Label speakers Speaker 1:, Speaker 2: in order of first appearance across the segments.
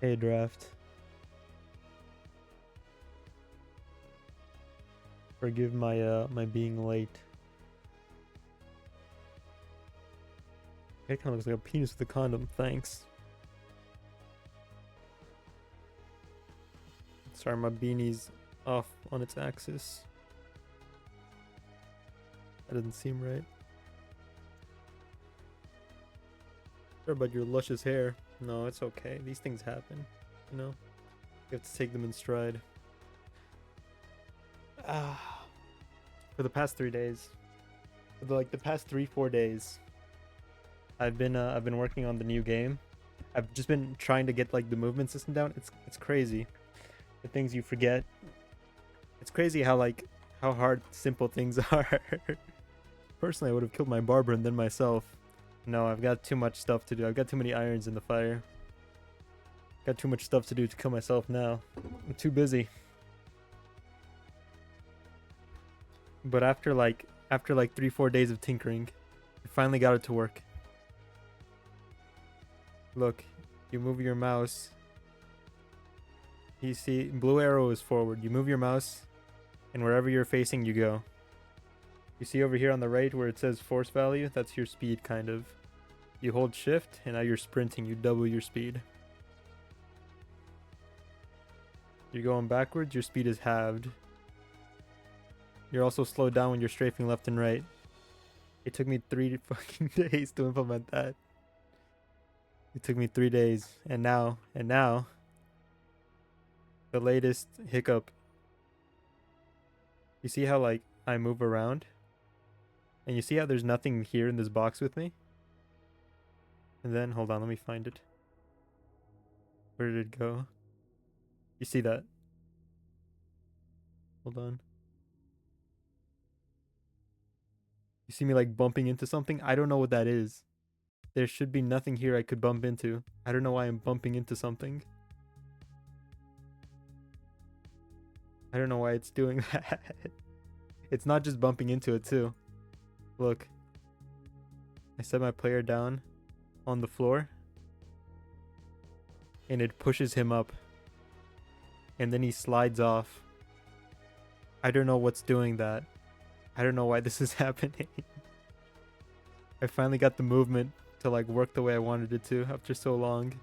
Speaker 1: Hey, draft. Forgive my being late. It kind of looks like a penis with a condom. Thanks. Sorry, my beanie's off on its axis. That doesn't seem right. Sorry about your luscious hair. No, it's okay. These things happen. You know, you have to take them in stride. Ah, for the past 3 days, like the past 3-4 days, I've been working on the new game. I've just been trying to get like the movement system down. It's crazy. The things you forget. It's crazy how hard simple things are. Personally, I would have killed my barber and then myself. No, I've got too much stuff to do. I've got too many irons in the fire. Got too much stuff to do to kill myself now. I'm too busy. But after like 3-4 days of tinkering, I finally got it to work. Look, you move your mouse. You see, blue arrow is forward. You move your mouse, and wherever you're facing, you go. You see over here on the right where it says force value? That's your speed, kind of. You hold shift, and now you're sprinting. You double your speed. You're going backwards, your speed is halved. You're also slowed down when you're strafing left and right. It took me 3 fucking days to implement that. It took me 3 days, and now, the latest hiccup. You see how like I move around? And you see how there's nothing here in this box with me? And then, hold on, let me find it. Where did it go? You see that? Hold on. You see me like bumping into something? I don't know what that is. There should be nothing here I could bump into. I don't know why I'm bumping into something. I don't know why it's doing that. It's not just bumping into it too. Look. I set my player down on the floor. And it pushes him up. And then he slides off. I don't know what's doing that. I don't know why this is happening. I finally got the movement to like work the way I wanted it to after so long.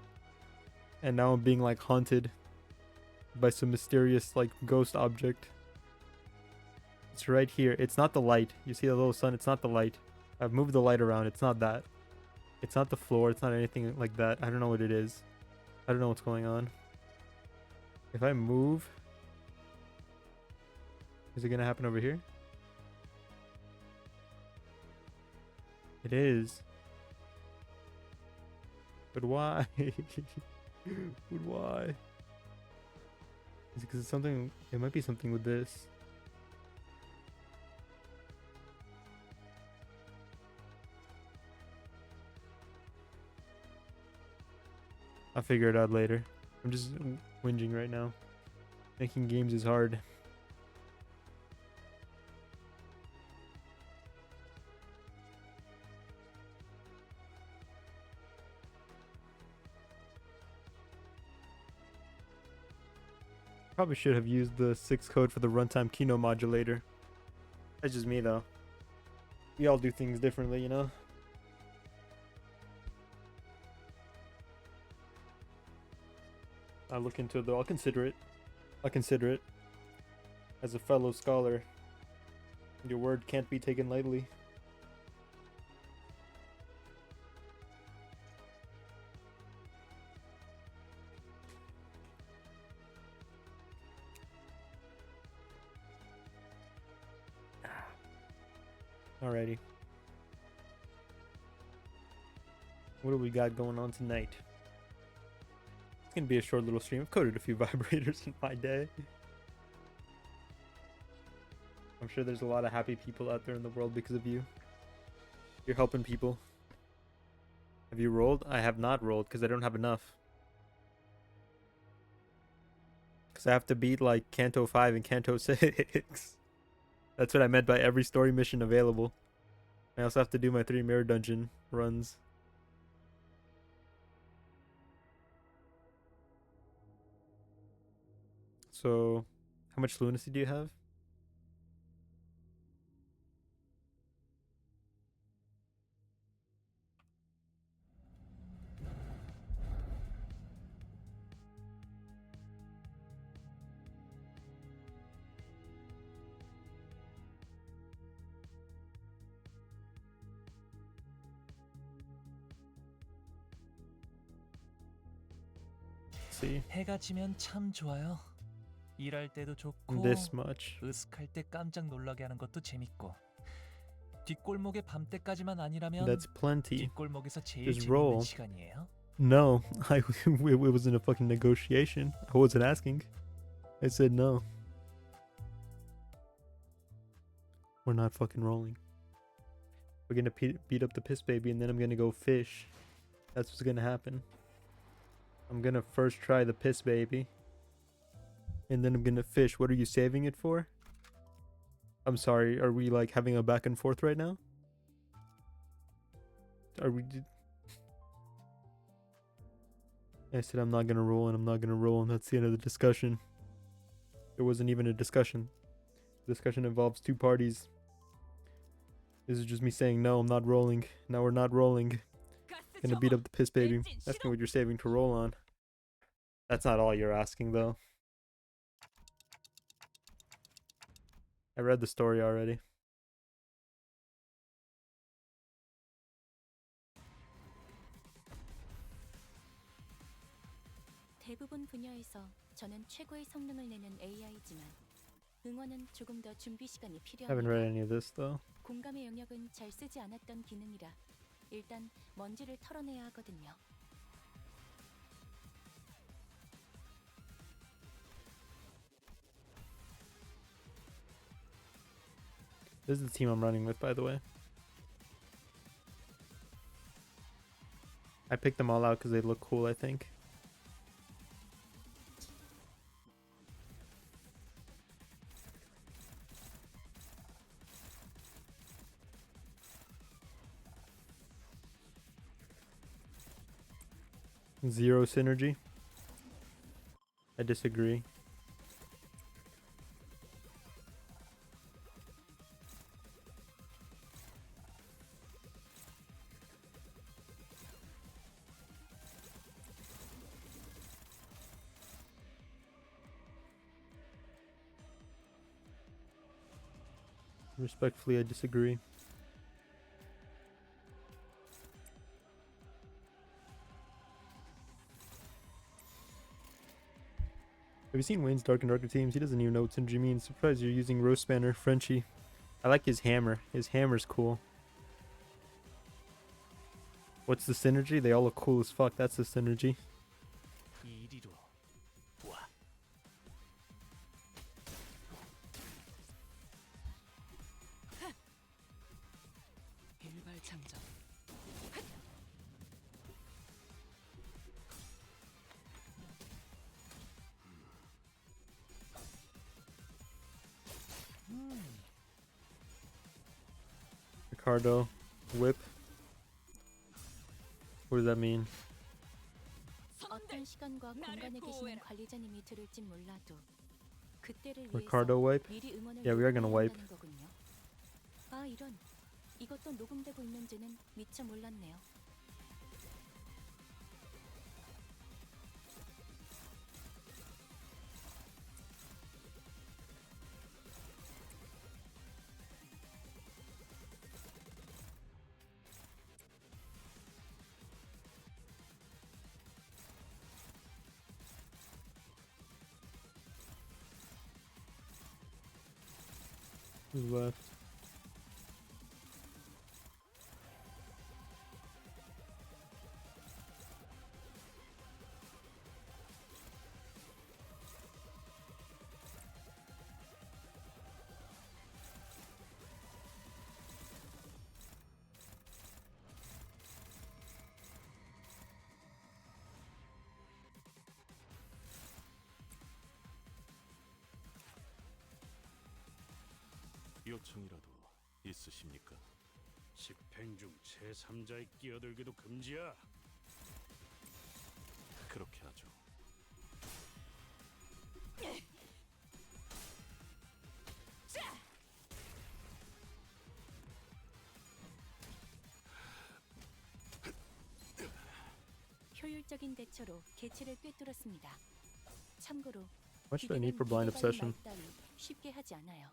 Speaker 1: And now I'm being like haunted by some mysterious like ghost object. It's right here. It's not the light. You see the little sun? It's not the light. I've moved the light around. It's not that. It's not the floor. It's not anything like that. I don't know what it is. I don't know what's going on. If I move, is it gonna happen over here? It is. But why? But why? Is it because it's something? It might be something with this. I'll figure it out later. I'm just whinging right now. Making games is hard. Probably should have used the 6 code for the runtime Kino modulator. That's just me though. We all do things differently, you know? I'll look into it though. I'll consider it. I'll consider it. As a fellow scholar, your word can't be taken lightly. Alrighty. What do we got going on tonight? It's gonna be a short little stream. I've coded a few vibrators in my day. I'm sure there's a lot of happy people out there in the world because of you. You're helping people. Have you rolled? I have not rolled because I don't have enough. Because I have to beat like Canto 5 and Canto 6. That's what I meant by every story mission available. I also have to do my 3 mirror dungeon runs. So, how much lunacy do you have? See,
Speaker 2: 해가 지면 참 좋아요. 일할 때도 좋고
Speaker 1: this much.
Speaker 2: 으슥할 때 깜짝 놀라게 하는 것도 재밌고. 뒷골목의 밤 때까지만 아니라면
Speaker 1: That's plenty.
Speaker 2: 뒷골목에서 제일
Speaker 1: Just
Speaker 2: 재밌는
Speaker 1: roll.
Speaker 2: 시간이에요.
Speaker 1: No, it wasn't a fucking negotiation. I wasn't asking. I said no. We're not fucking rolling. We're gonna beat up the piss baby and then I'm gonna go fish. That's what's gonna happen. I'm gonna first try the piss baby. And then I'm gonna fish. What are you saving it for? I'm sorry, are we like having a back and forth right now? Are we... I said I'm not gonna roll and I'm not gonna roll and that's the end of the discussion. There wasn't even a discussion. The discussion involves two parties. This is just me saying no, I'm not rolling. Now we're not rolling. Gonna beat up the piss baby. Asking what you're saving to roll on. That's not all you're asking though. I read the story already.
Speaker 3: 대부분 분야에서 저는 최고의 성능을 내는 AI지만 응원은 조금 더 준비 시간이
Speaker 1: Haven't read
Speaker 3: 필요합니다.
Speaker 1: any of this though.
Speaker 3: 공감의 영역은 잘 쓰지 않았던 기능이라 일단 먼지를 털어내야 하거든요.
Speaker 1: This is the team I'm running with, by the way. I picked them all out because they look cool, I think. Zero synergy. I disagree. Respectfully, I disagree. Have you seen Wayne's Dark and Darker teams? He doesn't even know what synergy means. Surprised you're using Roast Spanner, Frenchie. I like his hammer. His hammer's cool. What's the synergy? They all look cool as fuck. That's the synergy.
Speaker 2: 이리로 와. 일발장전.
Speaker 1: Ricardo, whip. What does that mean?
Speaker 3: 어떤 시간과 공간에 계시는 관리자님이 들을진 몰라도 그때를 위해서
Speaker 1: Ricardo wipe?
Speaker 3: 미리 응원을
Speaker 1: Yeah, we are gonna wipe.
Speaker 3: 한다는 거군요. 아 이런 이것도 녹음되고 있는지는 미처 몰랐네요.
Speaker 1: Who's left?
Speaker 4: 요청이라도 있으십니까? 집행 중 제3자의 끼어들기도 금지야. 그렇게 하죠.
Speaker 3: 효율적인 대처로 개체를 꿰뚫었습니다. 참고로
Speaker 1: What should I need
Speaker 3: 기계는
Speaker 1: for blind
Speaker 3: 입에 발린
Speaker 1: obsession?
Speaker 3: 말 따위 쉽게 하지 않아요.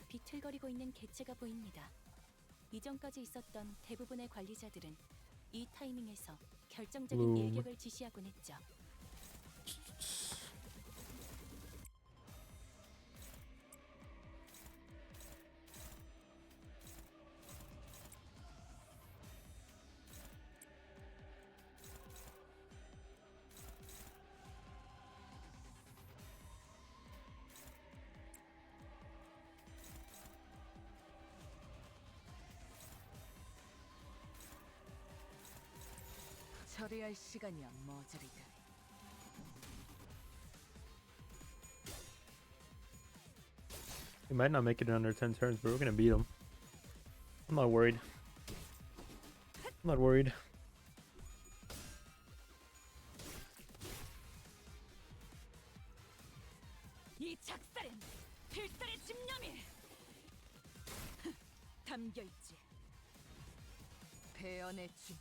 Speaker 3: 비틀거리고 있는 개체가 보입니다. 이전까지 있었던 대부분의 관리자들은 이 타이밍에서 결정적인
Speaker 1: 룸.
Speaker 3: 일격을 지시하곤 했죠.
Speaker 5: 처리할 시간이야 머저리들.
Speaker 1: We might not make it in under 10 turns, but we're gonna beat him. I'm not worried. I'm not worried.
Speaker 5: 이 작살엔 필살의 집념이 담겨 있지. 배연의 중.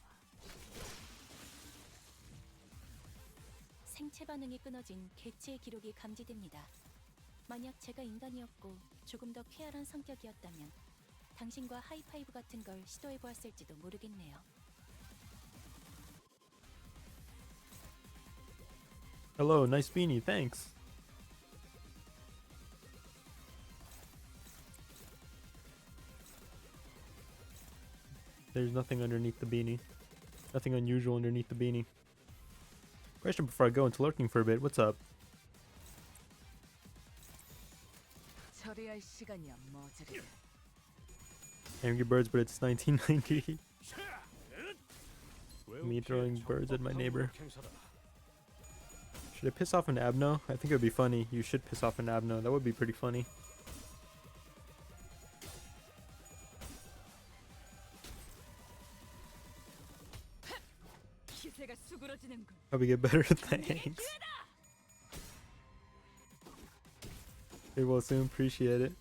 Speaker 3: 생체 반응이 끊어진 개체의 기록이 감지됩니다. 만약 제가 인간이었고 조금 더 쾌활한 성격이었다면 당신과 하이파이브 같은 걸 시도해보았을지도 모르겠네요.
Speaker 1: Hello, nice beanie, thanks. There's nothing underneath the beanie. Nothing unusual underneath the beanie. Question before I go into lurking for a bit. What's up?
Speaker 5: 처리할 시간이야 머저리들.
Speaker 1: Angry Birds, but it's 1990. Me throwing birds at my neighbor. Should I piss off an Abno? I think it would be funny. You should piss off an Abno. That would be pretty funny.
Speaker 5: 기세가 수그러지는군.
Speaker 1: Probably get better, thanks. Very well soon, appreciate it.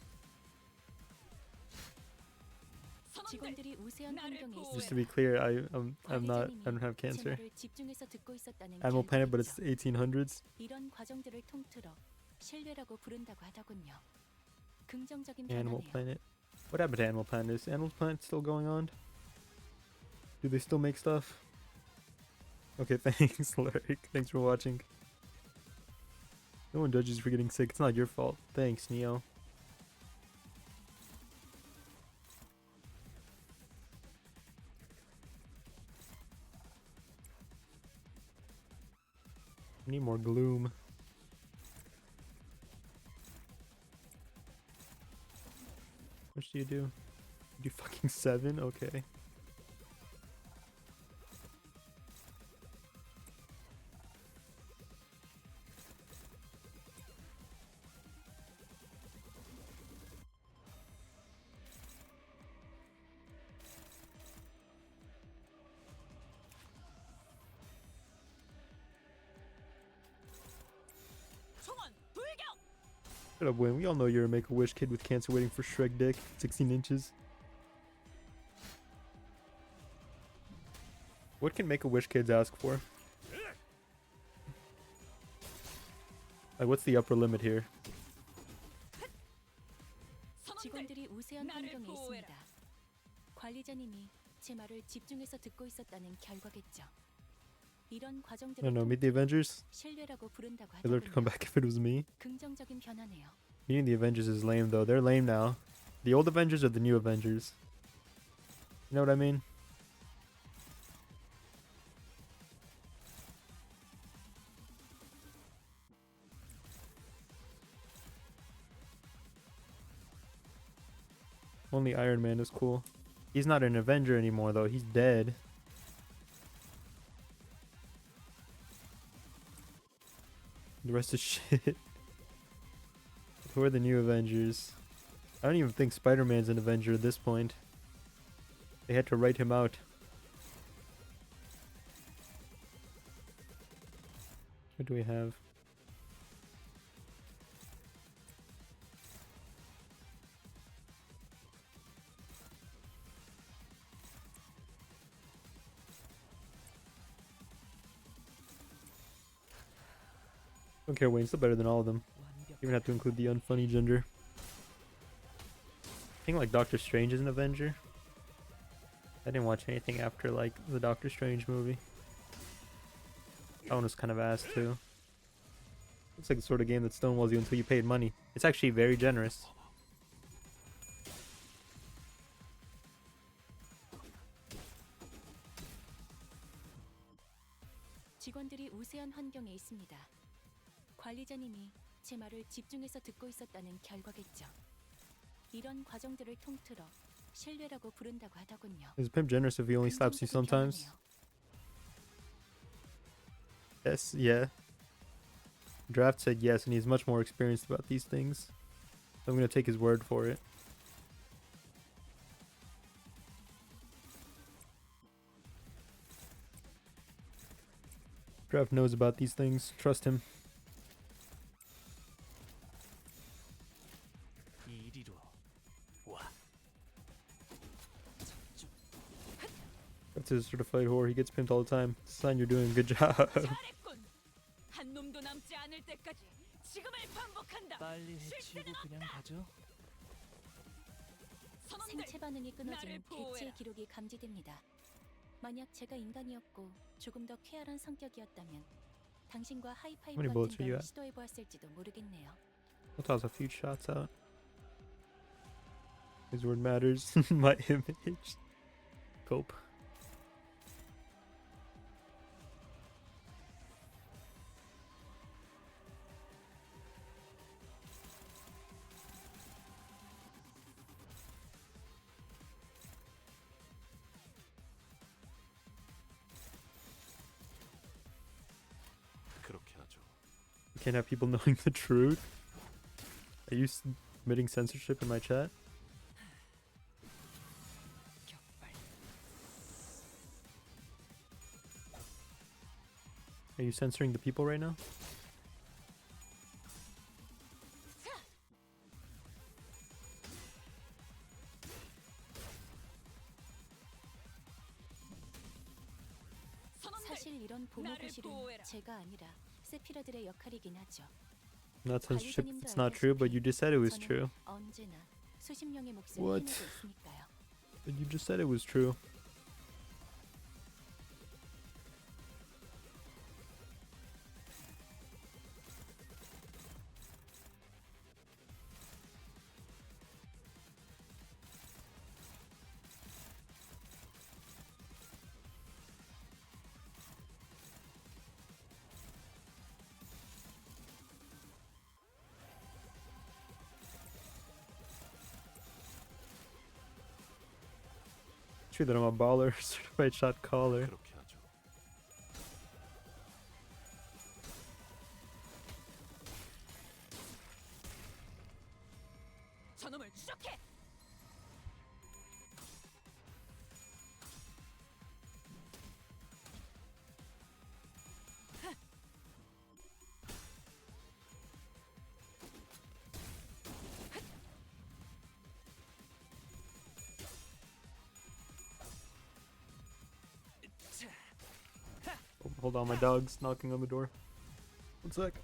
Speaker 3: 직원들이 우세한 환경에
Speaker 1: Just
Speaker 3: 있습니다.
Speaker 1: to be clear, I don't have
Speaker 3: 제
Speaker 1: cancer.
Speaker 3: 말을 집중해서 듣고 있었다는
Speaker 1: Animal Planet, but it's
Speaker 3: 결과겠죠.
Speaker 1: 1800s.
Speaker 3: 이런 과정들을 통틀어 신뢰라고 부른다고 하더군요. 긍정적인
Speaker 1: Animal
Speaker 3: 변화네요.
Speaker 1: Planet. What happened to Animal Planet? Is Animal Planet still going on? Do they still make stuff? Okay, thanks, Lurk. Thanks for watching. No one judges you for getting sick. It's not your fault. Thanks, Neo. I need more gloom. How much do you do? You do fucking 7? Okay.
Speaker 5: 총원 불격.
Speaker 1: Shut up, Wayne. We all know you're a Make-A-Wish kid with cancer waiting for Shrek dick. 16 inches. What can Make-A-Wish kids ask for? Like, what's the upper limit here?
Speaker 3: 직원들이 우세한
Speaker 5: 나를
Speaker 3: 환경에
Speaker 5: 보호해라.
Speaker 3: 있습니다. 관리자님이 제 말을 집중해서 듣고 있었다는 결과겠죠. 이런
Speaker 1: I
Speaker 3: 과정들을
Speaker 1: don't know. Meet the
Speaker 3: 통틀어
Speaker 1: Avengers?
Speaker 3: 신뢰라고 부른다고
Speaker 1: I'd love to come
Speaker 3: 하더군요.
Speaker 1: back if it was me.
Speaker 3: 긍정적인 변화네요.
Speaker 1: Meeting the Avengers is lame, though. They're lame now. The old Avengers or the new Avengers? You know what I mean? Only Iron Man is cool. He's not an Avenger anymore, though. He's dead. The rest is shit. Who are the new Avengers? I don't even think Spider-Man's an Avenger at this point. They had to write him out. What do we have? Don't care, Wayne's still better than all of them. Even have to include the unfunny gender. I think like Doctor Strange is an Avenger. I didn't watch anything after like the Doctor Strange movie. That one was kind of ass too. Looks like the sort of game that stonewalls you until you paid money. It's actually very generous.
Speaker 3: 직원들이 우세한 환경에 있습니다. 관리자님이 제 말을 집중해서 듣고 있었다는 결과겠죠. 이런 과정들을 통틀어 신뢰라고 부른다고 하더군요.
Speaker 1: Is Pimp generous if he only slaps you
Speaker 3: 긍정적인
Speaker 1: sometimes?
Speaker 3: 변화네요.
Speaker 1: Yes, yeah. Draft said yes, and he's much more experienced about these things. So I'm gonna take his word for it. Draft knows about these things. Trust him.
Speaker 2: 이리로 와.
Speaker 1: That's his certified whore. He gets pimped all the time. Sign you're doing a good job.
Speaker 5: 잘했군. 한 놈도 남지 않을 때까지 지금을 반복한다.
Speaker 2: 빨리 해치우고 그냥 가죠.
Speaker 3: 생체
Speaker 5: 선원들,
Speaker 3: 반응이 끊어진
Speaker 5: 나를
Speaker 3: 개체의
Speaker 5: 보호해라.
Speaker 3: 기록이 감지됩니다. 만약 제가 인간이었고 조금 더 쾌활한 성격이었다면 당신과 하이파이브
Speaker 1: How many bullets
Speaker 3: 같은
Speaker 1: are you
Speaker 3: 걸
Speaker 1: at?
Speaker 3: 시도해 보았을지도 모르겠네요.
Speaker 1: I'll toss a few shots out. His word matters. My image. Cope.
Speaker 4: 그렇게 하죠.
Speaker 1: You can't have people knowing the truth. Are you submitting censorship in my chat?
Speaker 5: 격발.
Speaker 1: Are you censoring the people right now?
Speaker 5: 선원들,
Speaker 3: 사실 이런 보모
Speaker 5: 나를
Speaker 3: 구실은
Speaker 5: 보호해라.
Speaker 3: 제가 아니라 세피라들의 역할이긴 하죠.
Speaker 1: Not censorship.
Speaker 3: 관리자님도
Speaker 1: It's not true, but you just said it was
Speaker 3: 저는
Speaker 1: true.
Speaker 3: 언제나 수십 명의 몫을
Speaker 1: What?
Speaker 3: 해내고 있으니까요.
Speaker 1: But you just said it was true. True that I'm a baller, certified shot caller.
Speaker 4: 그렇게 하죠.
Speaker 5: 저놈을 추적해.
Speaker 1: Oh, hold on, my dog's knocking on the door. One sec.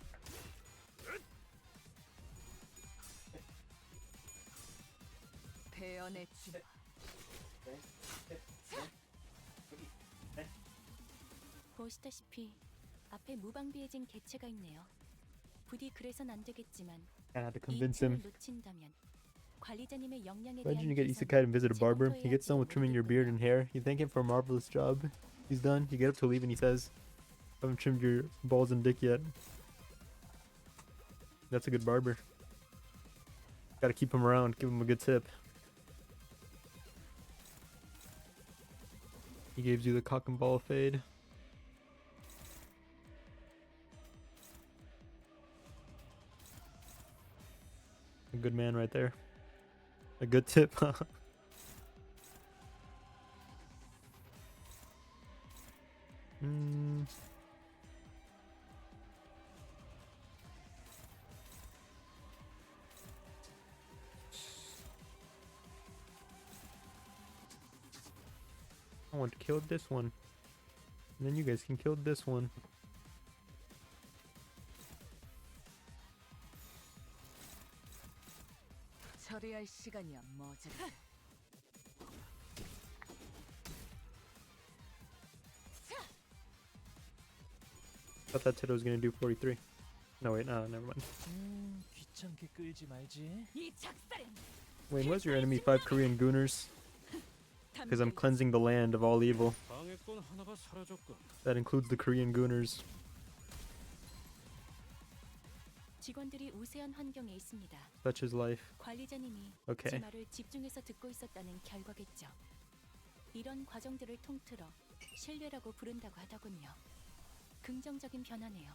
Speaker 5: 배연의 주마.
Speaker 3: 보시다시피 앞에 무방비해진 개체가 있네요. 부디 그래선 안 되겠지만
Speaker 1: I had to
Speaker 3: 이
Speaker 1: convince
Speaker 3: 틈을
Speaker 1: him.
Speaker 3: 놓친다면 관리자님의 역량에
Speaker 1: Imagine you
Speaker 3: 대한
Speaker 1: get isekai and visit a
Speaker 3: 제가
Speaker 1: barber.
Speaker 3: 더
Speaker 1: He gets done with
Speaker 3: 해야
Speaker 1: trimming your beard and hair. You thank him for a marvelous job. He's done. You get up to leave and he says, I haven't trimmed your balls and dick yet. That's a good barber. Gotta keep him around. Give him a good tip. He gives you the cock and ball fade. A good man right there. A good tip, huh? want to kill this one. And then you guys can kill this one.
Speaker 5: 처리할 시간이야 머저리.
Speaker 1: Thought that said it was gonna do 43. No wait, no, never mind.
Speaker 2: 귀찮게 끌지 말지.
Speaker 5: 이 작살엔
Speaker 1: Wait, was your enemy 5 Korean gooners? Because I'm cleansing the land of all evil.
Speaker 4: 방해꾼 하나가 사라졌군.
Speaker 1: That includes the Korean gooners.
Speaker 3: 직원들이 우세한 환경에 있습니다.
Speaker 1: Such is life.
Speaker 3: 관리자님이 제
Speaker 1: Okay.
Speaker 3: 말을 집중해서 듣고 있었다는 결과겠죠. 이런 과정들을 통틀어 신뢰라고 부른다고 하더군요. 긍정적인 변화네요.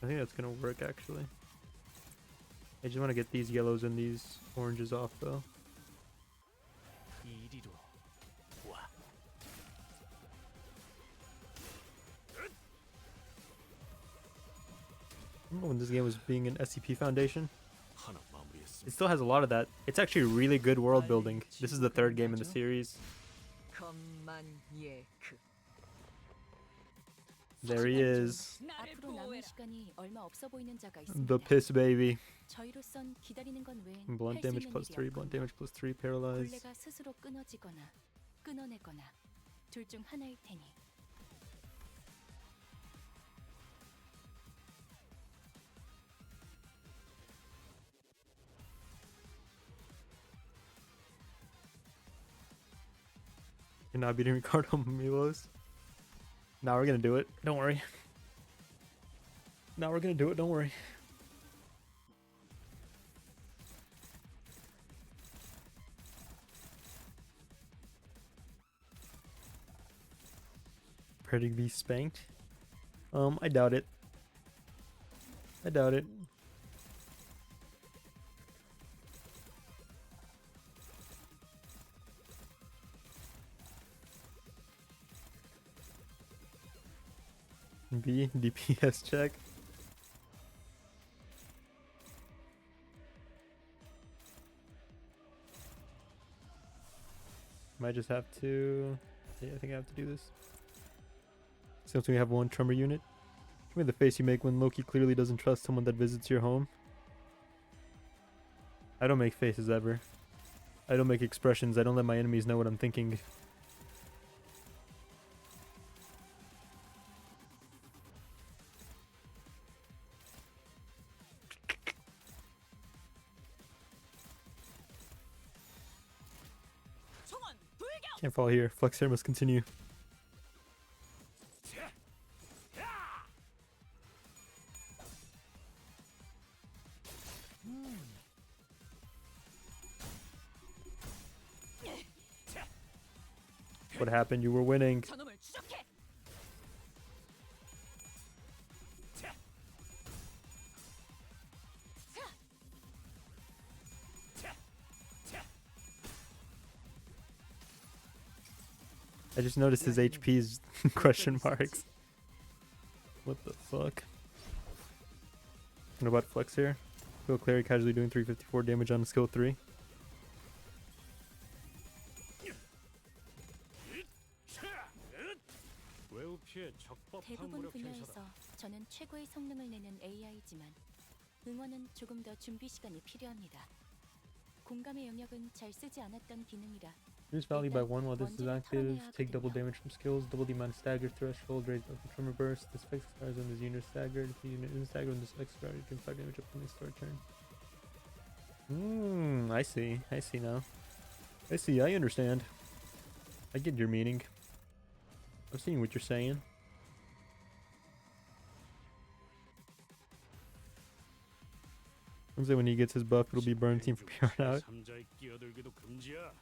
Speaker 1: I think that's gonna work actually. I just want to get these yellows and these oranges off though.
Speaker 2: 이리로 와.
Speaker 1: Remember when this game was being an SCP Foundation?
Speaker 4: 하나 마무리했습니다.
Speaker 1: It still has a lot of that. It's actually really good world building. This is the third game in the series.
Speaker 5: 것만예크.
Speaker 1: There he is.
Speaker 5: 나를
Speaker 3: 앞으로 남은
Speaker 5: 보호해라.
Speaker 3: 시간이 얼마 없어 보이는 자가
Speaker 1: The
Speaker 3: 있습니다.
Speaker 1: piss baby.
Speaker 3: 저희로선 기다리는 건 외엔
Speaker 1: Blunt
Speaker 3: 할수
Speaker 1: damage
Speaker 3: 있는
Speaker 1: plus
Speaker 3: 일이
Speaker 1: 3, blunt
Speaker 3: 없군요.
Speaker 1: damage plus 3, paralyzed.
Speaker 3: 굴레가 스스로 끊어지거나 끊어내거나 둘 중 하나일 테니.
Speaker 1: You're not beating Ricardo Milos. Now we're gonna do it. Don't worry. Now we're gonna do it. Don't worry. Ready to be spanked? I doubt it. I doubt it. B, DPS check. Might just have to... Yeah, I think I have to do this. Since we have one tremor unit. Show me the face you make when Loki clearly doesn't trust someone that visits your home. I don't make faces ever. I don't make expressions. I don't let my enemies know what I'm thinking.
Speaker 5: 총원 불격.
Speaker 1: Can't fall here. Flex hair must continue. What happened? You were winning.
Speaker 5: 저놈을 추적해.
Speaker 1: I just noticed his HP is question marks. What the fuck? What about Flex here? Feel cleric casually doing 354 damage on skill 3.
Speaker 4: 외우 피해 적법한
Speaker 3: 대부분
Speaker 4: 무력 행사다.
Speaker 3: 분야에서 저는 최고의 성능을 내는 AI지만 응원은 조금 더 준비 시간이 필요합니다. 공감의 영역은 잘 쓰지 않았던 기능이라
Speaker 1: Reduce value by 1 while this is active. Take double damage from skills. Double the amount of stagger threshold. Raise the tremor burst. This effect expires when this unit is staggered. If the unit isn't staggered when this effect expires, you can 5 damage up from the start turn. I see. I see now. I see. I understand. I get your meaning. I'm seeing what you're saying. I'll say when he gets his buff, it'll be burn team from here on out.
Speaker 4: 제3자의 끼어들기도 금지야.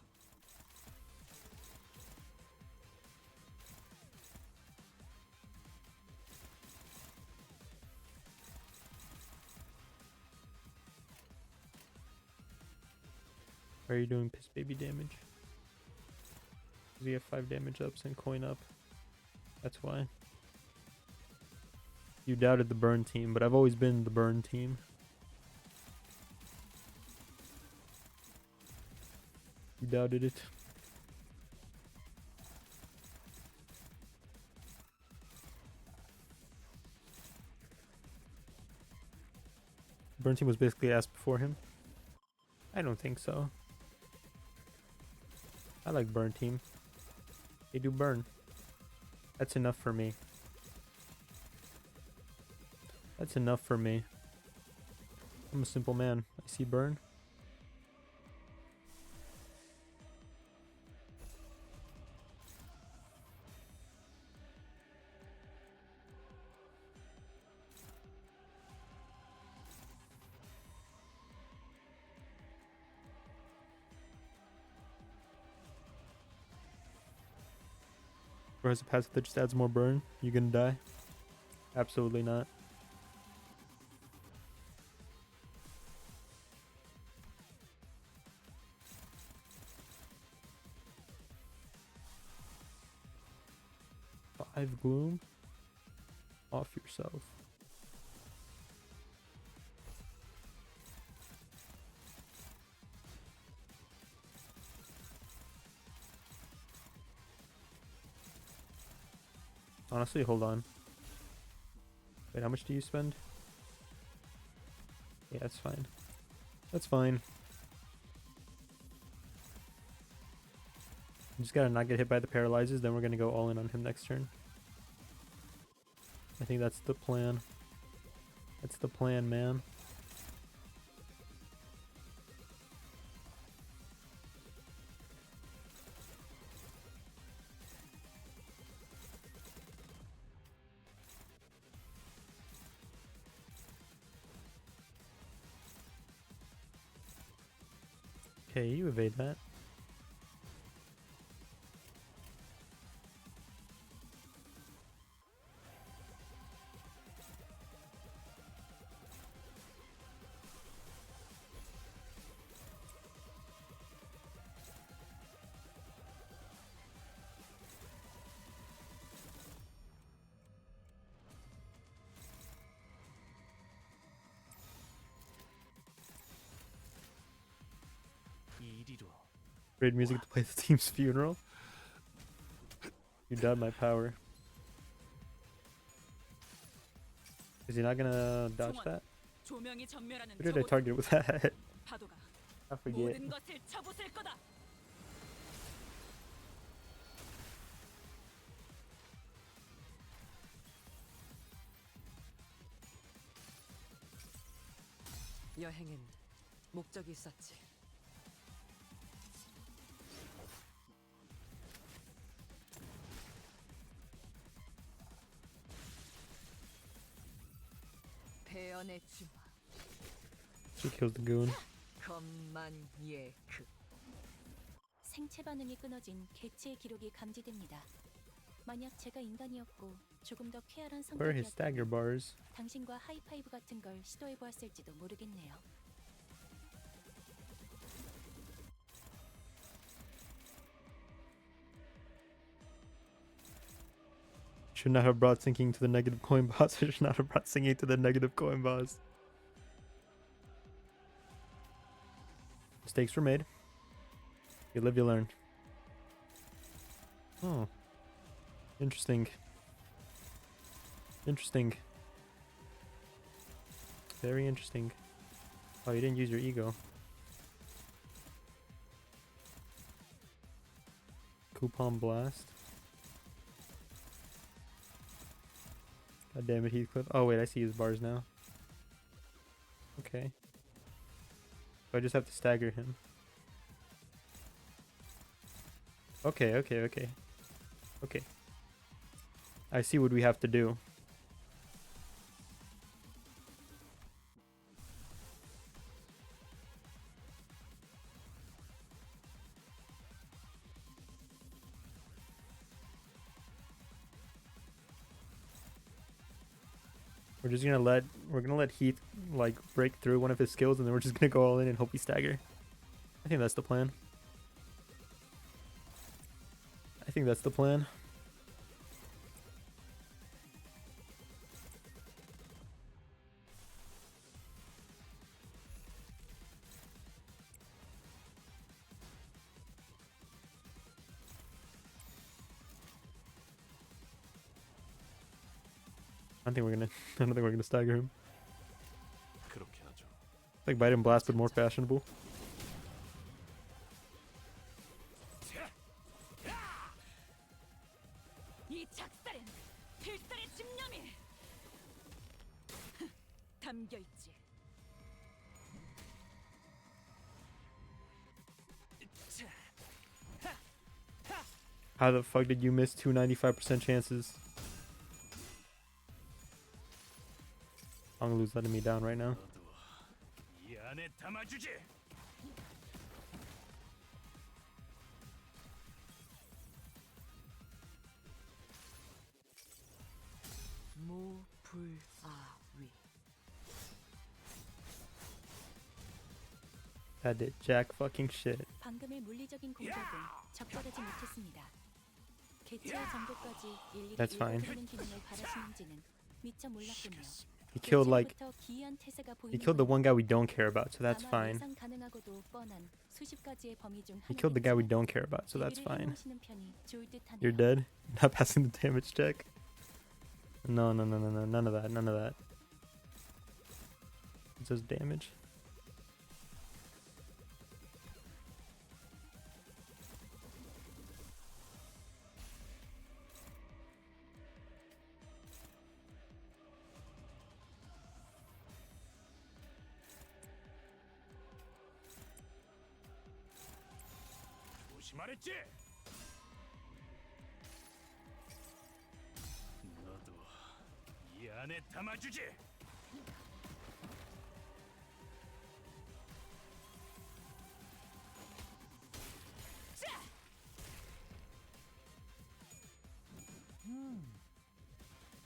Speaker 1: Why are you doing piss baby damage? Does he have 5 damage ups and coin up? That's why. You doubted the burn team, but I've always been the burn team. You doubted it. Burn team was basically asked before him. I don't think so. I like burn team. They do burn. That's enough for me. That's enough for me. I'm a simple man. I see burn. Or has a passive that just adds more burn? You gonna die? Absolutely not. Five gloom? Off yourself. Honestly, hold on. Wait, how much do you spend? Yeah, that's fine. That's fine. You just gotta not get hit by the paralyzes, then we're gonna go all in on him next turn. I think that's the plan. That's the plan, man. Okay, you evade that.
Speaker 2: 이리로.
Speaker 1: Great music to play the team's funeral. You doubt my power. Is he not gonna dodge
Speaker 5: 종원,
Speaker 1: that?
Speaker 5: 조명이 전멸하는
Speaker 1: Who did I
Speaker 5: 저곳
Speaker 1: target with that?
Speaker 5: 파도가
Speaker 1: I forget.
Speaker 5: 모든 것을 쳐부술 거다.
Speaker 6: 여행엔 목적이 있었지. 배연의 주마,
Speaker 1: She kills the goon.
Speaker 6: 겁만예크.
Speaker 3: 생체 반응이 끊어진 개체의 기록이 감지됩니다. 만약 제가 인간이었고 조금 더 쾌활한
Speaker 1: Where are his stagger
Speaker 3: 성격이었다면
Speaker 1: bars?
Speaker 3: 당신과 하이파이브 같은 걸 시도해 보았을지도 모르겠네요.
Speaker 1: Should not have brought sinking to the negative coin boss. I should not have brought sinking to the negative coin boss. Mistakes were made. You live, you learn. Oh. Interesting. Interesting. Very interesting. Oh, you didn't use your ego. Coupon blast. God damn it, Heathcliff. Oh wait, I see his bars now. Okay. So I just have to stagger him. Okay, okay, okay. Okay. I see what we have to do. We're gonna let Heath like break through one of his skills, and then we're just gonna go all in and hope we stagger. I think that's the plan. I think that's the plan. I don't think we're gonna. I don't think we're gonna stagger him.
Speaker 4: 그렇게 하죠.
Speaker 1: Like Bite and Blast, but more fashionable.
Speaker 5: 이 작살엔 필살의 집념이 담겨 있지.
Speaker 1: How the fuck did you miss 295% chances? Honglu's letting me down right now.
Speaker 4: 너도 이 안에 담아주지.
Speaker 6: 무불아위.
Speaker 1: That did jack fucking shit.
Speaker 3: 방금의 물리적인 공격은 적절하지 못했습니다. 개체의 정도까지 일일이
Speaker 1: That's fine.
Speaker 3: 읽어드리는 기능을 바라시는지는 미처 몰랐군요.
Speaker 1: He killed like
Speaker 3: 개체로부터 기이한 태세가
Speaker 1: he
Speaker 3: 보이는
Speaker 1: killed the
Speaker 3: 건
Speaker 1: one guy we don't care about, so that's
Speaker 3: 아마
Speaker 1: fine.
Speaker 3: 예상 가능하고도 뻔한 수십 가지의 범위 중
Speaker 1: He killed the guy we
Speaker 3: 하나겠지만
Speaker 1: don't care about, so that's
Speaker 3: 대비를
Speaker 1: fine.
Speaker 3: 해놓으시는 편이 좋을 듯하네요.
Speaker 1: You're dead. Not passing the damage check. No, no, no, no, no, none of that, none of that. It says damage.
Speaker 4: 조심하랬지. 너도 이 안에 담아주지.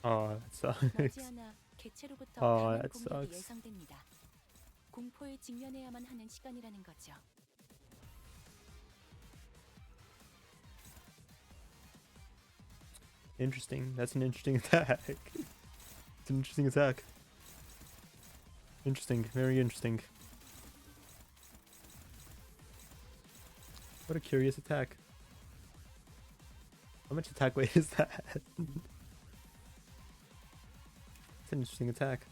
Speaker 1: Oh, that sucks.
Speaker 3: 머지않아 개체로부터
Speaker 1: Oh,
Speaker 3: 강한
Speaker 1: that
Speaker 3: 공격이
Speaker 1: sucks.
Speaker 3: 예상됩니다. 공포에 직면해야만 하는 시간이라는 거죠.
Speaker 1: Interesting. That's an interesting attack. It's an interesting attack. Interesting. Very interesting. What a curious attack. How much attack weight is that? It's an interesting attack.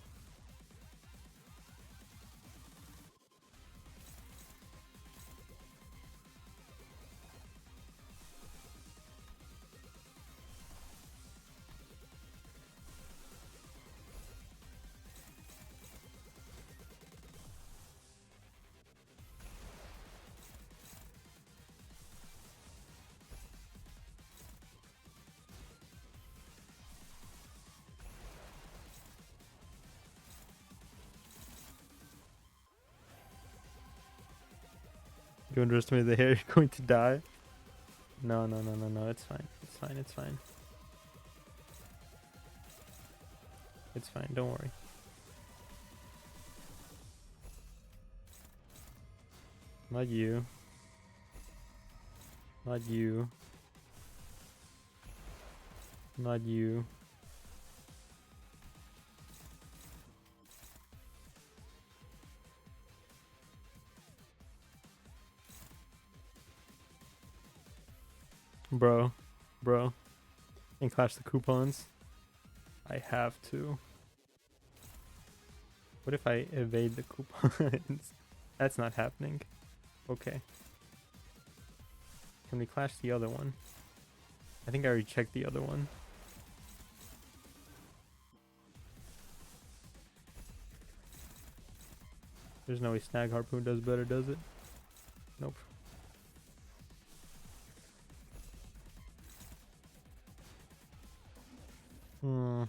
Speaker 1: You underestimate the hair, you're going to die. No, no, no, no, no, it's fine. It's fine, it's fine. It's fine, don't worry. Not you. Not you. Not you. Bro, and clash the coupons. I have to. What if I evade the coupons? That's not happening. Okay. Can we clash the other one? I think I already checked the other one. There's no way Snag Harpoon does better, does it? Nope. Hmm.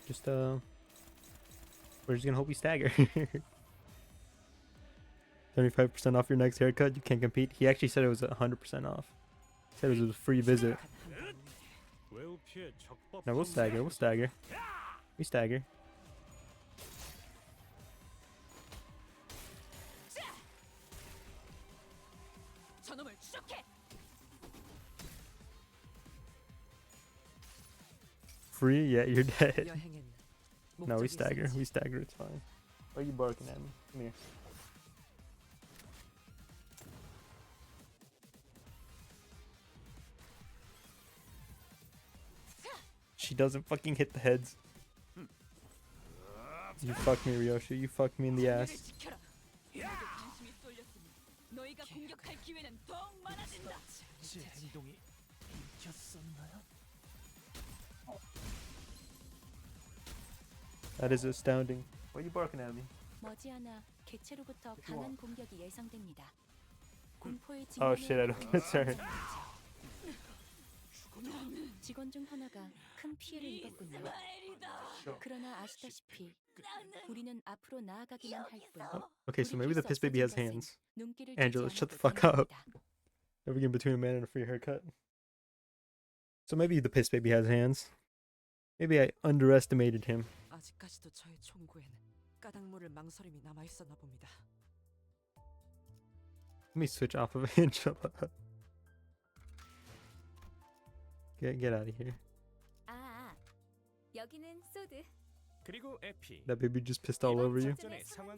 Speaker 1: Just we're just gonna hope we stagger. 75% off your next haircut. You can't compete. He actually said it was 100% off. He said it was a free visit.
Speaker 4: 외우 피해 적법.
Speaker 1: No, we'll stagger. We'll stagger. We stagger.
Speaker 5: 저놈을 추적해.
Speaker 1: free? Yeah, you're dead.
Speaker 6: 여행엔
Speaker 1: No, we
Speaker 6: 목적이
Speaker 1: stagger.
Speaker 6: 있었지.
Speaker 1: We stagger. It's fine. Why are you barking at me? Come here. She doesn't fucking hit the heads. You fucked me, Ryoshi. You fucked me in the
Speaker 5: 자리를
Speaker 1: ass.
Speaker 5: 지켜라. 내게 관심이 쏠렸으니 너희가 공격할 기회는 더욱 많아진다.
Speaker 2: 제 행동이 읽혔었나요?
Speaker 1: That is astounding. Why are you barking at me?
Speaker 3: 머지않아 개체로부터 강한 공격이 예상됩니다. 공포의
Speaker 1: Oh shit, I don't get sorry.
Speaker 3: 직원 중 하나가 큰 피해를 입었군요.
Speaker 5: 스마일이다.
Speaker 3: 그러나 아시다시피 우리는 앞으로 나아가기만 할 뿐.
Speaker 1: Okay, so maybe the piss baby has hands.
Speaker 3: 눈길을
Speaker 1: Angela,
Speaker 3: 주지
Speaker 1: shut the
Speaker 3: 않아도
Speaker 1: fuck up.
Speaker 3: 됩니다.
Speaker 1: Never get between a man and a free haircut. So maybe the piss baby has hands. Maybe I underestimated him.
Speaker 6: 아직까지도 저의 총구에는 까닭 모를 망설임이 남아 있었나 봅니다.
Speaker 1: Let me switch off of Angela. Get out of here.
Speaker 3: 아, 여기는 소드.
Speaker 4: 그리고 에피.
Speaker 1: That baby just pissed all over you.
Speaker 4: 전에 상황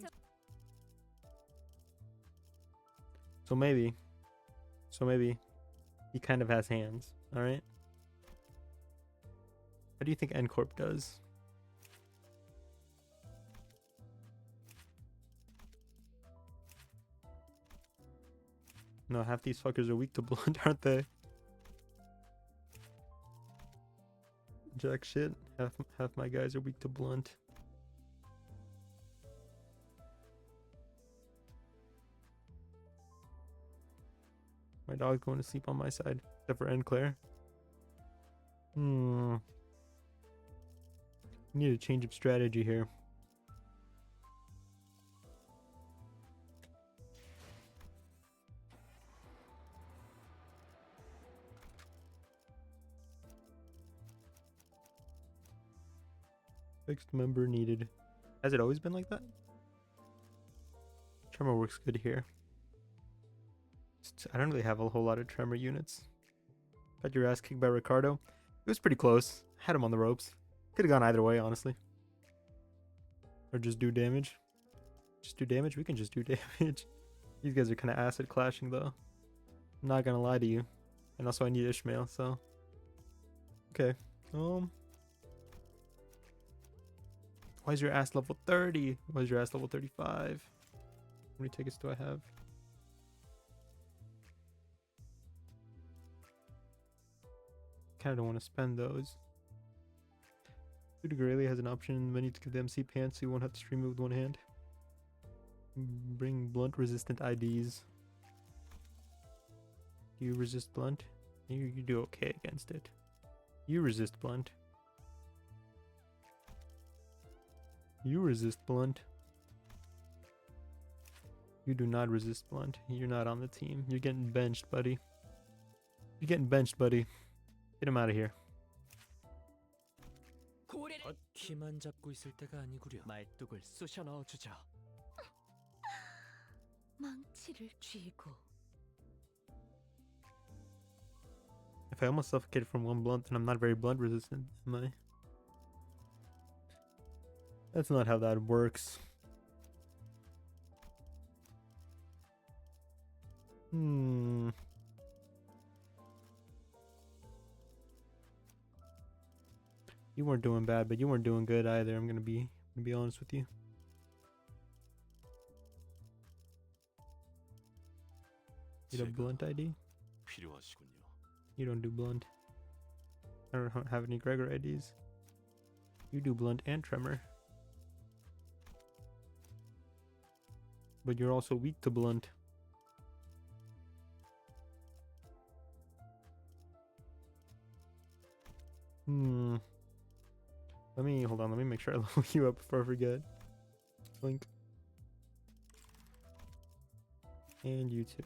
Speaker 1: So maybe he kind of has hands. All right. What do you think N Corp does? No, half these fuckers are weak to blunt, aren't they? Jack shit. Half my guys are weak to blunt. My dog's going to sleep on my side, except for N Claire. Need a change of strategy here. Fixed member needed. Has it always been like that? Tremor works good here. I don't really have a whole lot of tremor units. Got your ass kicked by Ricardo. It was pretty close. Had him on the ropes. Could have gone either way, honestly. Or just do damage. Just do damage? We can just do damage. These guys are kind of acid clashing, though. I'm not gonna lie to you. And also, I need Ishmael, so. Okay. Why is your ass level 30? Why is your ass level 35? How many tickets do I have? Kind of don't want to spend those. Dude Grayly has an option in the menu to give the MC pants so you won't have to stream it with one hand. Bring blunt resistant IDs. Do you resist blunt? You do okay against it. You resist blunt. You resist blunt. You do not resist blunt. You're not on the team. You're getting benched, buddy. You're getting benched, buddy. Get him out of here.
Speaker 5: 고래를
Speaker 2: 키만 잡고 있을 때가 아니구려.
Speaker 7: 말뚝을 쑤셔 넣어주죠.
Speaker 3: 망치를 쥐고.
Speaker 1: If I almost suffocated from one blunt, then I'm not very blunt resistant, am I? That's not how that works. You weren't doing bad, but you weren't doing good either. I'm gonna be honest with you. You have blunt ID?
Speaker 4: 필요하시군요.
Speaker 1: You don't do blunt. I don't have any Gregor IDs. You do blunt and tremor. But you're also weak to blunt. Hold on, let me make sure I level you up before I forget. Blink. And you too.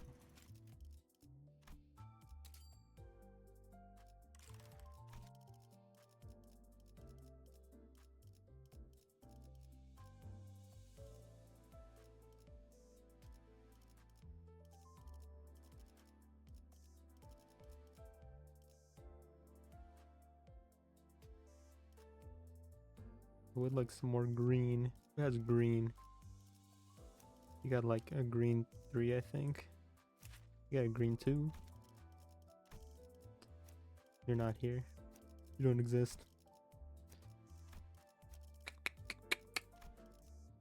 Speaker 1: I would like some more green. Who has green? You got like a green 3, I think. You got a green 2. You're not here. You don't exist.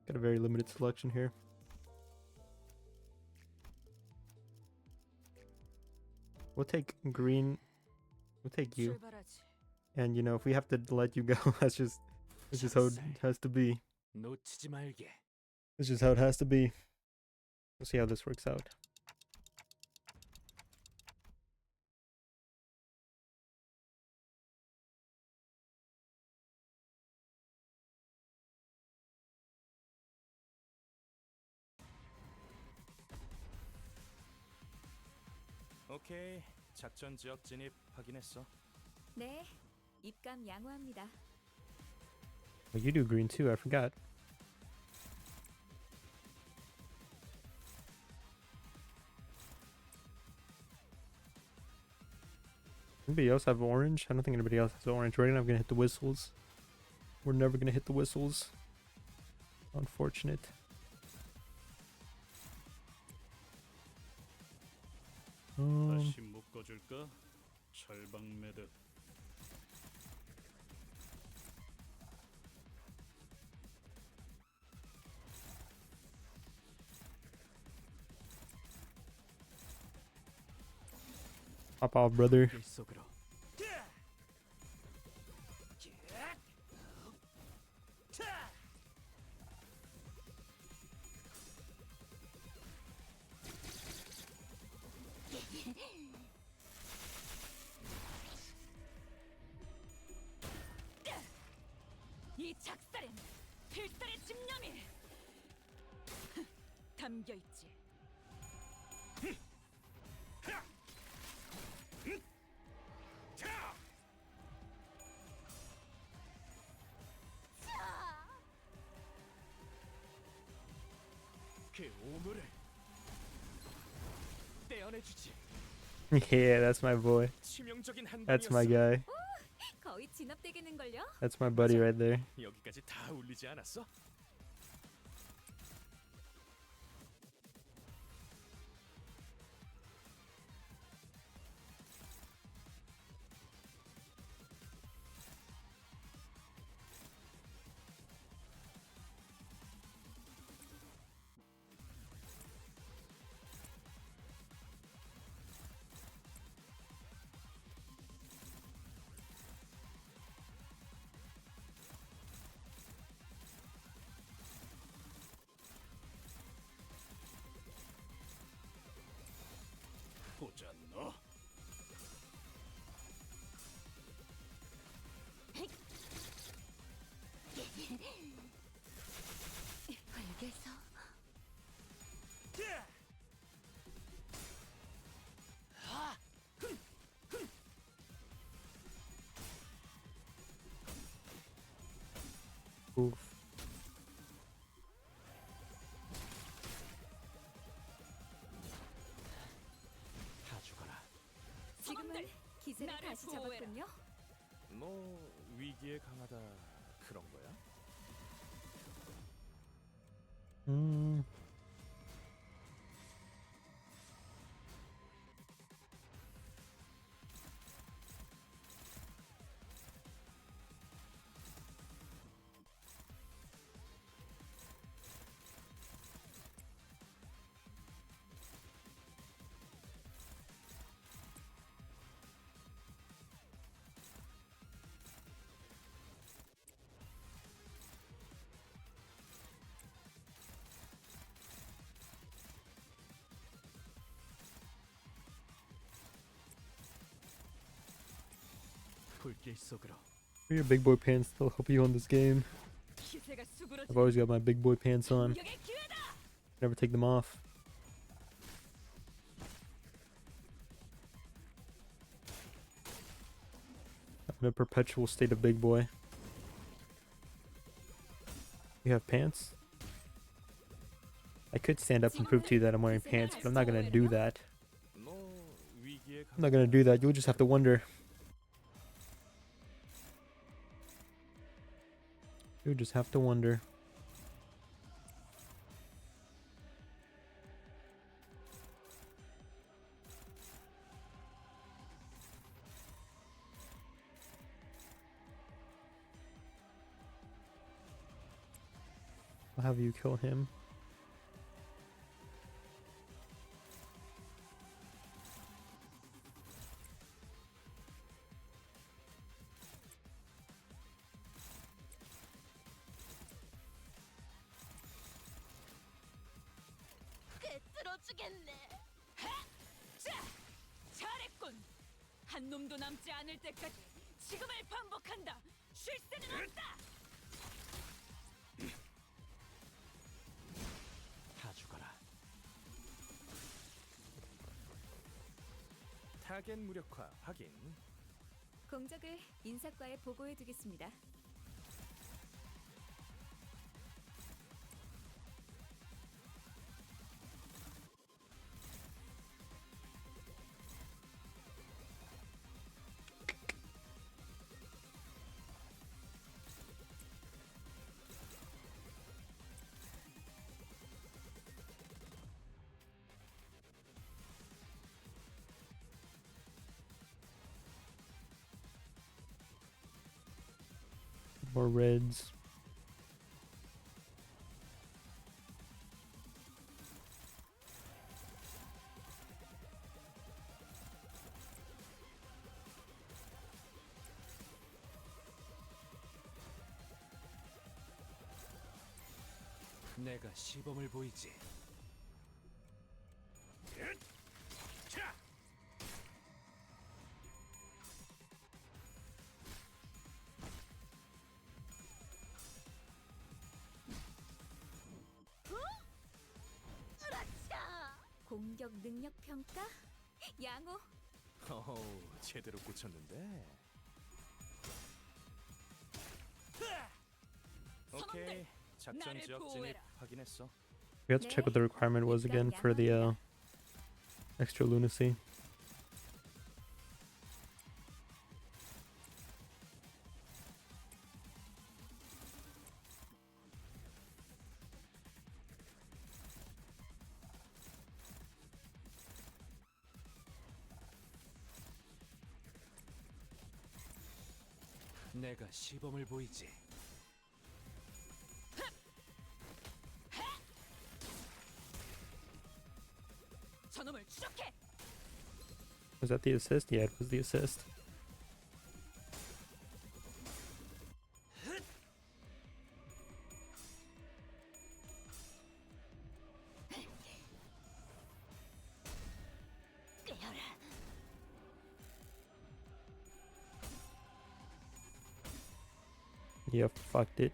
Speaker 1: Got a very limited selection here. We'll take green. We'll take you.
Speaker 6: 출발하지.
Speaker 1: And you know, if we have to let you go, that's just how it has to be.
Speaker 7: 놓치지 말게.
Speaker 1: That's just how it has to be. We'll see how this works out.
Speaker 4: 오케이. 작전 지역 진입 확인했어.
Speaker 3: 네, 입감 양호합니다.
Speaker 1: Oh, you do green too, I forgot. Anybody else have orange? I don't think anybody else has orange. We're gonna hit the whistles. We're never gonna hit the whistles. Unfortunate.
Speaker 4: 다시 묶어줄까? 철방 매듭.
Speaker 1: Pop off, brother.
Speaker 7: 길 속으로.
Speaker 5: 이 작살엔 필살의 집념이 담겨 있지.
Speaker 7: 그 오물을 떼어내주지.
Speaker 1: Yeah, that's my boy.
Speaker 4: 치명적인 한
Speaker 1: That's my
Speaker 4: 방이었어.
Speaker 1: guy.
Speaker 3: 거의 진압되겠는걸요?
Speaker 1: That's my buddy right there.
Speaker 4: 여기까지 다 울리지 않았어? 보자 너.
Speaker 3: 벌게서
Speaker 1: Oof.
Speaker 7: 다 죽어라.
Speaker 3: 지금은 기세를
Speaker 5: 나를
Speaker 3: 다시
Speaker 5: 보호해라.
Speaker 3: 잡았군요.
Speaker 4: 뭐 위기에 강하다 그런 거야?
Speaker 1: Mm.
Speaker 7: 불길 속으로.
Speaker 1: Your big boy pants still help you on this game.
Speaker 5: 기세가 수그러지.
Speaker 1: I've always got my big boy pants on.
Speaker 5: 공격의 기회다.
Speaker 1: Never take them off. I'm in a perpetual state of big boy. You have pants? I could stand up and prove to you that I'm wearing pants, but I'm not gonna do that.
Speaker 4: 뭐 위기에
Speaker 1: I'm not gonna do that. You'll just have to wonder. You just have to wonder. I'll have you kill him.
Speaker 5: 쓰러지겠네. 자, 잘했군. 한 놈도 남지 않을 때까지 지금을 반복한다. 쉴 새는 없다.
Speaker 7: 다 죽어라.
Speaker 4: 타겟 무력화 확인.
Speaker 3: 공적을 인사과에 보고해두겠습니다.
Speaker 1: More reds.
Speaker 7: 내가 시범을 보이지.
Speaker 4: 자,
Speaker 3: 공격 능력 평가? 양호.
Speaker 4: 제대로 꽂혔는데. 오케이, 작전
Speaker 5: 나를
Speaker 4: 지역 진입
Speaker 5: 보호해라.
Speaker 4: 확인했어.
Speaker 1: We have to check what the requirement was again for the extra lunacy.
Speaker 7: 내가 시범을 보이지.
Speaker 5: 저놈을 추적해.
Speaker 1: Was that the assist? Yeah, it was the assist. Yeah, fucked it.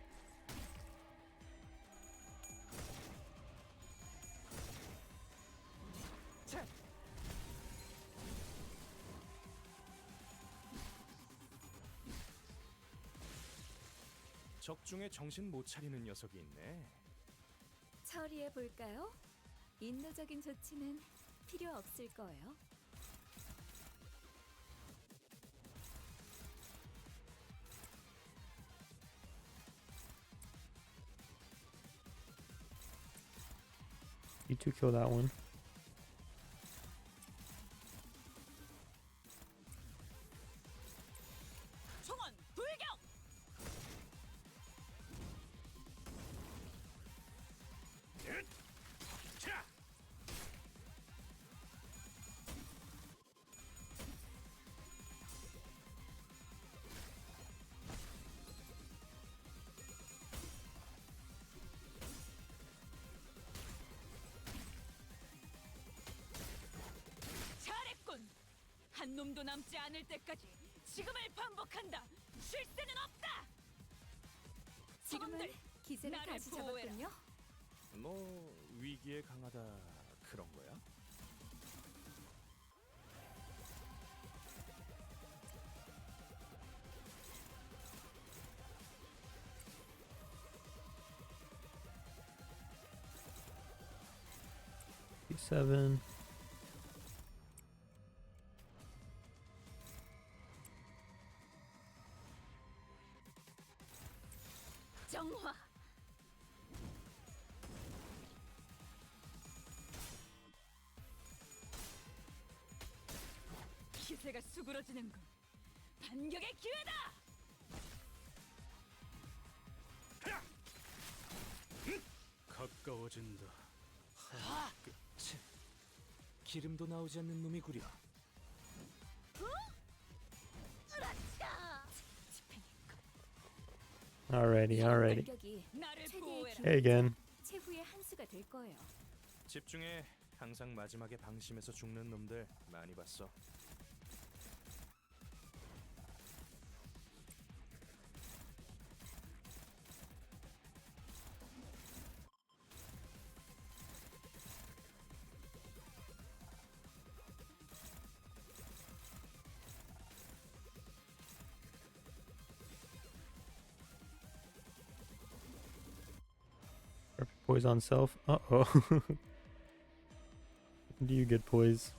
Speaker 4: 적중에 정신 못 차리는 녀석이 있네.
Speaker 3: 처리해 볼까요? 인도적인 조치는 필요 없을 거예요.
Speaker 1: You two kill that one.
Speaker 5: 총원 불격.
Speaker 4: 자,
Speaker 5: 잘했군. 한 놈도 남지 않을 때까지 지금을 반복한다. 쉴 새는 없다.
Speaker 3: 지금은
Speaker 5: 저놈들,
Speaker 3: 기세를
Speaker 5: 나를
Speaker 3: 다시
Speaker 5: 보호해라.
Speaker 3: 잡았군요.
Speaker 4: 뭐 위기에 강하다 그런 거야?
Speaker 1: Seven.
Speaker 5: 기세가 수그러지는군. 반격의 기회다.
Speaker 7: 가까워진다. 기름도 나오지 않는 놈이구려.
Speaker 1: Alrighty.
Speaker 3: 반격이
Speaker 5: 나를
Speaker 3: 최대의
Speaker 5: 보호해라.
Speaker 3: 기회,
Speaker 1: Hey again.
Speaker 3: 최후의 한 수가 될 거예요.
Speaker 4: 집중해. 항상 마지막에 방심해서 죽는 놈들 많이 봤어.
Speaker 1: Perfect poise on self. Uh-oh. Do you get poise?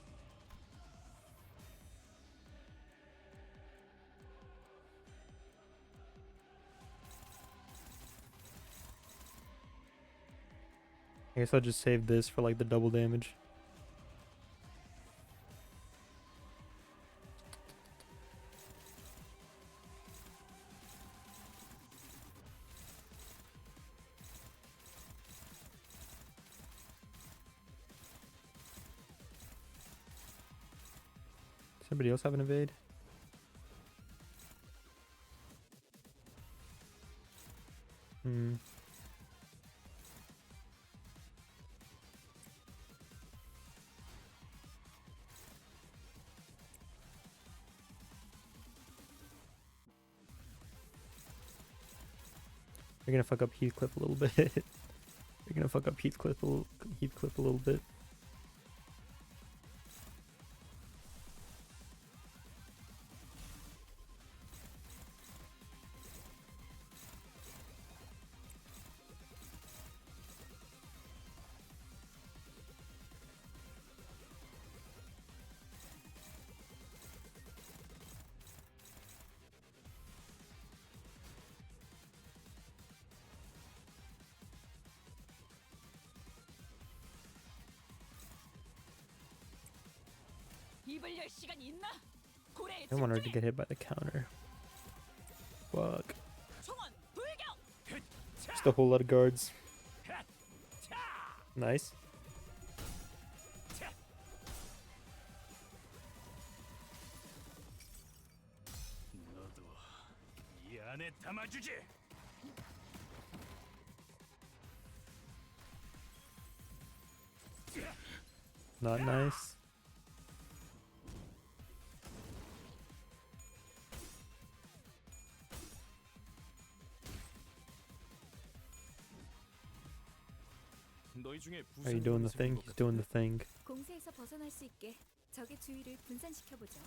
Speaker 1: I guess I'll just save this for like the double damage. Somebody else have an evade? Hmm. You're gonna fuck up Heathcliff a little bit. You're gonna fuck up Heathcliff a little bit.
Speaker 5: 입을 열 시간이 있나? 고래에
Speaker 1: I want her to
Speaker 5: 집중해.
Speaker 1: get hit by the counter. Fuck.
Speaker 5: 총원 불격.
Speaker 1: Just a whole lot of guards. Nice.
Speaker 7: 너도 이 안에 담아주지.
Speaker 1: Not nice.
Speaker 4: 너희 중에
Speaker 1: Are you doing the thing? He's doing the thing.
Speaker 3: 공세에서 벗어날 수 있게 적의 주의를 분산시켜 보죠.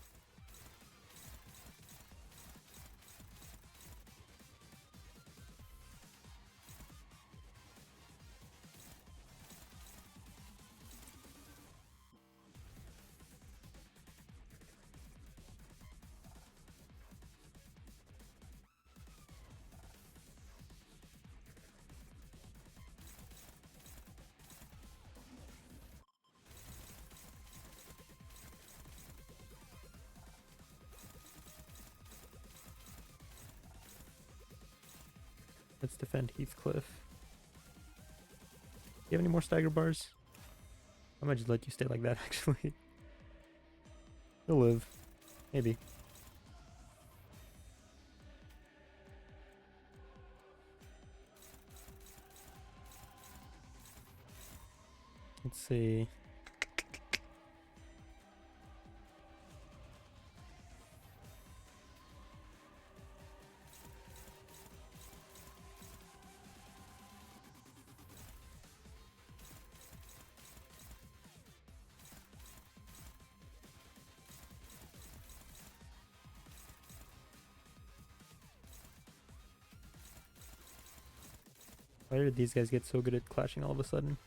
Speaker 1: Let's defend Heathcliff. You have any more stagger bars? I might just let you stay like that, actually. He'll live. Maybe. Let's see. Why did these guys get so good at clashing all of a sudden?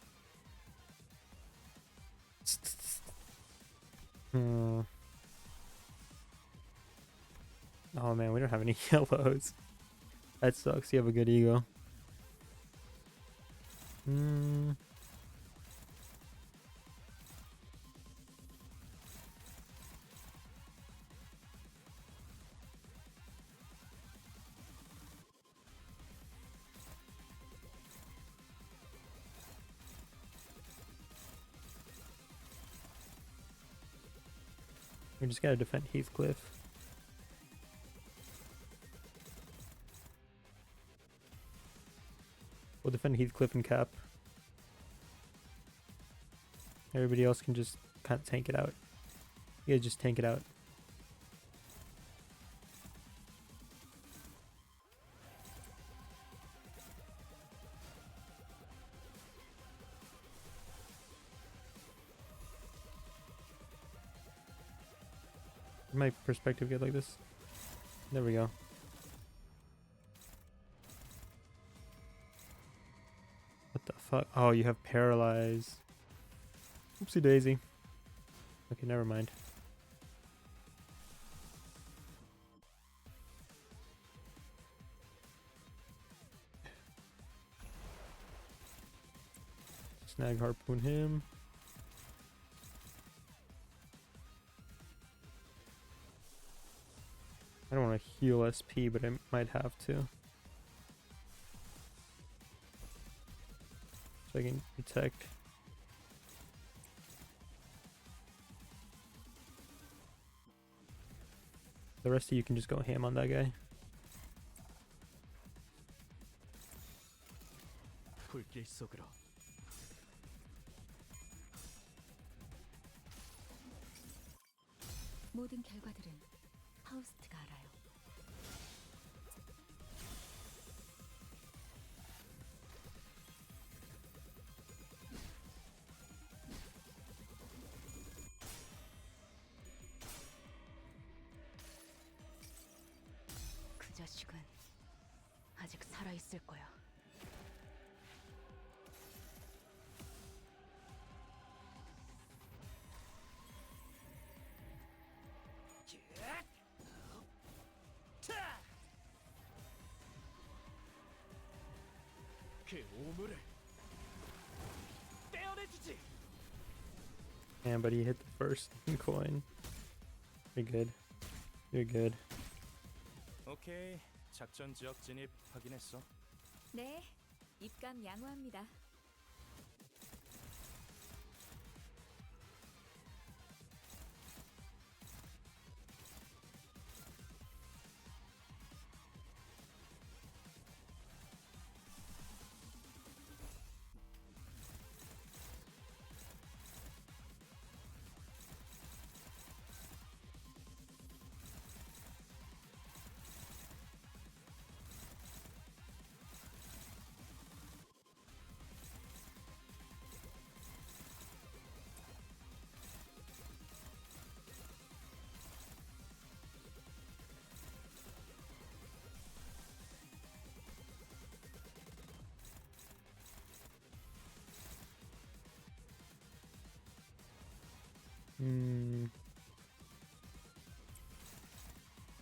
Speaker 1: Oh man, we don't have any yellows. That sucks. You have a good ego. We just gotta defend Heathcliff. We'll defend Heathcliff and Cap. Everybody else can just kind of tank it out. You guys just tank it out. My perspective get like this. There we go. What the fuck? Oh, you have paralyze. Oopsie daisy. Okay, never mind. Snag harpoon him. I don't want to heal SP, but I might have to. So I can protect. The rest of you can just go ham on that guy.
Speaker 7: 불길 속으로.
Speaker 3: 모든 결과들은 파우스트가 알아요. 그 자식은 아직 살아있을 거야.
Speaker 7: 그 오물을 떼어내주지.
Speaker 1: Yeah, but he hit the first coin. You're good. You're good.
Speaker 4: 오케이. 작전 지역 진입 확인했어.
Speaker 5: 네, 입감 양호합니다.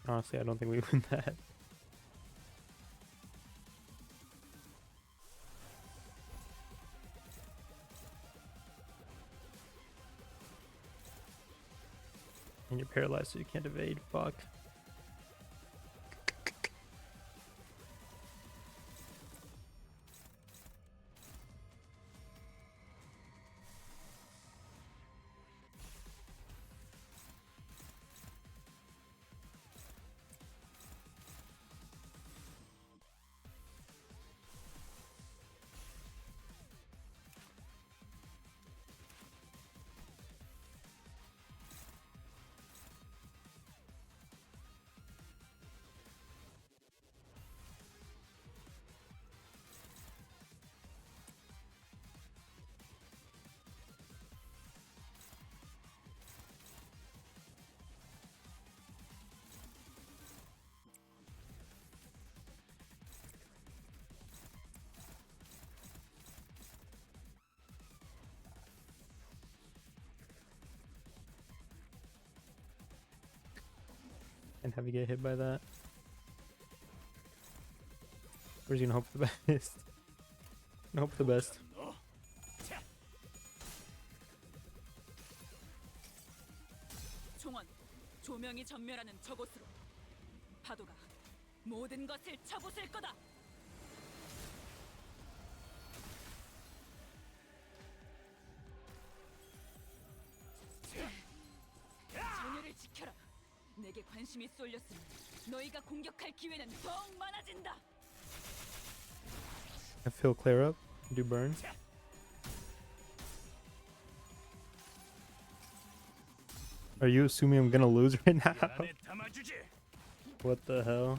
Speaker 1: Honestly, I don't think we win that. And you're paralyzed, so you can't evade. Fuck. And have you get hit by that? Or is he gonna hope for the best? Gonna hope for the best.
Speaker 7: 너.
Speaker 5: 총원, 조명이 전멸하는 저곳으로. 파도가 모든 것을 쳐부술 거다. 전열을 지켜. 내게 관심이 쏠렸으니 너희가 공격할 기회는 더욱 많아진다.
Speaker 1: I feel clear up. Do burns. Are you assuming I'm gonna lose right now?
Speaker 4: 안에 담아주지.
Speaker 1: What the hell?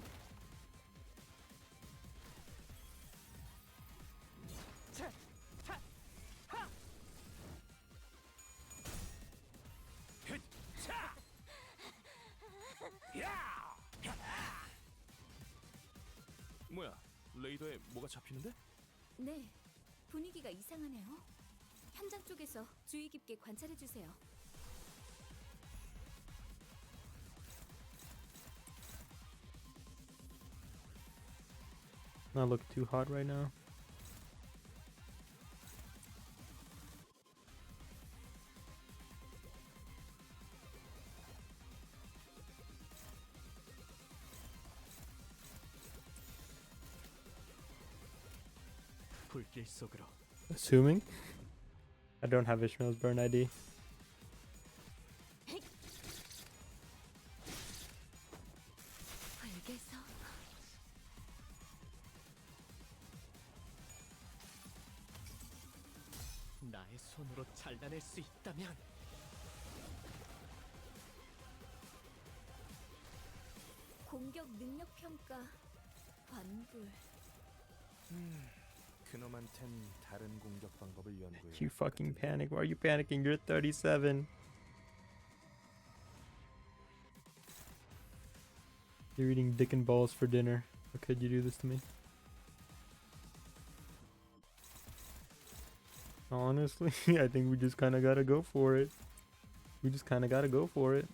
Speaker 4: 뭐야? 레이더에 뭐가 잡히는데?
Speaker 3: 네, 분위기가 이상하네요. 현장 쪽에서 주의 깊게 관찰해 주세요.
Speaker 1: Not look too hot right now.
Speaker 7: 불길 속으로.
Speaker 1: Assuming I don't have Ishmael's burn ID.
Speaker 3: 벌게서
Speaker 7: 나의 손으로 잘라낼 수 있다면
Speaker 3: 공격 능력 평가 환불.
Speaker 4: 그놈한텐 다른 공격 방법을 연구해.
Speaker 1: You fucking panic. Why are you panicking? You're 37. You're eating dick and balls for dinner. How could you do this to me? Honestly, I think we just kind of gotta go for it. We just kind of gotta go for it.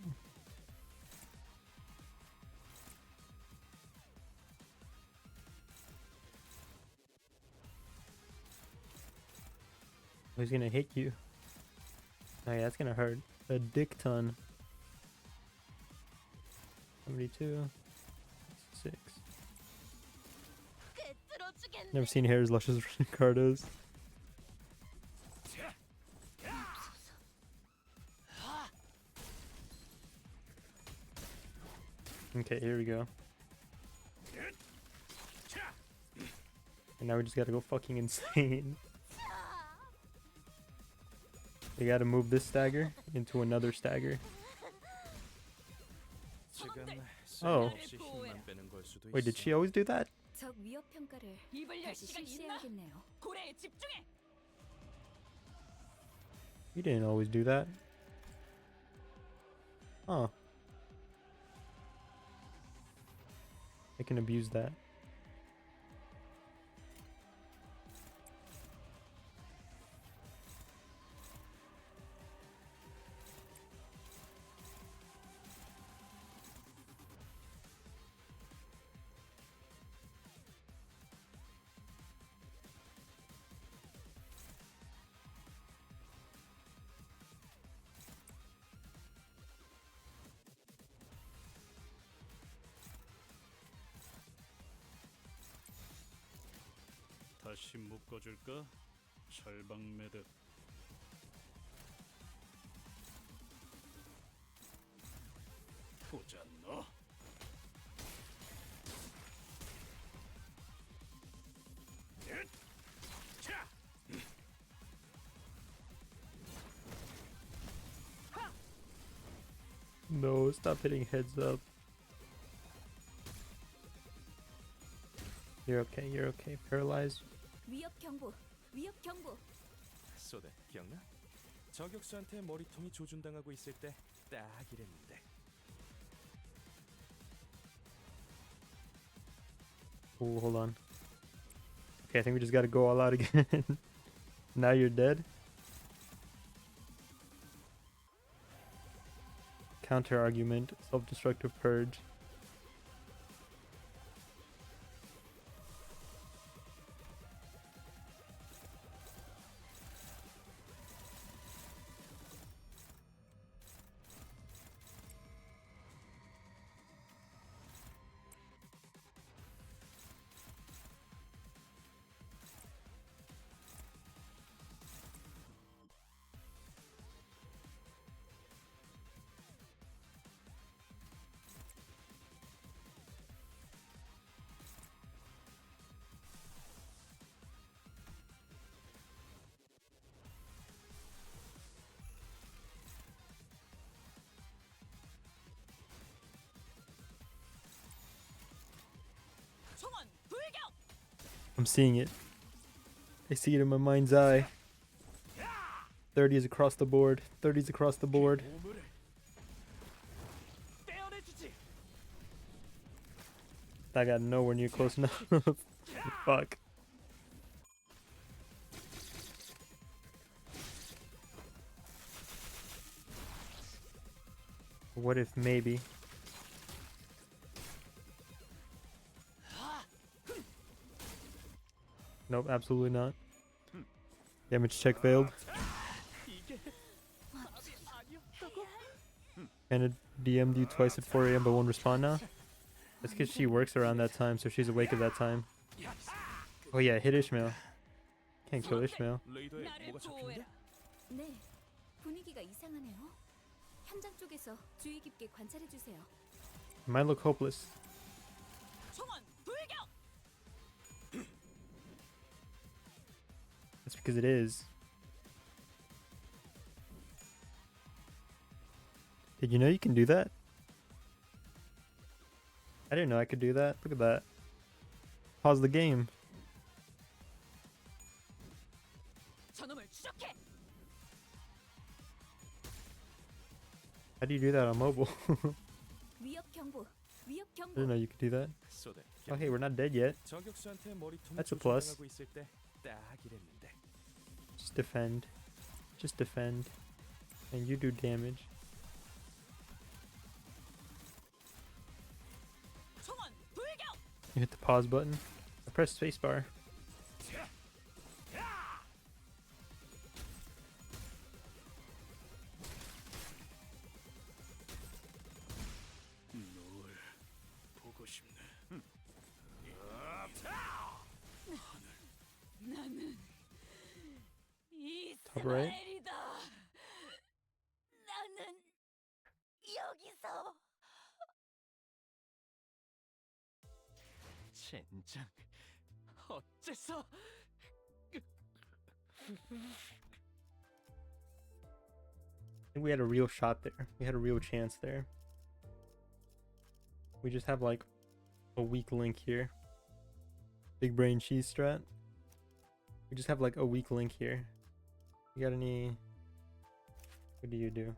Speaker 1: He's gonna hit you. Oh yeah, that's gonna hurt. A dick ton. 72. 6. Never seen hair as lush as Ricardo's. Okay, here we go. And now we just gotta go fucking insane. We gotta move this stagger into another stagger.
Speaker 4: 지금
Speaker 1: Oh.
Speaker 4: 쓸데없이 힘만 빼는 걸 수도
Speaker 1: Wait, did
Speaker 4: 있어.
Speaker 1: she always do that?
Speaker 3: 적 위협 평가를
Speaker 5: 입을 열
Speaker 3: 다시
Speaker 5: 시간 있나?
Speaker 3: 실시해야겠네요.
Speaker 5: 고래에 집중해.
Speaker 1: You didn't always do that. Huh. I can abuse that.
Speaker 8: 다시 묶어줄까? 철방 매듭. 보자 너.
Speaker 1: No, stop hitting heads up. You're okay, you're okay. Paralyzed.
Speaker 3: 위협 경보. 위협 경보.
Speaker 4: 소대 기억나? 저격수한테 머리통이 조준당하고 있을 때 딱 이랬는데.
Speaker 1: Oh, hold on. Okay, I think we just gotta go all out again. Now you're dead. Counter argument, self-destructive purge. I'm seeing it. I see it in my mind's eye. 30s across the board. 30s across the board.
Speaker 8: 오물을 떼어내주지.
Speaker 1: That got nowhere near close enough. Fuck. What if maybe? Nope, absolutely not. Damage check failed.
Speaker 8: 이게 답이 아니었다고?
Speaker 1: And it DM'd you twice at 4 a.m. but won't respond now? That's because she works around that time, so she's awake at that time. Oh yeah, hit Ishmael. Can't kill Ishmael.
Speaker 4: 레이더에
Speaker 5: 나를
Speaker 4: 뭐가 잡힌데?
Speaker 5: 보호해라.
Speaker 3: 네, 분위기가 이상하네요. 현장 쪽에서 주의 깊게 관찰해 주세요.
Speaker 1: It might look hopeless.
Speaker 5: 총원 불격.
Speaker 1: That's because it is. Did you know you can do that? I didn't know I could do that. Look at that. Pause the game.
Speaker 5: 저놈을 추적해.
Speaker 1: How do you do that on mobile?
Speaker 3: 위협 경보, 위협
Speaker 1: I didn't
Speaker 3: 경보.
Speaker 1: know you could do that.
Speaker 4: 쏘대.
Speaker 1: Oh hey, we're not dead yet.
Speaker 4: 저격수한테 머리통이
Speaker 1: That's a plus.
Speaker 4: 조준당하고 있을 때 딱 이랬는데.
Speaker 1: Just defend. Just defend. And you do damage.
Speaker 5: 총원 불격.
Speaker 1: You hit the pause button. I press spacebar.
Speaker 8: 널 보고 싶네.
Speaker 5: 나는
Speaker 1: Top right.
Speaker 5: 이스라엘이다. 나는 여기서
Speaker 7: 젠장. 어째서?
Speaker 1: I think we had a real shot there. We had a real chance there. We just have like a weak link here. Big brain cheese strat. We just have like a weak link here. You got any? What do you do?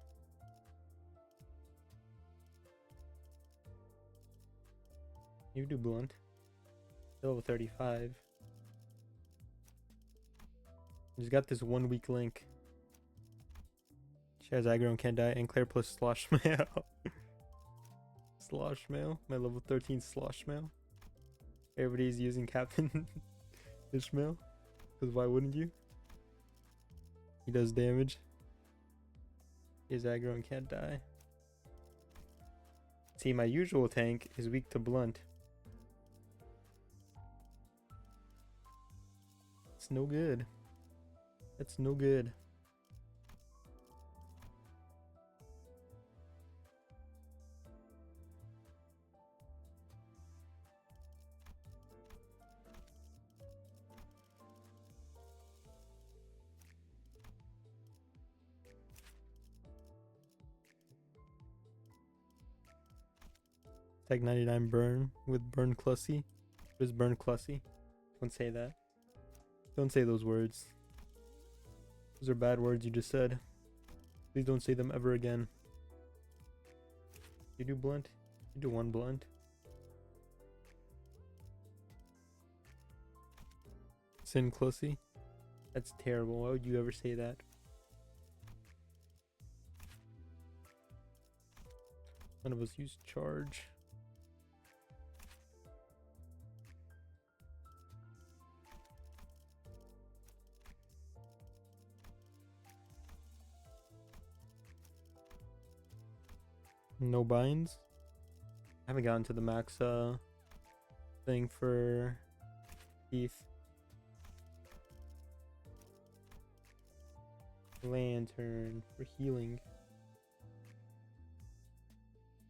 Speaker 1: You do blunt. Level 35. He's got this one weak link. She has aggro and can't die, and Claire plus slosh mail. Slosh mail, my level 13 slosh mail. Everybody's using Captain Ishmael, because why wouldn't you? He does damage. He has aggro and can't die. See, my usual tank is weak to blunt. It's no good. That's no good. Tech 99 burn with burn Clussy. What is burn Clussy? Don't say that. Don't say those words. Those are bad words you just said. Please don't say them ever again. You do blunt? You do one blunt. Sin Clussy? That's terrible. Why would you ever say that? None of us use charge. No binds. I haven't gotten to the max thing for Heath. Lantern for healing.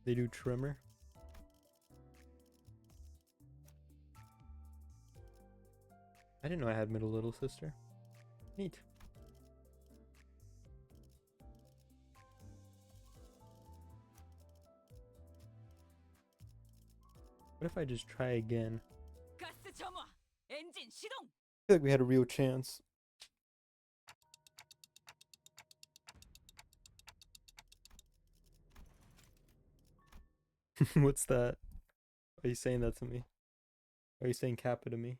Speaker 1: They do Tremor. I didn't know I had middle little sister. Neat. What if I just try again?
Speaker 5: 가스 점화. 엔진 시동.
Speaker 1: feel like we had a real chance. What's that? Are you saying that to me? Are you saying Kappa to me?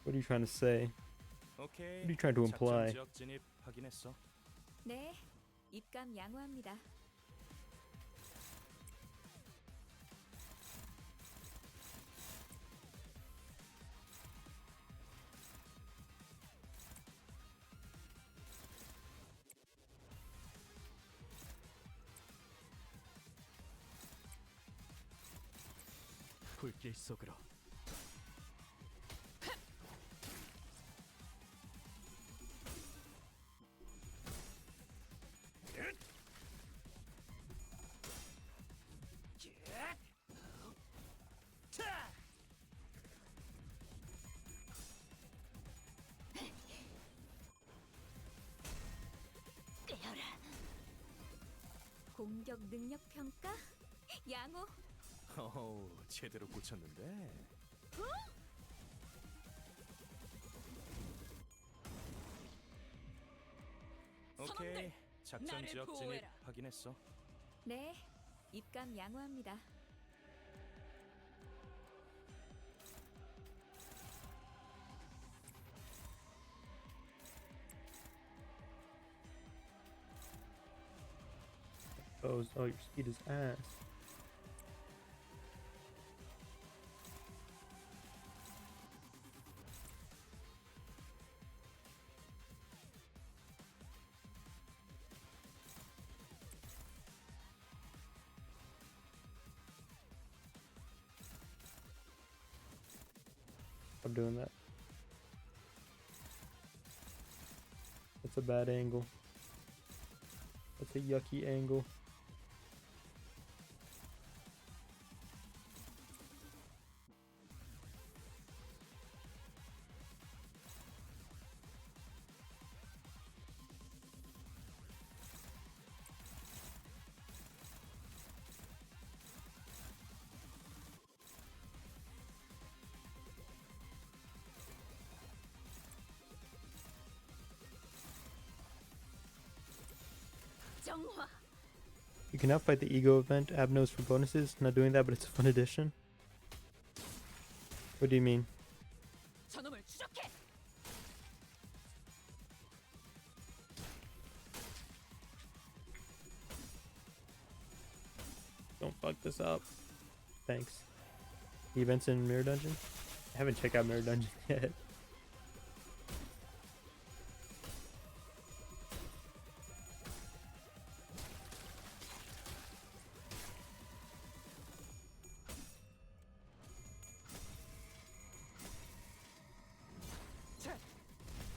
Speaker 1: What are you trying to say?
Speaker 4: 오케이.
Speaker 1: What are you trying to imply?
Speaker 4: 작전 지역 진입 확인했어.
Speaker 3: 네, 입감 양호합니다.
Speaker 7: 불길 속으로.
Speaker 3: 공격 능력 평가 양호.
Speaker 4: 어우, 제대로 꽂혔는데. 오케이.
Speaker 5: 선원들,
Speaker 4: 작전
Speaker 5: 나를
Speaker 4: 지역 진입
Speaker 5: 보호해라.
Speaker 4: 확인했어.
Speaker 3: 네, 입감 양호합니다.
Speaker 1: Oh, your speed is ass. I'm doing that. That's a bad angle. That's a yucky angle.
Speaker 5: 정화.
Speaker 1: You can now fight the ego event, Abnos for bonuses. Not doing that, but it's a fun addition. What do you mean?
Speaker 5: 저놈을 추적해.
Speaker 1: Don't fuck this up. Thanks. Events in Mirror Dungeon? I haven't checked out Mirror Dungeon yet.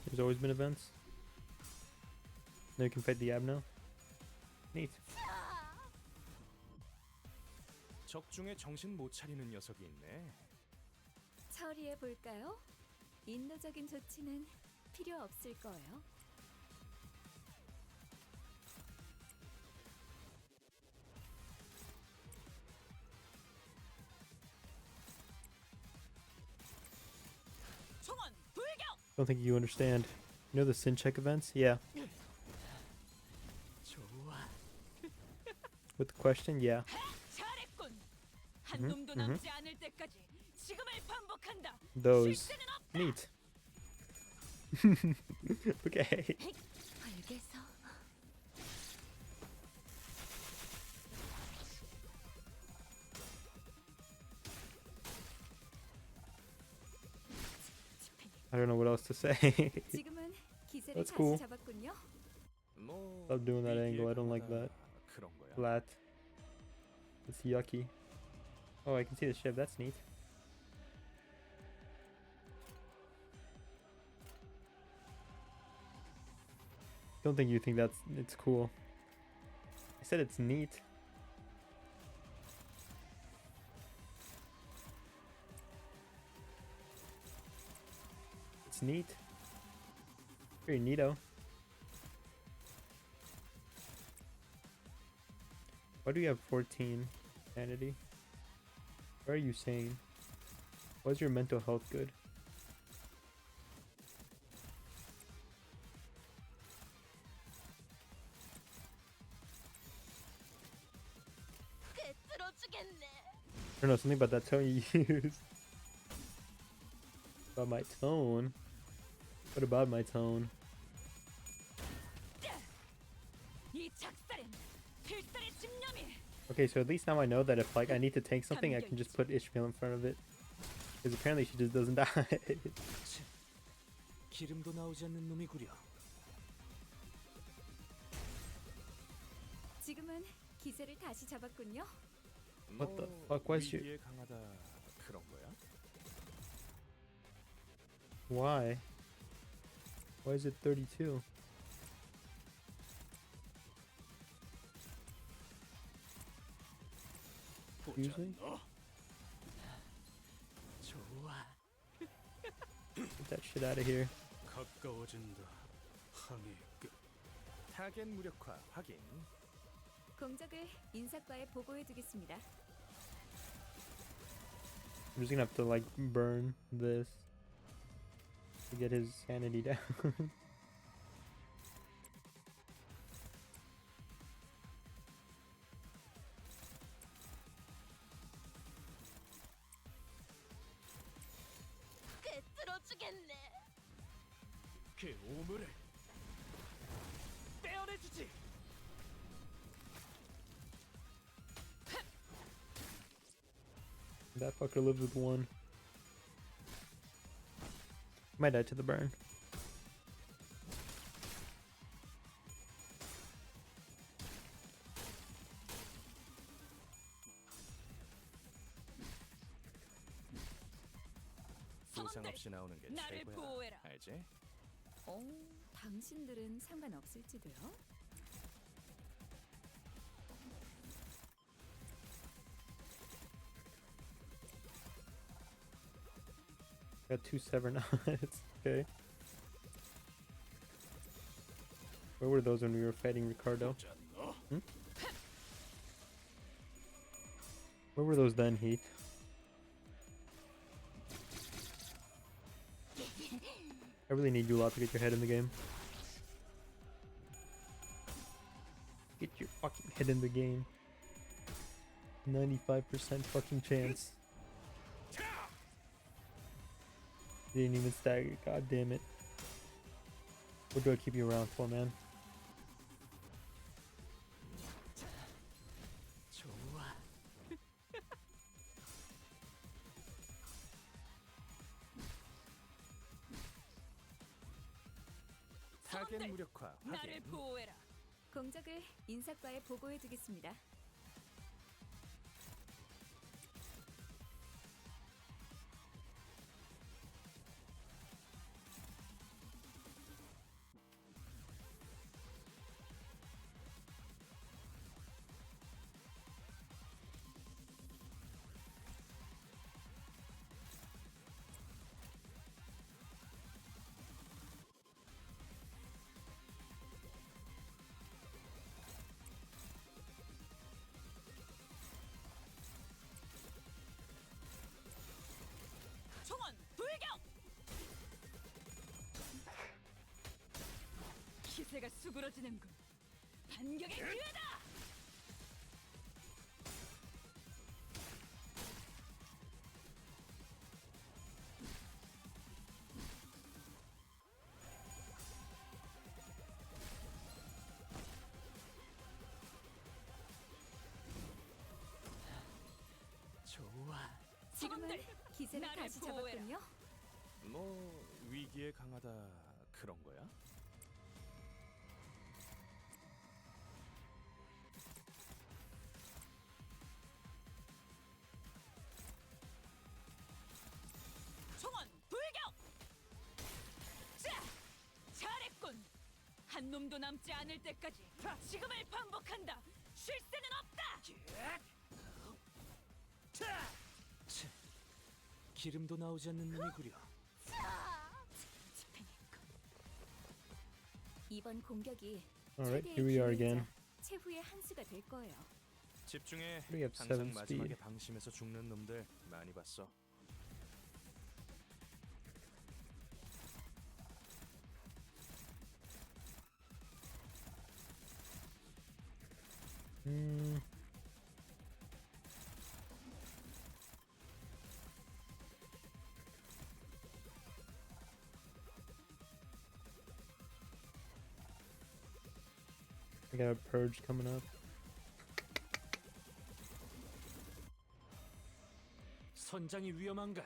Speaker 1: There's always been events. Now you can fight the Abno. Neat.
Speaker 4: 적 중에 정신 못 차리는 녀석이 있네.
Speaker 3: 처리해 볼까요? 인도적인 조치는 필요 없을 거예요.
Speaker 5: 총원 불격.
Speaker 1: Don't think you understand. You know the sin check events? Yeah.
Speaker 7: 좋아.
Speaker 1: With the question? Yeah.
Speaker 5: 잘했군. 한
Speaker 1: Mhm,
Speaker 5: 놈도 남지 않을 때까지 지금을 반복한다.
Speaker 1: Those.
Speaker 5: 쉴 새는 없다.
Speaker 1: Neat. Okay.
Speaker 3: 알겠어.
Speaker 1: I don't know what else to say.
Speaker 3: 지금은 기세를
Speaker 1: That's
Speaker 3: 다시
Speaker 1: cool.
Speaker 3: 잡았군요.
Speaker 4: 뭐
Speaker 1: Stop doing that angle. I don't like that.
Speaker 4: 그런 거야.
Speaker 1: Flat. It's yucky. Oh, I can see the ship. That's neat. Don't think you think it's cool. I said it's neat. It's neat. Very neato. Why do you have 14 sanity? What are you saying? Why is your mental health good? I don't know, something about that tone you used. About my tone? What about my tone?
Speaker 5: 이 작살엔 필살의 집념이.
Speaker 1: Okay, so at least now I know that if like I need to tank something, I can just put Ishmael in front of it. Because apparently she just doesn't die.
Speaker 4: 기름도 나오지 않는 놈이구려.
Speaker 5: 지금은 기세를 다시 잡았군요.
Speaker 1: What the fuck was you?
Speaker 4: 위기에 강하다 그런 거야?
Speaker 1: Why? Why is it 32? Excuse me?
Speaker 7: 좋아.
Speaker 1: Get that shit out of here.
Speaker 8: 가까워진다. 항해 끝.
Speaker 4: 타겟 무력화 확인.
Speaker 5: 공적을 인사과에 보고해두겠습니다.
Speaker 1: I'm just gonna have to like burn this to get his sanity down.
Speaker 8: 그 오물을 떼어내주지.
Speaker 1: That fucker lives with one. Might die to the burn.
Speaker 4: 부상 없이 나오는 게
Speaker 5: 나를
Speaker 4: 최고야.
Speaker 5: 보호해라.
Speaker 4: 알지?
Speaker 5: 당신들은 상관없을지도요?
Speaker 1: Got 2 sever knots. Okay. Where were those when we were fighting Ricardo? Where were those then, Heath? I really need you lot to get your head in the game. Get your fucking head in the game. 95% fucking chance. Didn't even stagger. God damn it. What do I keep you around for, man?
Speaker 7: 좋아.
Speaker 4: 타겟 무력화
Speaker 5: 나를
Speaker 4: 확인.
Speaker 5: 보호해라. 공적을 인사과에 보고해두겠습니다. 총원 돌격! 기세가 수그러지는군. 반격의 기회다!
Speaker 7: 좋아.
Speaker 5: 지금은 기세를 다시 잡았군요.
Speaker 4: 뭐 위기에 강하다 그런 거야?
Speaker 5: 총원 돌격! 자, 잘했군. 한 놈도 남지 않을 때까지 지금을 반복한다. 쉴 새는 없다.
Speaker 4: 기름도 나오지 않는 놈이구려.
Speaker 3: 이번 공격이
Speaker 1: Alright,
Speaker 3: 최대의
Speaker 1: here we are
Speaker 3: 기회이자
Speaker 1: again.
Speaker 3: 최후의 한 수가 될 거예요.
Speaker 4: 집중해.
Speaker 1: We have
Speaker 4: 항상
Speaker 1: 7
Speaker 4: 마지막에
Speaker 1: speed.
Speaker 4: 방심해서 죽는 놈들 많이 봤어.
Speaker 1: got a purge coming up.
Speaker 8: 선장이 위험한가?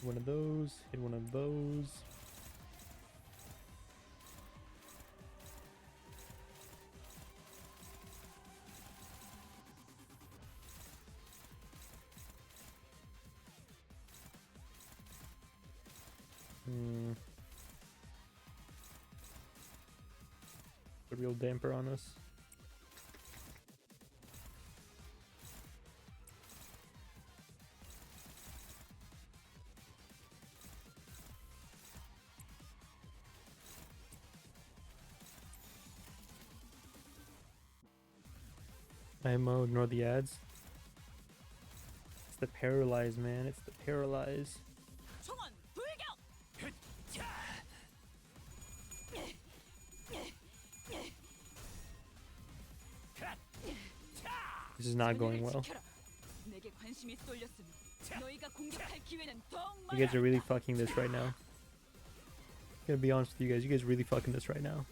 Speaker 1: One of those, hit one of those. A real damper on us. IMO, ignore the ads. It's the paralyze, man. It's the paralyze.
Speaker 5: 총원 불격!
Speaker 1: This is not going well.
Speaker 5: 내게 관심이 쏠렸으니 너희가 공격할 기회는 더욱
Speaker 1: You guys are really fucking this right now. I'm gonna be honest with you guys. You guys are really fucking this right now.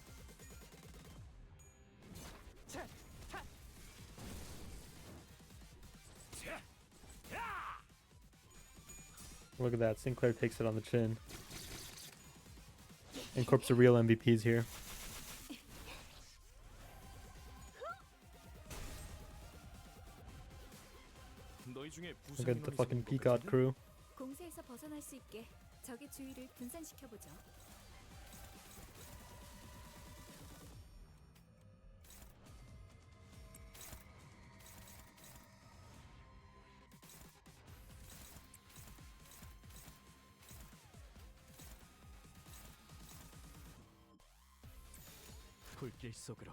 Speaker 1: Look at that. Sinclair takes it on the chin. And Corp's the real MVPs here.
Speaker 4: 너희 중에
Speaker 1: Look at the fucking Peacock crew.
Speaker 3: 공세에서 벗어날 수 있게 적의 주의를 분산시켜 보죠.
Speaker 8: 불길 속으로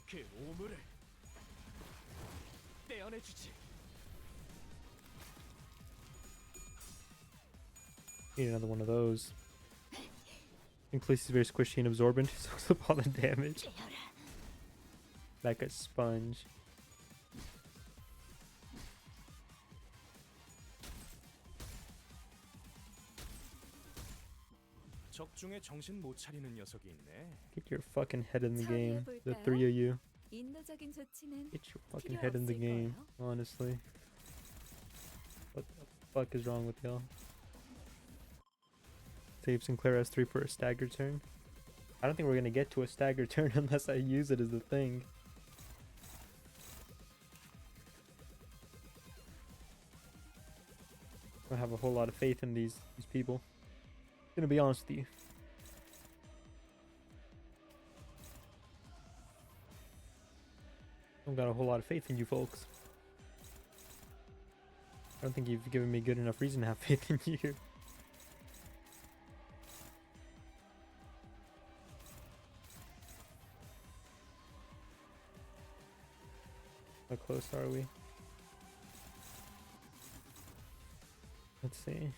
Speaker 8: 그 오물을 떼어내주지.
Speaker 1: Need another one of those. In place is very squishy and absorbent. Soaks up all the damage. Like a sponge.
Speaker 4: 적 중에 정신 못 차리는 녀석이 있네.
Speaker 1: Get your fucking head in the game. The three of you.
Speaker 3: 인도적인 조치는
Speaker 1: Get your fucking head in the game. Honestly. What the fuck is wrong with y'all? Save Sinclair S3 for a stagger turn. I don't think we're gonna get to a stagger turn unless I use it as the thing. I don't have a whole lot of faith in these people. I'm gonna be honest with you. I don't got a whole lot of faith in you folks. I don't think you've given me good enough reason to have faith in you. How close are we? Let's see.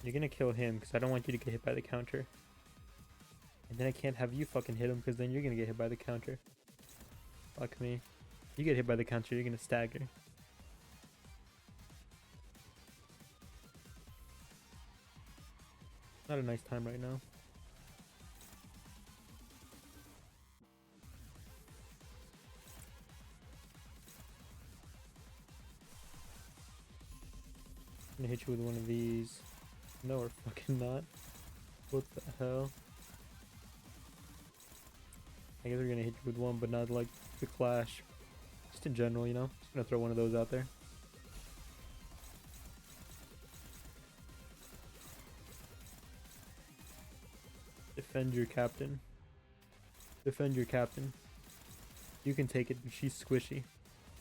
Speaker 1: You're gonna kill him because I don't want you to get hit by the counter. And then I can't have you fucking hit him because then you're gonna get hit by the counter. Fuck me. You get hit by the counter, you're gonna stagger. Not a nice time right now. I'm gonna hit you with one of these. No, we're fucking not. What the hell? I guess we're gonna hit you with one, but not like the Clash. Just in general, you know? Just gonna throw one of those out there. Defend your captain. Defend your captain. You can take it, but she's squishy.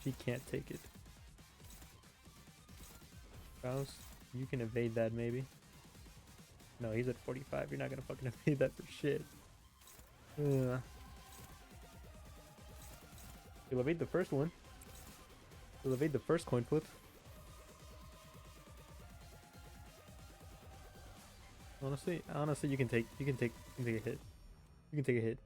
Speaker 1: She can't take it. Faust, you can evade that maybe. No, he's at 45. You're not gonna fucking evade that for shit. Ugh. You'll evade the first one. You'll evade the first coin flip. Honestly, you can take a hit. You can take a hit.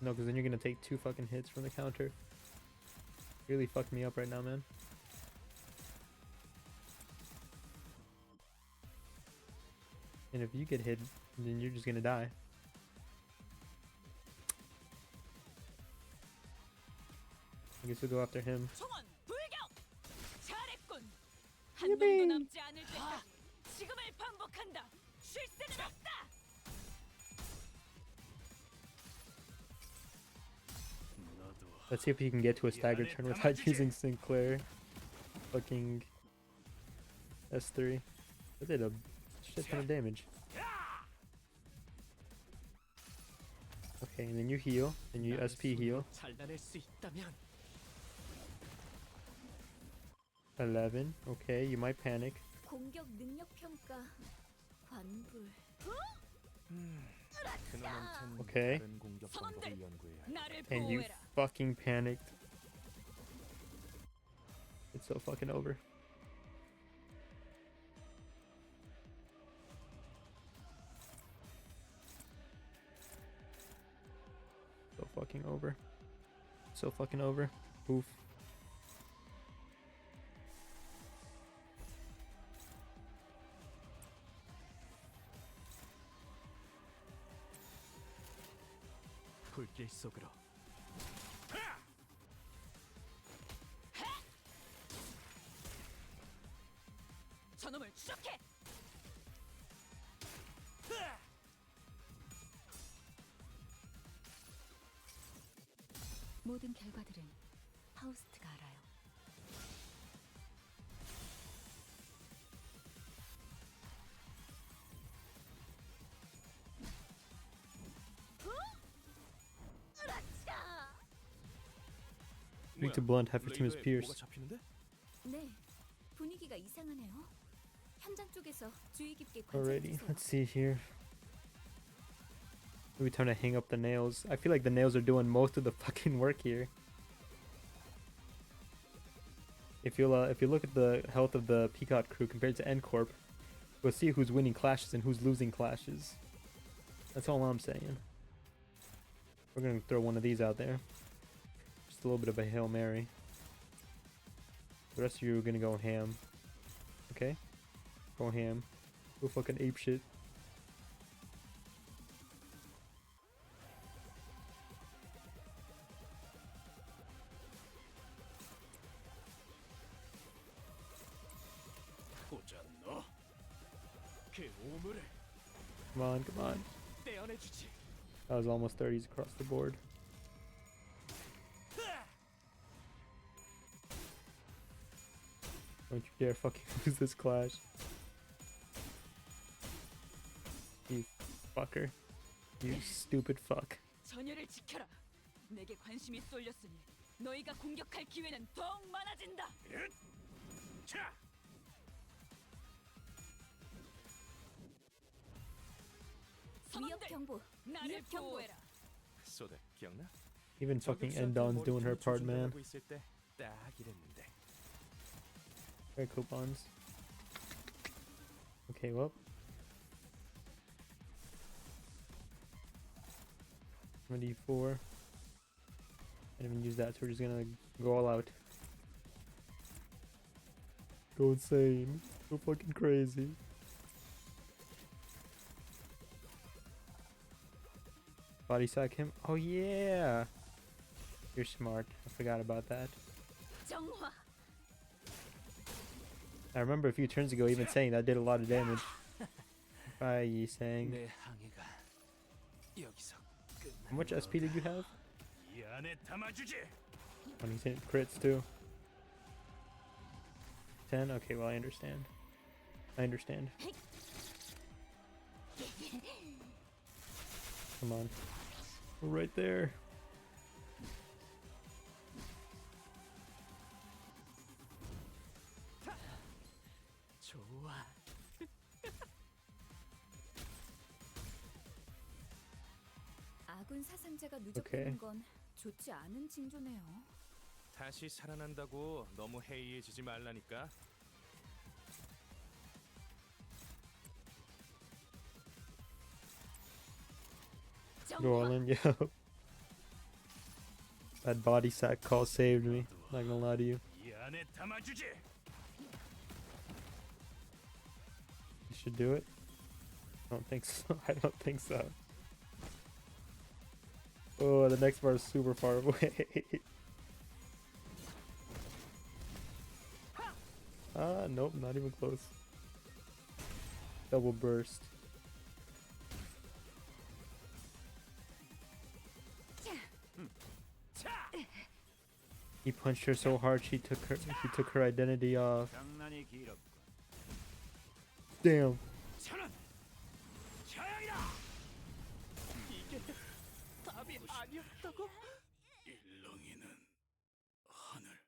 Speaker 1: No, because then you're gonna take 2 fucking hits from the counter. Really fucked me up right now, man. And if you get hit, then you're just gonna die. I guess we'll go after him.
Speaker 5: 총원 불격! 잘했군. 한 놈도 남지 않을 때까지 지금을 반복한다. 쉴 새는 없다.
Speaker 1: Let's see if he can get to a stagger turn without using Sinclair. Fucking S3. That did a shit ton of damage. Okay, and then you heal, and you SP heal.
Speaker 8: 잘라낼 수 있다면
Speaker 1: 11. Okay, you might panic.
Speaker 3: 공격 능력 평가 관불.
Speaker 4: 그놈한텐
Speaker 1: 오케이.
Speaker 4: 다른 공격 방법을 연구해야 해.
Speaker 5: 나를
Speaker 1: And you
Speaker 5: 보호해라.
Speaker 1: fucking panicked. It's so fucking over. So fucking over. So fucking over. Oof.
Speaker 8: 불길 속으로
Speaker 5: 저놈을 추적해.
Speaker 3: 모든 결과들은 파우스트가 알아요.
Speaker 1: Weak to blunt, half your team is
Speaker 4: 레이더에
Speaker 1: pierced.
Speaker 4: 뭐가 잡히는데?
Speaker 3: 네, 분위기가 이상하네요. 현장 쪽에서 주의 깊게
Speaker 1: Alrighty,
Speaker 3: 관찰해주세요.
Speaker 1: let's see here. Maybe time to hang up the nails. I feel like the nails are doing most of the fucking work here. If you look at the health of the Peacock crew compared to N Corp, we'll see who's winning clashes and who's losing clashes. That's all I'm saying. We're gonna throw one of these out there. Just a little bit of a Hail Mary. The rest of you are gonna go ham. Okay? Go ham. Go fucking ape shit.
Speaker 8: 보자 너. 그 오물을
Speaker 1: Come on, come on.
Speaker 8: 떼어내주지.
Speaker 1: That was almost 30s across the board. Don't you dare fucking lose this clash. You fucker. You stupid fuck.
Speaker 5: 전열을 지켜라. 내게 관심이 쏠렸으니 너희가 공격할 기회는 더욱 많아진다.
Speaker 8: 자,
Speaker 3: 위협 경보.
Speaker 5: 나를
Speaker 3: 위협 경보.
Speaker 5: 보호해라.
Speaker 4: 소대 기억나?
Speaker 1: Even fucking
Speaker 4: 저격수한테
Speaker 1: Endon's doing her
Speaker 4: 머리통이
Speaker 1: part, man.
Speaker 4: 조준당하고 있을 때 딱 이랬는데.
Speaker 1: Very coupons. Okay, well. 74. I didn't even use that, so we're just gonna go all out. Go insane. Go fucking crazy. Body sack him. Oh yeah. You're smart. I forgot about that.
Speaker 5: 정화.
Speaker 1: I remember a few turns ago even saying that did a lot of damage. By Yi saying.
Speaker 8: 내 항해가 여기서
Speaker 1: How much SP did you have?
Speaker 8: 이 안에 담아주지.
Speaker 1: When he's hitting crits too. 10? Okay, well I understand. I understand. Come on. We're right there.
Speaker 8: 좋아.
Speaker 3: 아군 사상자가
Speaker 1: 오케이.
Speaker 3: 누적되는 건 좋지 않은 징조네요.
Speaker 4: 다시 살아난다고 너무 해이해지지 말라니까.
Speaker 1: New Orleans, yo. That body sack call saved me. Not gonna lie to you.
Speaker 8: 이 안에 담아주지.
Speaker 1: You should do it. I don't think so. I don't think so. Oh, the next bar is super far away. Ah, nope, not even close. Double burst. He punched her so hard he took her identity off.
Speaker 8: 장난이 길었군.
Speaker 1: Damn.
Speaker 8: 천원. 저양이다. 이게 답이 아니었다고? 일렁이는 하늘.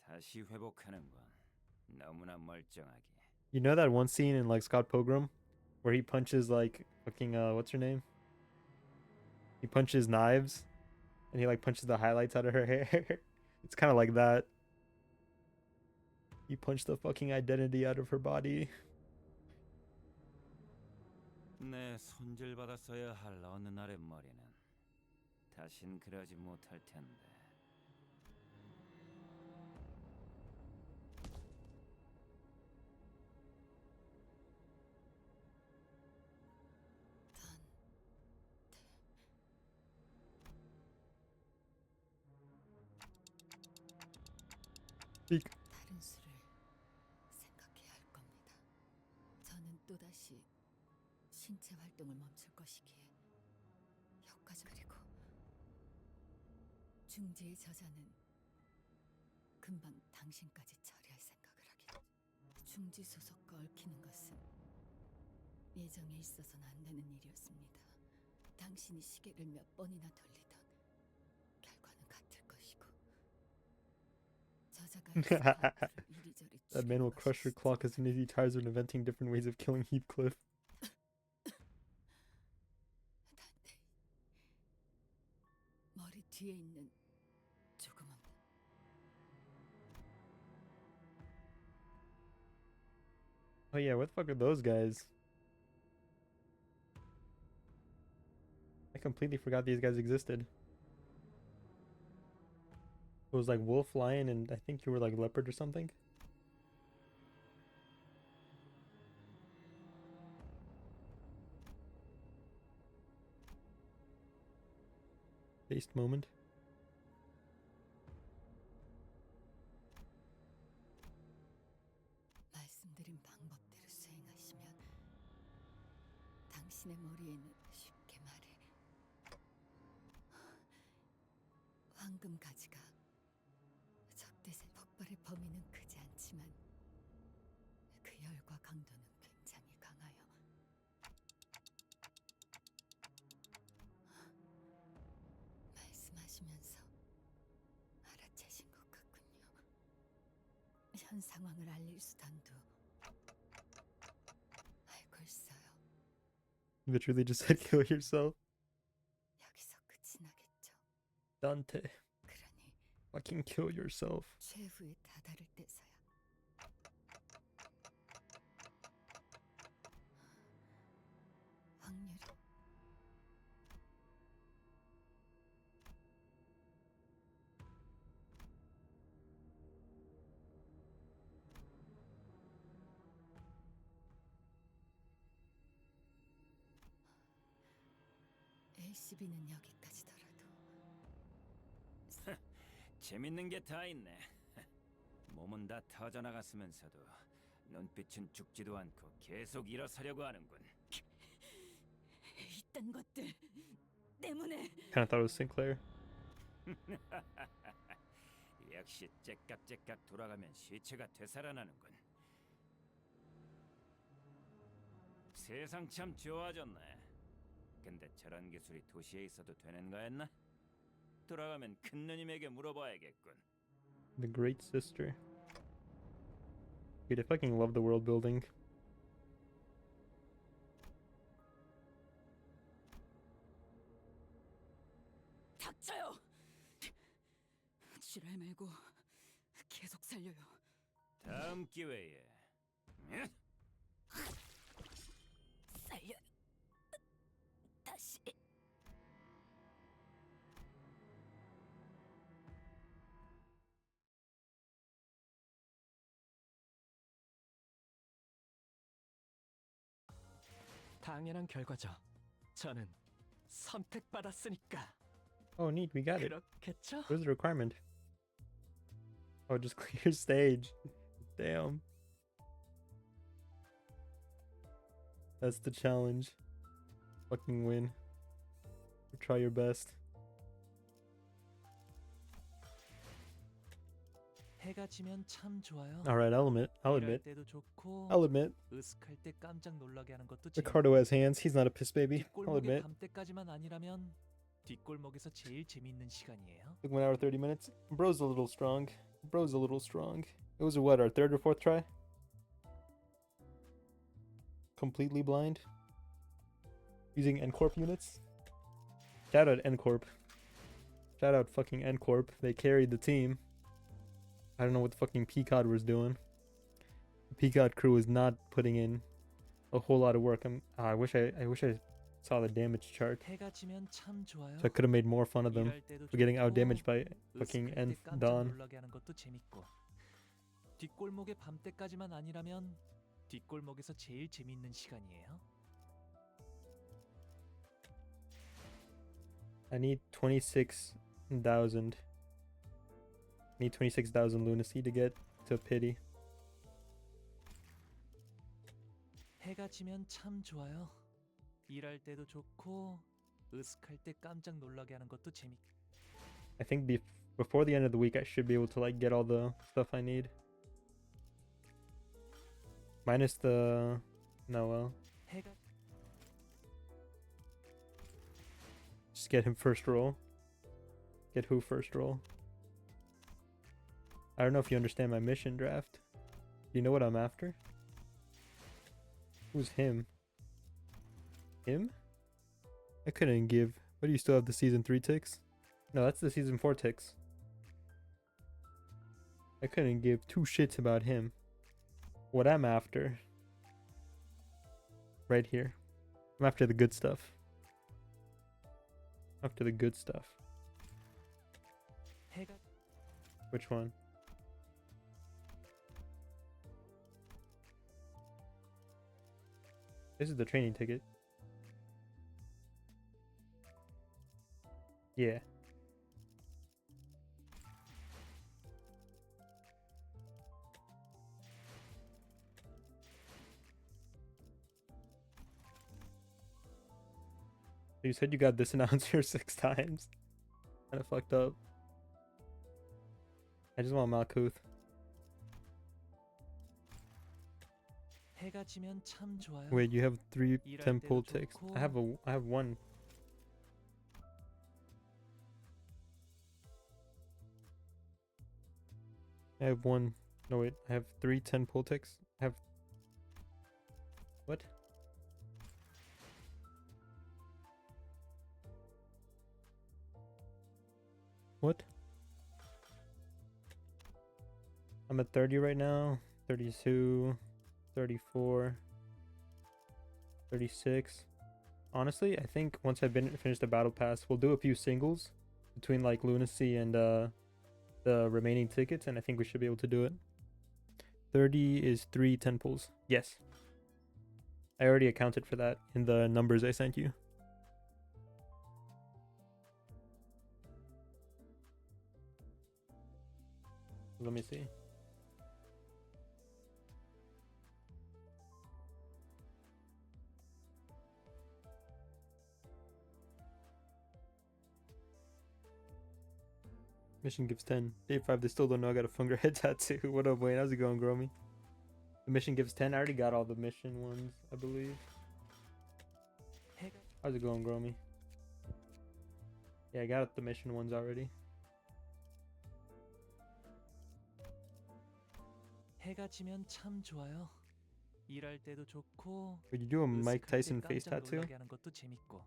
Speaker 9: 다시 회복하는군. 너무나 멀쩡하게.
Speaker 1: You know that one scene in like Scott Pilgrim where he punches like fucking what's her name? He punches knives and he like punches the highlights out of her hair. It's kind of like that. He punched the fucking identity out of her body.
Speaker 9: 내 손질받았어야 할 어느 날의 머리는 다신 그러지 못할 텐데.
Speaker 3: 다른 수를 생각해야 할 겁니다. 저는 또다시 신체 활동을 멈출 것이기에 효과적 그리고 중지의 저자는 금방 당신까지 처리할 생각을 하기. 중지 소속과 얽히는 것은 예정에 있어서는 안 되는 일이었습니다. 당신이 시계를 몇 번이나 돌리던 결과는 같을 것이고 저자가 이리저리
Speaker 1: That man will crush her clock as soon as he tires of inventing different ways of killing Heathcliff.
Speaker 3: 단테 머리 뒤에 있는 조금은
Speaker 1: Oh yeah, what the fuck are those guys? I completely forgot these guys existed. It was like wolf, lion, and I think you were like leopard or something. Based moment.
Speaker 3: 말씀드린 방법대로 수행하시면 당신의 머리에는 쉽게 말해 황금 가지가 적대세 폭발의 범위는 크지 않지만 그 열과 강도는 굉장히 강하여 말씀하시면서 알아채신 것 같군요. 현 상황을 알릴 수단도 알고 있어요.
Speaker 1: Literally just said kill yourself.
Speaker 3: 여기서 끝이 나겠죠.
Speaker 1: Dante,
Speaker 3: 그러니
Speaker 1: fucking kill yourself.
Speaker 3: 최후에 다다를 때서야 확률이 LCB는 여기까지더라도
Speaker 9: 재밌는 게 다 있네. 몸은 다 터져나갔으면서도 눈빛은 죽지도 않고 계속 일어서려고 하는군.
Speaker 5: 이딴 것들 때문에
Speaker 1: Kind of thought it was Sinclair.
Speaker 9: 역시 째깍째깍 돌아가면 시체가 되살아나는군. 세상 참 좋아졌네. 근데 저런 기술이 도시에 있어도 되는 거였나? 돌아가면 큰 누님에게 물어봐야겠군.
Speaker 1: The Great Sister. Dude, I fucking love the world building.
Speaker 5: 닥쳐요. 지랄 말고 계속 살려요.
Speaker 9: 다음 기회에.
Speaker 5: 살려.
Speaker 7: 당연한 결과죠. 저는 선택받았으니까.
Speaker 1: Oh, neat. We got it.
Speaker 7: 그렇겠죠?
Speaker 1: Where's the requirement? Oh, just clear stage. Damn. That's the challenge. Fucking win. Try your best.
Speaker 2: 해가 지면 참 좋아요.
Speaker 1: Alright, I'll admit.
Speaker 2: 일할 때도 좋고
Speaker 1: I'll admit.
Speaker 2: 으슥할 때 깜짝 놀라게 하는 것도
Speaker 1: Ricardo has hands. He's not a piss baby. I'll
Speaker 2: 뒷골목의
Speaker 1: admit.
Speaker 2: 밤때까지만 아니라면 뒷골목에서 제일 재밌는 시간이에요.
Speaker 1: Took 1 hour 30 minutes. Bro's a little strong. Bro's a little strong. It was what, our third or fourth try? Completely blind. Using N-Corp units. Shout out N-Corp. Shout out fucking N-Corp. They carried the team. I don't know what the fucking Peacock was doing. The Peacock crew is not putting in a whole lot of work. I wish I saw the damage chart.
Speaker 2: 해가 지면 참 좋아요.
Speaker 1: So I could have made more fun of them
Speaker 2: 일할 때도
Speaker 1: for getting
Speaker 2: 좋고,
Speaker 1: out damaged by fucking
Speaker 2: 으슥할 때
Speaker 1: Nth
Speaker 2: 깜짝
Speaker 1: Dawn.
Speaker 2: 놀라게 하는 것도 재밌고 뒷골목의 밤때까지만 아니라면 뒷골목에서 제일 재밌는 시간이에요.
Speaker 1: I need 26,000. I need 26,000 lunacy to get to pity.
Speaker 2: 해가 지면 참 좋아요. 일할 때도 좋고 으슥할 때 깜짝 놀라게 하는 것도 재밌고.
Speaker 1: I think before the end of the week, I should be able to like get all the stuff I need. Minus the Noel.
Speaker 2: 해가
Speaker 1: Just get him first roll. Get who first roll? I don't know if you understand my mission draft. Do you know what I'm after? Who's him? Him? I couldn't give. What do you still have the season 3 ticks? No, that's the season 4 ticks. I couldn't give two shits about him. What I'm after. Right here. I'm after the good stuff. After the good stuff.
Speaker 2: 해가
Speaker 1: Which one? This is the training ticket. Yeah. You said you got this announcer 6 times. Kinda fucked up. I just want Malkuth.
Speaker 2: 해가 지면 참 좋아요.
Speaker 1: Wait, you have 3
Speaker 2: 일할
Speaker 1: temple
Speaker 2: 때도
Speaker 1: ticks.
Speaker 2: 좋고.
Speaker 1: I have one. I have one. No wait, I have 3 10 ticks. I have what? What? I'm at 30 right now. 32, 34, 36. Honestly, I think once I've finished the battle pass, we'll do a few singles between like lunacy and the remaining tickets, and I think we should be able to do it. 30 is 3 10 Yes. I already accounted for that in the numbers I sent you. Let me see. Mission gives 10. Day 5, they still don't know I got a Funger head tattoo. What up, Wayne? How's it going, Gromy? The mission gives 10. I already got all the mission ones, I believe. How's it going, Gromy? Yeah, I got the mission ones already.
Speaker 2: 해가 지면 참 좋아요. 일할 때도 좋고.
Speaker 1: Would you do a Mike
Speaker 2: 으슥할 때
Speaker 1: Tyson face
Speaker 2: 깜짝
Speaker 1: tattoo?
Speaker 2: 놀라게 하는 것도 재밌고.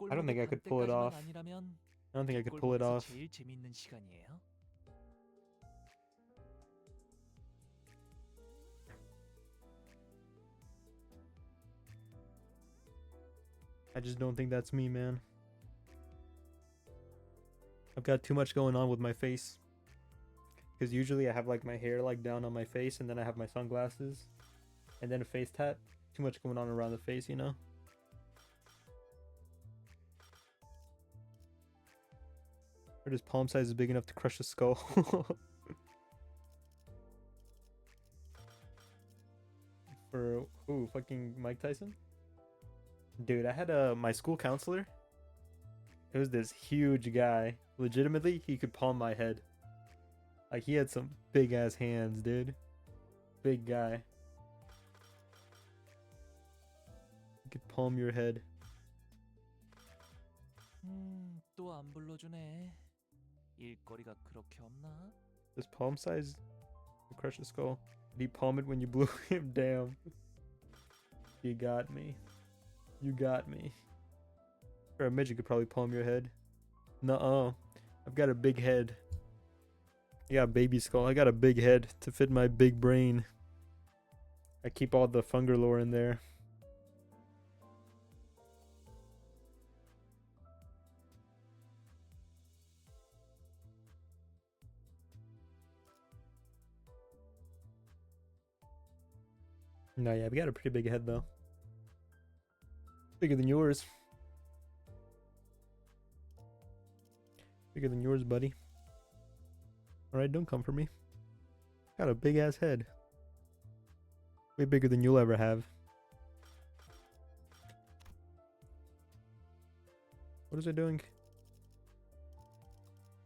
Speaker 1: I don't think I could pull it off.
Speaker 2: 아니라면
Speaker 1: I don't think I could pull it
Speaker 2: 뒷골목에서
Speaker 1: off.
Speaker 2: 제일 재밌는 시간이에요.
Speaker 1: I just don't think that's me, man. I've got too much going on with my face. Because usually I have like my hair like down on my face, and then I have my sunglasses, and then a face tat. Too much going on around the face, you know? Or his palm size is big enough to crush a skull. For who? Fucking Mike Tyson? Dude, I had my school counselor. It was this huge guy. Legitimately, he could palm my head. Like, he had some big ass hands, dude. Big guy. He could palm your head.
Speaker 2: 또 안 불러주네. 일거리가 그렇게 없나?
Speaker 1: This palm size to crush a skull. Did he palm it when you blew him down? You got me. You got me. Or a midget could probably palm your head. Nuh-uh. I've got a big head. You got a baby skull. I got a big head to fit my big brain. I keep all the fungal lore in there. No, yeah, we got a pretty big head though. Bigger than yours. Bigger than yours, buddy. Alright, don't come for me. Got a big ass head. Way bigger than you'll ever have. What is it doing?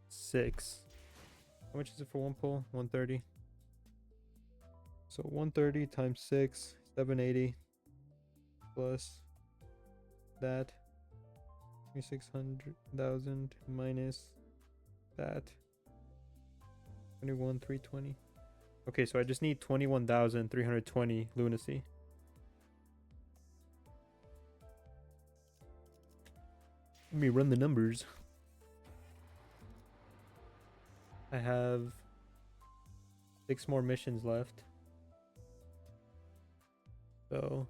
Speaker 1: 6. How much is it for one pull? 130. So 130 times 6, 780 plus that 2600,000 minus that 21,320. Okay, so I just need 21,320 lunacy. Let me run the numbers. I have 6 more missions left. So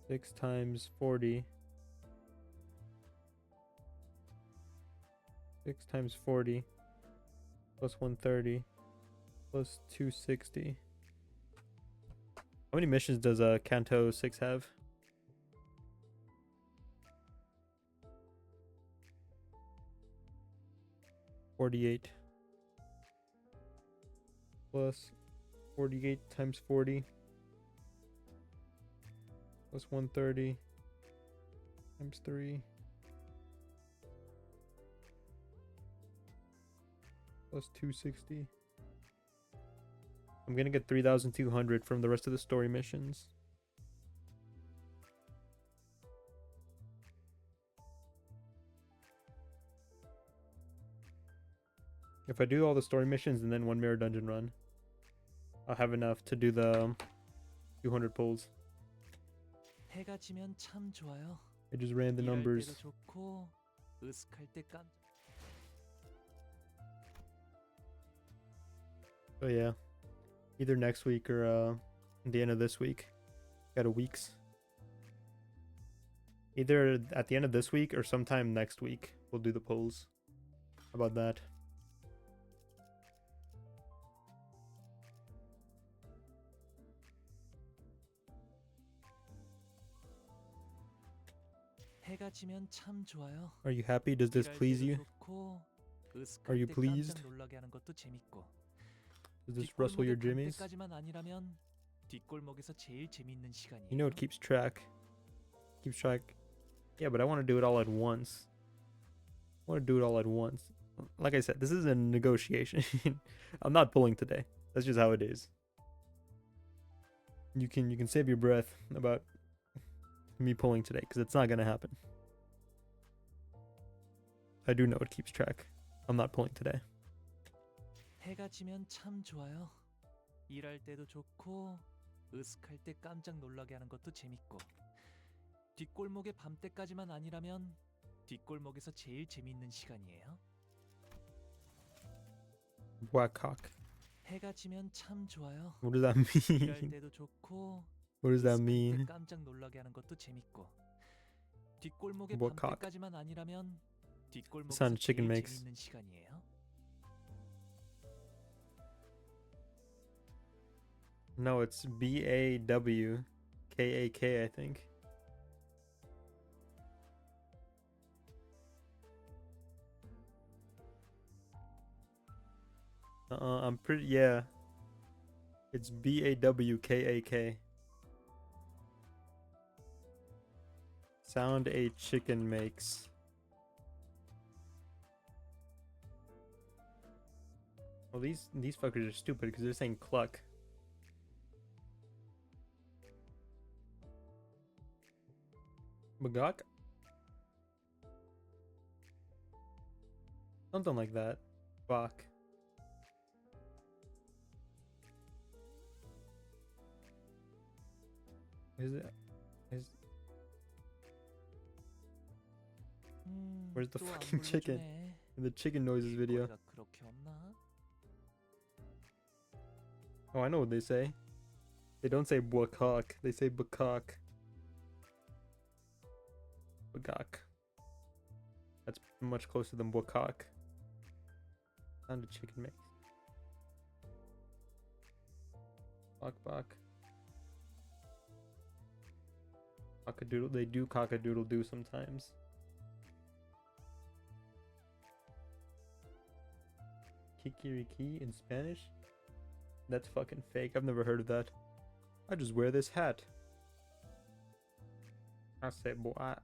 Speaker 1: 6 times 40. 6 times 40 plus 130 plus 260. How many missions does Kanto 6 have? $48 plus 48 times 40 plus 130 times 3 plus 260. I'm gonna get 3,200 from the rest of the story missions. If I do all the story missions and then one mirror dungeon run, I'll have enough to do the 200 pulls.
Speaker 2: 해가 지면 참 좋아요.
Speaker 1: I just ran the
Speaker 2: 일할 때도
Speaker 1: numbers.
Speaker 2: 좋고 으슥할 때
Speaker 1: Oh yeah, either next week or the end of this week. Got a week's. Either at the end of this week or sometime next week we'll do the polls. How about that?
Speaker 2: 해가 지면 참 좋아요.
Speaker 1: Are you happy? Does this
Speaker 2: 일할
Speaker 1: please
Speaker 2: 때도
Speaker 1: you?
Speaker 2: 좋고, 으슥할
Speaker 1: Are you
Speaker 2: 때
Speaker 1: pleased?
Speaker 2: 깜짝 놀라게 하는 것도 재밌고.
Speaker 1: Does this rustle your jimmies?
Speaker 2: 밤때까지만 아니라면 뒷골목에서 제일 재밌는 시간이에요.
Speaker 1: You know it keeps track. Keeps track. Yeah, but I want to do it all at once. I want to do it all at once. Like I said, this is a negotiation. I'm not pulling today. That's just how it is. You can save your breath about me pulling today because it's not gonna happen. I do know it keeps track. I'm not pulling today.
Speaker 2: 해가 지면 참 좋아요. 일할 때도 좋고 으슥할 때 깜짝 놀라게 하는 것도 재밌고. 뒷골목의 밤때까지만 아니라면 뒷골목에서 제일 재밌는 시간이에요.
Speaker 1: Whackcock.
Speaker 2: 해가 지면 참 좋아요.
Speaker 1: What does that
Speaker 2: 일할
Speaker 1: mean?
Speaker 2: 때도 좋고
Speaker 1: What does that
Speaker 2: 으슥할 때
Speaker 1: mean?
Speaker 2: 깜짝 놀라게 하는 것도 재밌고. 뒷골목의
Speaker 1: What cock?
Speaker 2: 밤때까지만 아니라면 뒷골목에서
Speaker 1: Sound chicken
Speaker 2: 제일
Speaker 1: makes.
Speaker 2: 재밌는 시간이에요.
Speaker 1: No, it's BAWKAK, I think. I'm pretty, yeah. It's BAWKAK. Sound a chicken makes. Well, these fuckers are stupid because they're saying cluck. Bagok? Something like that. Bach. Is it? Where's the
Speaker 2: 또안
Speaker 1: fucking chicken?
Speaker 2: 불러주네.
Speaker 1: In the chicken noises video.
Speaker 2: 거리가 그렇게 없나?
Speaker 1: Oh, I know what they say. They don't say buakak. They say bakak. Bagok. That's much closer than buakak. Sound a chicken makes. Bak bak. Cockadoodle. They do cockadoodle do sometimes. Kikiriki in Spanish? That's fucking fake. I've never heard of that. I just wear this hat. I say, boy. Have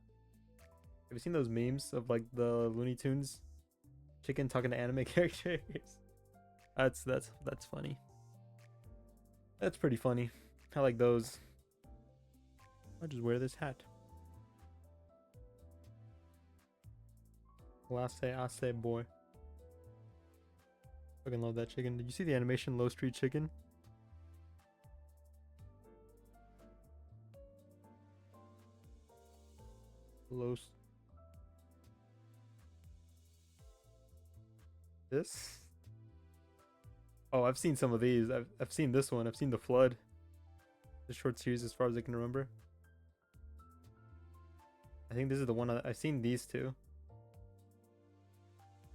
Speaker 1: you seen those memes of like the Looney Tunes chicken talking to anime characters? That's funny. That's pretty funny. I like those. I just wear this hat. I say, boy. Fucking love that chicken. Did you see the animation Low Street Chicken? This? Oh, I've seen some of these. I've seen this one. I've seen The Flood. The short series as far as I can remember. I think this is the one I've seen these two.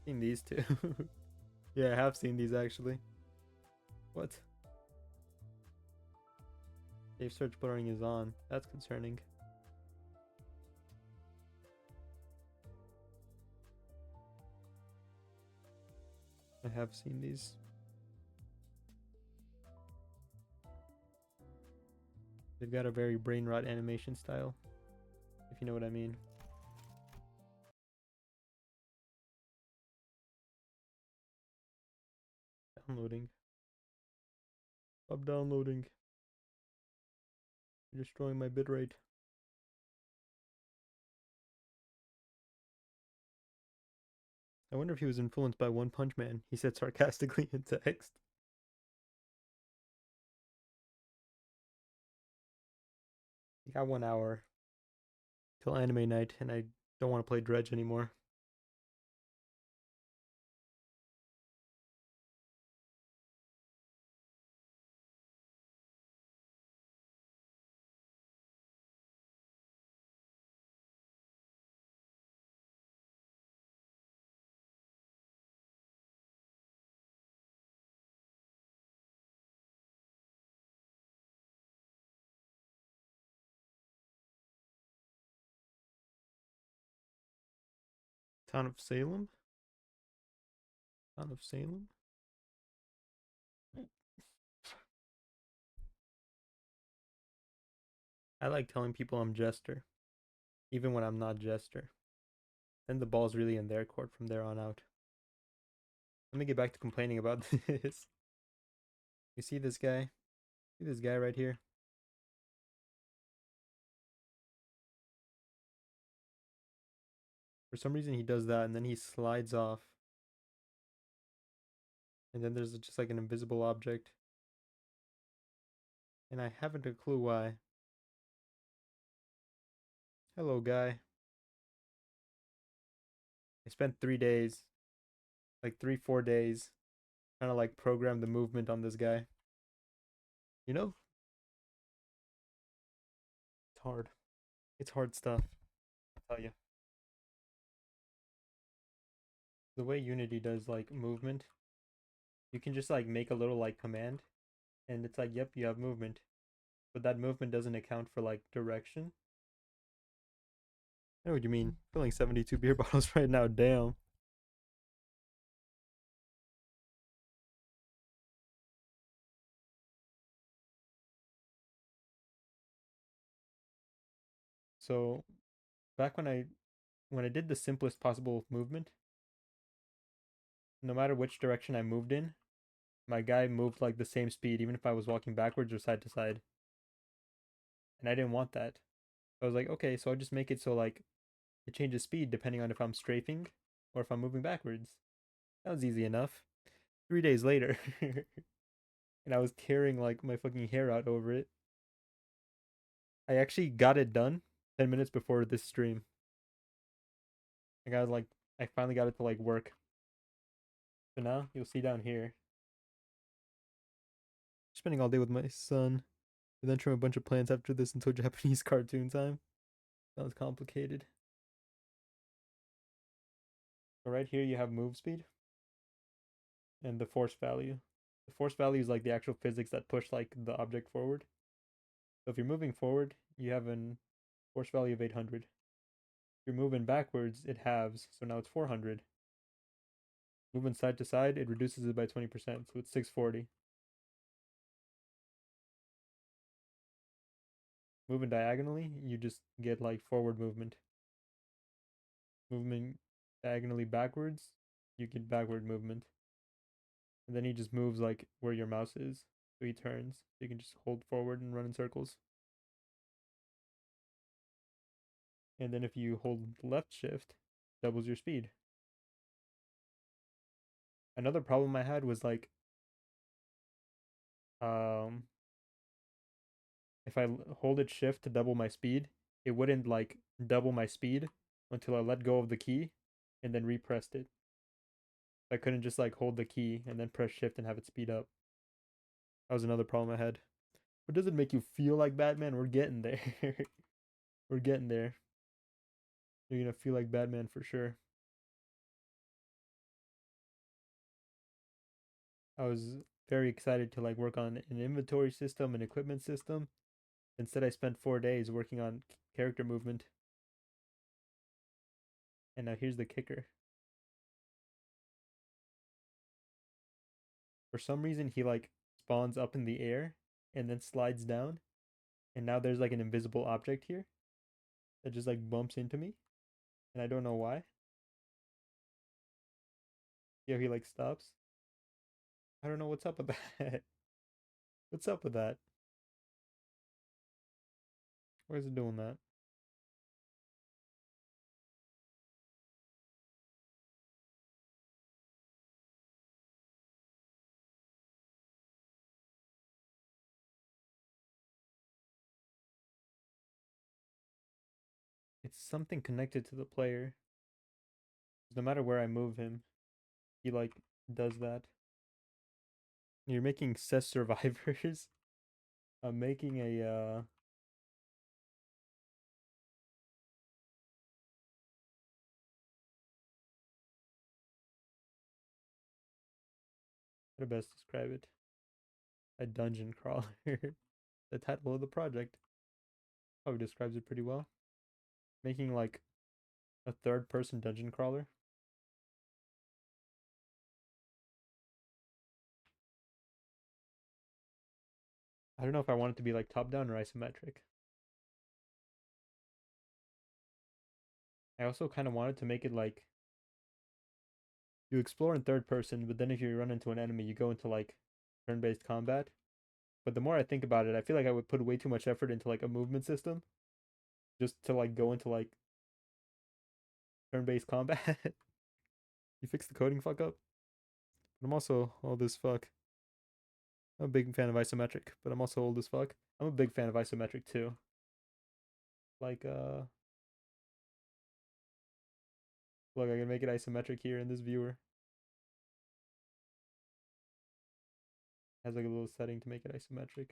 Speaker 1: Seen these two. Yeah, I have seen these actually. What? Safe search blurring is on. That's concerning. I have seen these. They've got a very brain rot animation style, if you know what I mean. Downloading. Stop downloading. You're destroying my bitrate. I wonder if he was influenced by One Punch Man, he said sarcastically in text. I got 1 hour till anime night, and I don't want to play Dredge anymore. Town of Salem? Town of Salem? I like telling people I'm Jester, even when I'm not Jester. Then the ball's really in their court from there on out. Let me get back to complaining about this. You see this guy? See this guy right here? For some reason he does that and then he slides off. And then there's just like an invisible object. And I haven't a clue why. Hello, guy. I spent 3 days, like 4 days, trying to like program the movement on this guy. You know? It's hard. It's hard stuff, I'll tell you. The way Unity does like movement, you can just like make a little like command And it's like, yep, you have movement. But that movement doesn't account for like direction. I know what you mean. Filling 72 beer bottles right now, damn. So back when I did the simplest possible movement, no matter which direction I moved in, my guy moved like the same speed, even if I was walking backwards or side to side. And I didn't want that. I was like, okay, so I'll just make it so like it changes speed depending on if I'm strafing or if I'm moving backwards. That was easy enough. 3 days later, and I was tearing like my fucking hair out over it. I actually got it done 10 minutes before this stream. Like I was like, I finally got it to like work. So now you'll see down here. Spending all day with my son. And then trim a bunch of plants after this until Japanese cartoon time. Sounds complicated. So right here you have move speed and the force value. The force value is like the actual physics that push like the object forward. So if you're moving forward, you have an force value of 800. If you're moving backwards, it halves, so now it's 400. Moving side to side, it reduces it by 20%, so it's 640. Moving diagonally, you just get like forward movement. Moving diagonally backwards, you get backward movement. And then he just moves like where your mouse is. So he turns. So you can just hold forward and run in circles. And then if you hold left shift, doubles your speed. Another problem I had was like if I hold it shift to double my speed, it wouldn't like double my speed until I let go of the key and then repressed it. I couldn't just like hold the key and then press shift and have it speed up. That was another problem I had. But does it make you feel like Batman? We're getting there. We're getting there. You're gonna feel like Batman for sure. I was very excited to like work on an inventory system and equipment system. Instead, I spent 4 days working on character movement. And now here's the kicker. For some reason, he like spawns up in the air and then slides down. And now there's like an invisible object here that just like bumps into me. And I don't know why. Yeah, he like stops. I don't know what's up with that. What's up with that? Why is it doing that? It's something connected to the player. No matter where I move him, he like does that. You're making CES survivors. I'm making a how to best describe it? A dungeon crawler. The title of the project probably describes it pretty well. Making like a third person dungeon crawler. I don't know if I want it to be like top down or isometric. I also kind of wanted to make it like you explore in third person, but then if you run into an enemy, you go into like turn based combat. But the more I think about it, I feel like I would put way too much effort into like a movement system just to like go into like turn based combat. You fix the coding fuck up. But I'm also old as fuck. I'm a big fan of isometric, but I'm also old as fuck. I'm a big fan of isometric too. Like look, I can make it isometric here in this viewer. It has like a little setting to make it isometric.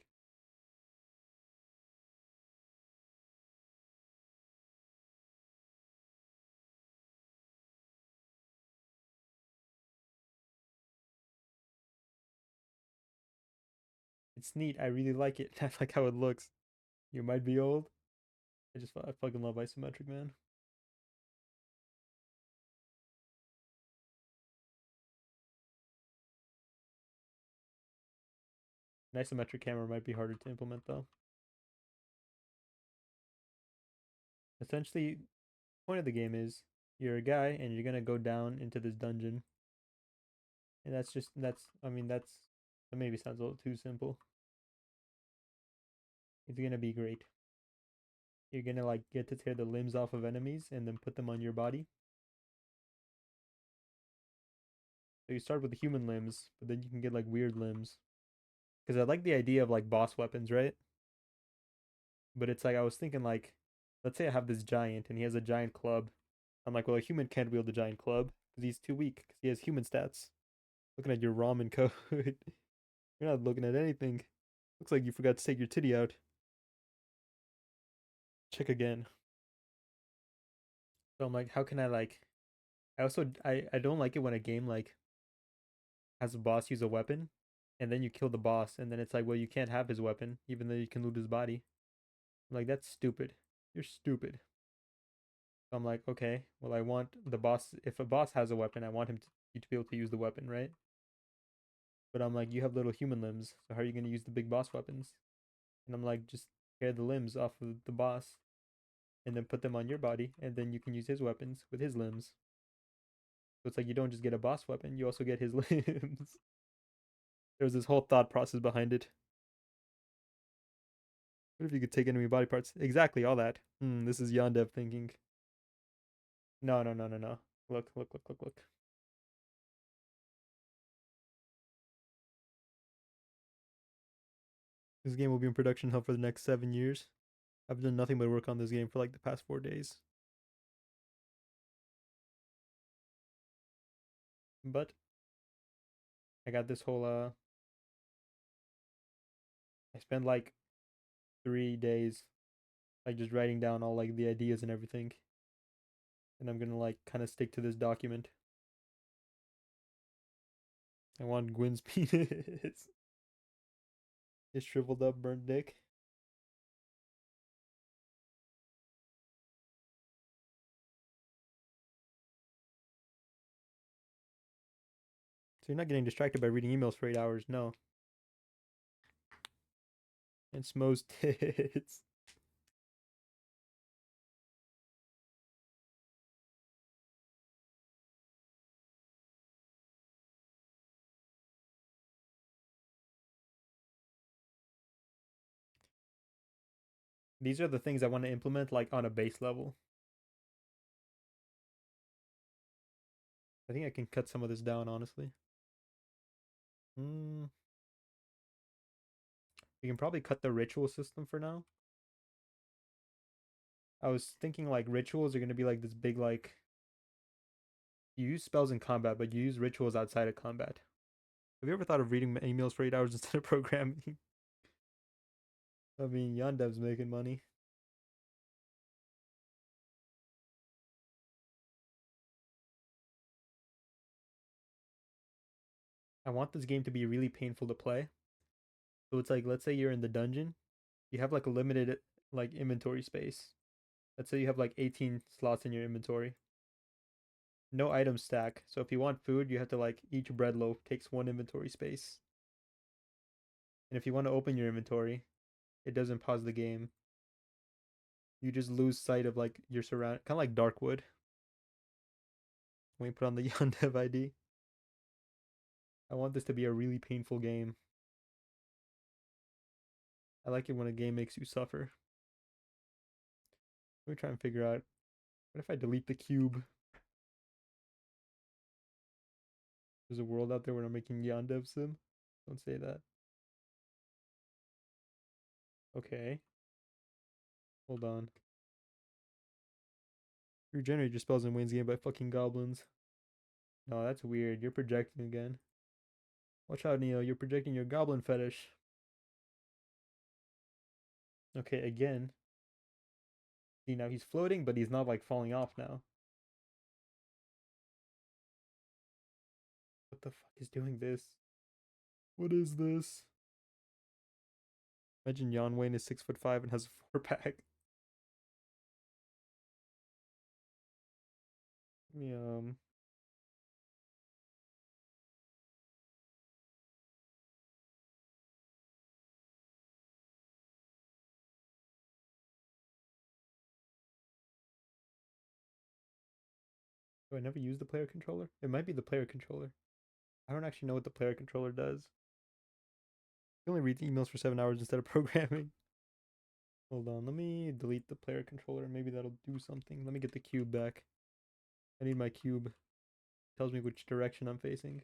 Speaker 1: It's neat. I really like it. I like how it looks. You might be old. I fucking love isometric, man. An isometric camera might be harder to implement though. Essentially, the point of the game is you're a guy and you're gonna go down into this dungeon. And that maybe sounds a little too simple. It's gonna be great. You're gonna like get to tear the limbs off of enemies and then put them on your body. So you start with the human limbs, but then you can get like weird limbs. Because I like the idea of like boss weapons, right? But it's like I was thinking like, let's say I have this giant and he has a giant club. I'm like, well, a human can't wield a giant club because he's too weak because he has human stats. Looking at your ramen code. You're not looking at anything. Looks like you forgot to take your titty out. Check again. So I'm like, how can I like I don't like it when a game like has a boss use a weapon and then you kill the boss and then it's like, well, you can't have his weapon even though you can loot his body. I'm like, that's stupid. You're stupid. So I'm like, okay, well, I want the boss. If a boss has a weapon, I want you to be able to use the weapon, right? But I'm like, you have little human limbs, so how are you going to use the big boss weapons? And I'm like, just tear the limbs off of the boss and then put them on your body, and then you can use his weapons with his limbs. So it's like you don't just get a boss weapon, you also get his limbs. There's this whole thought process behind it. What if you could take enemy body parts? Exactly, all that. This is Yondev thinking. No, no, no, no, no. Look, look, look, look, look. This game will be in production hell for the next 7 years. I've done nothing but work on this game for like the past 4 days. But I got this whole I spent like 3 days like just writing down all like the ideas and everything. And I'm gonna like kind of stick to this document. I want Gwyn's penis. His shriveled up burnt dick. So you're not getting distracted by reading emails for 8 hours, no. And Smo's tits. These are the things I want to implement like on a base level. I think I can cut some of this down, honestly. We can probably cut the ritual system for now. I was thinking like rituals are gonna be like this big like you use spells in combat, but you use rituals outside of combat. Have you ever thought of reading emails for 8 hours instead of programming? I mean, Yandev's making money. I want this game to be really painful to play. So it's like, let's say you're in the dungeon, you have like a limited like inventory space. Let's say you have like 18 slots in your inventory. No item stack. So if you want food, you have to like each bread loaf takes 1 inventory space. And if you want to open your inventory, it doesn't pause the game. You just lose sight of like your surround, kind of like Darkwood. When you put on the Yondev ID. I want this to be a really painful game. I like it when a game makes you suffer. Let me try and figure out. What if I delete the cube? There's a world out there where I'm making Yondev sim. Don't say that. Okay. Hold on. Regenerate your spells in Wayne's game by fucking goblins. No, that's weird. You're projecting again. Watch out, Neo. You're projecting your goblin fetish. Okay, again. See, now he's floating, but he's not like falling off now. What the fuck is doing this? What is this? Imagine Jan Wayne is 6'5" and has a 4-pack. Yeah. Do I never use the player controller? It might be the player controller. I don't actually know what the player controller does. You only read emails for 7 hours instead of programming. Hold on, let me delete the player controller. Maybe that'll do something. Let me get the cube back. I need my cube. It tells me which direction I'm facing.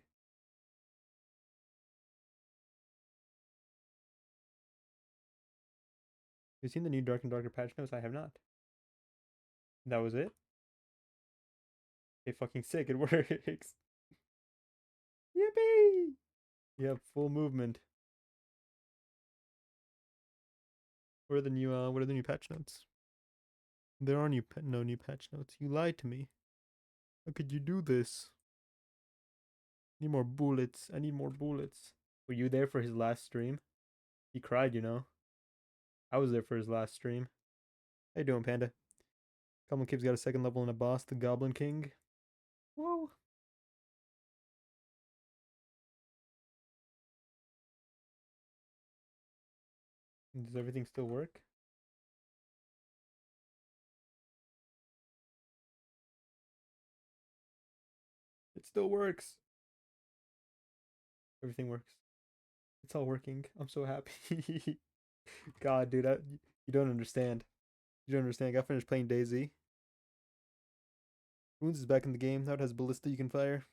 Speaker 1: Have you seen the new Dark and Darker patch notes? I have not. That was it? Okay, fucking sick. It works. Yippee! Yep, full movement. What are the new patch notes? There are no new patch notes. You lied to me. How could you do this? Need more bullets. I need more bullets. Were you there for his last stream? He cried, you know. I was there for his last stream. How you doing, Panda? Goblin Cave's got a second level and a boss, the Goblin King. Whoa. Does everything still work? It still works. Everything works. It's all working. I'm so happy. God, dude, you don't understand. You don't understand. I got finished playing DayZ. Wounds is back in the game. Now it has ballista you can fire.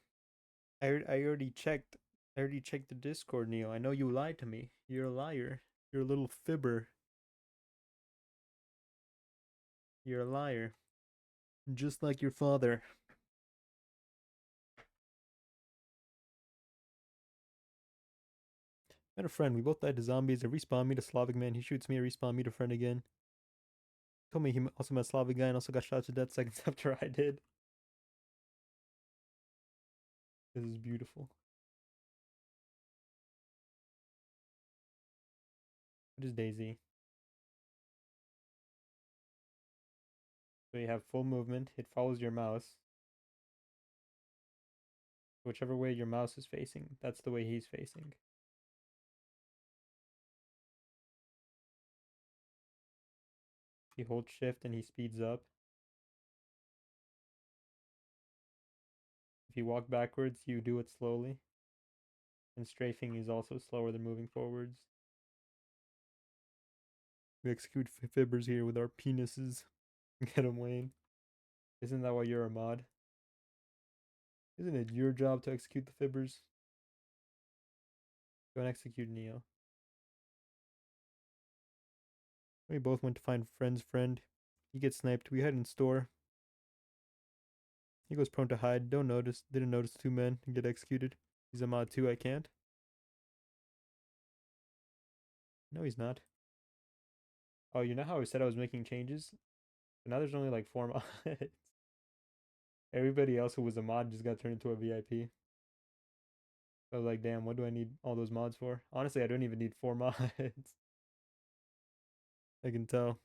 Speaker 1: I already checked. I already checked the Discord, Neo. I know you lied to me. You're a liar. You're a little fibber. You're a liar. Just like your father. Met a friend. We both died to zombies. I respawn me to Slavic man. He shoots me. I respawn me to friend again. Told me he also met a Slavic guy and also got shot to death seconds after I did. This is beautiful. What is DayZ? So you have full movement. It follows your mouse. Whichever way your mouse is facing, that's the way he's facing. You hold shift and he speeds up. If you walk backwards, you do it slowly. And strafing is also slower than moving forwards. We execute fibbers here with our penises. Get him, Wayne. Isn't that why you're a mod? Isn't it your job to execute the fibbers? Go and execute Neo. We both went to find friend's friend. He gets sniped. We hide in store. He goes prone to hide. Don't notice. Didn't notice two men and get executed. He's a mod too. I can't. No, he's not. Oh, you know how I said I was making changes? But now there's only like 4 mods. Everybody else who was a mod just got turned into a VIP. I was like, damn, what do I need all those mods for? Honestly, I don't even need 4 mods. I can tell.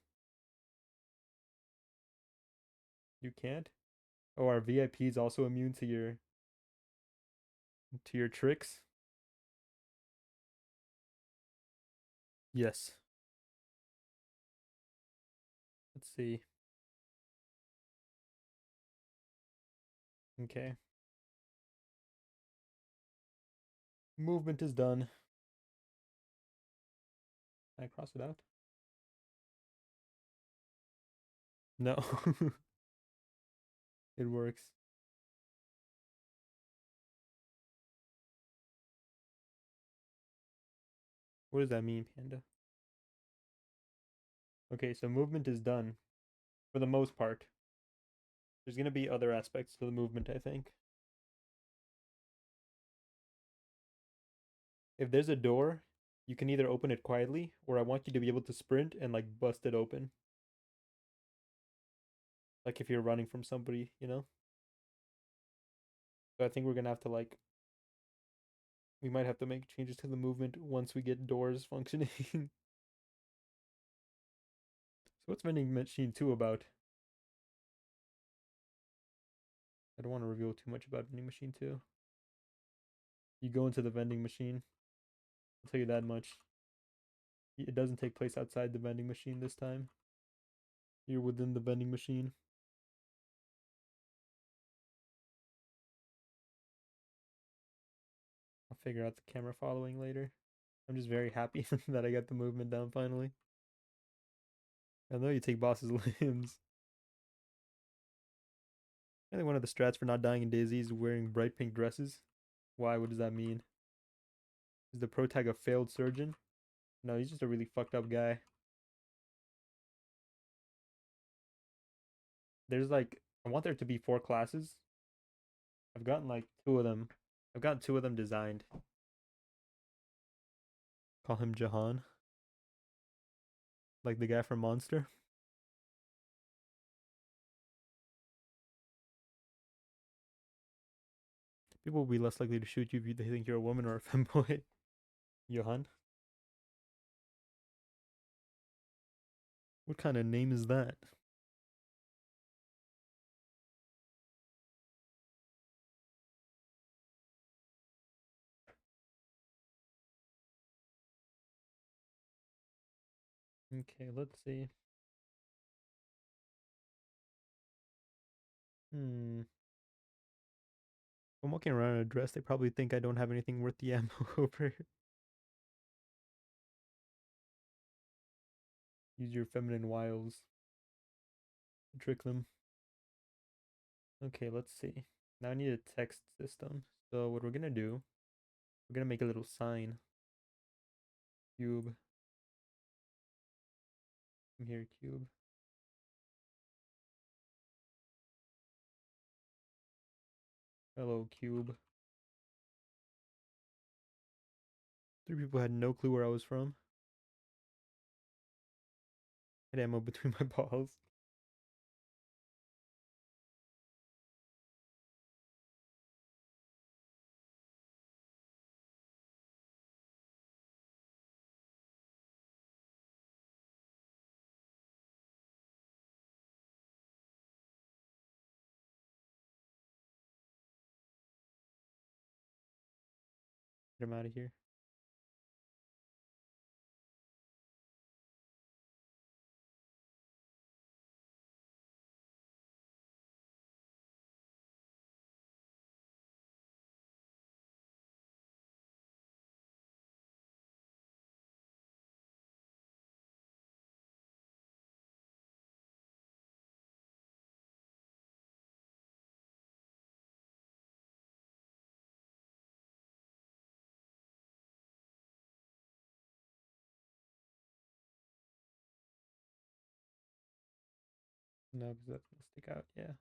Speaker 1: You can't? Oh, are VIPs also immune to your tricks? Yes. Let's see. Okay. Movement is done. Can I cross it out? No. It works. What does that mean, Panda? Okay, so movement is done. For the most part. There's gonna be other aspects to the movement, I think. If there's a door, you can either open it quietly, or I want you to be able to sprint and like bust it open. Like if you're running from somebody, you know? So I think we're gonna have to like we might have to make changes to the movement once we get doors functioning. So what's vending machine 2 about? I don't want to reveal too much about vending machine 2. You go into the vending machine. I'll tell you that much. It doesn't take place outside the vending machine this time. You're within the vending machine. I'll figure out the camera following later. I'm just very happy that I got the movement down finally. I know you take boss's limbs. I think one of the strats for not dying in Daisy is wearing bright pink dresses. Why? What does that mean? Is the protag a failed surgeon? No, he's just a really fucked up guy. There's like, I want there to be 4 classes. I've gotten like 2 of them. I've gotten 2 of them designed. Call him Jahan. Like the guy from Monster. People will be less likely to shoot you if they think you're a woman or a femboy. Johan. What kind of name is that? Okay, let's see. If I'm walking around in a dress, they probably think I don't have anything worth the ammo over. Use your feminine wiles to trick them. Okay, let's see. Now I need a text system. So what we're gonna do, we're gonna make a little sign. Cube. Come here, cube. Hello, cube. 3 people had no clue where I was from. Had ammo between my balls. Get him out of here. No, because that's gonna stick out. Yeah.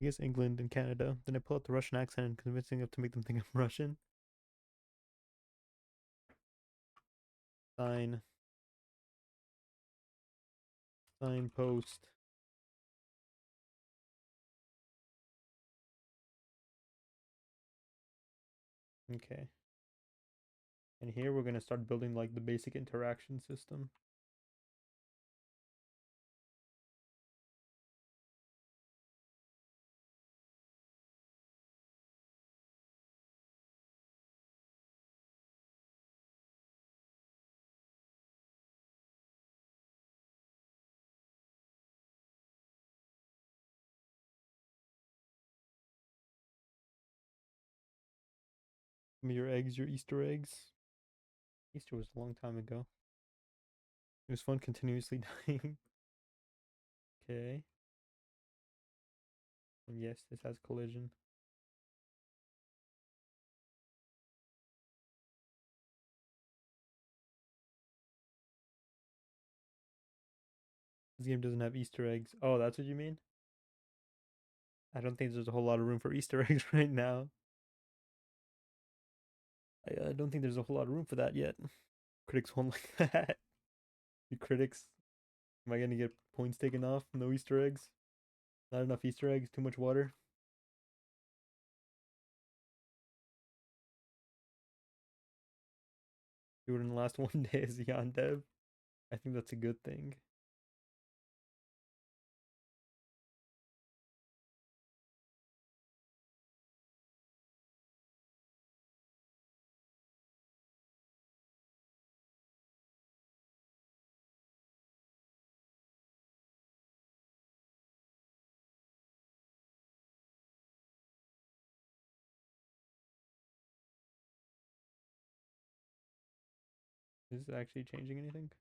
Speaker 1: I guess England and Canada. Then I pull out the Russian accent and convincing them to make them think I'm Russian. Sign. Signpost. Okay. And here we're gonna start building like the basic interaction system. Give me your eggs, your Easter eggs. Easter was a long time ago. It was fun continuously dying. Okay. And yes, this has collision. This game doesn't have Easter eggs. Oh, that's what you mean? I don't think there's a whole lot of room for Easter eggs right now. I don't think there's a whole lot of room for that yet. Critics won't like that. You critics, am I gonna get points taken off? No Easter eggs? Not enough Easter eggs? Too much water? Do it in the last 1 day as Yan Dev. I think that's a good thing. Is this actually changing anything?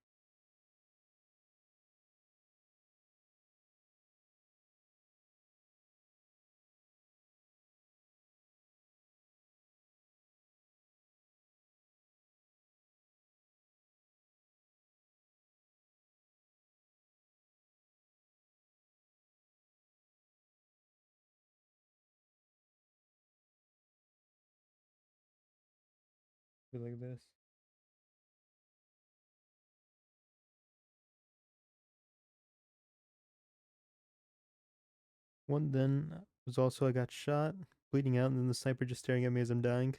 Speaker 1: Be like this. One then was also I got shot, bleeding out, and then the sniper just staring at me as I'm dying.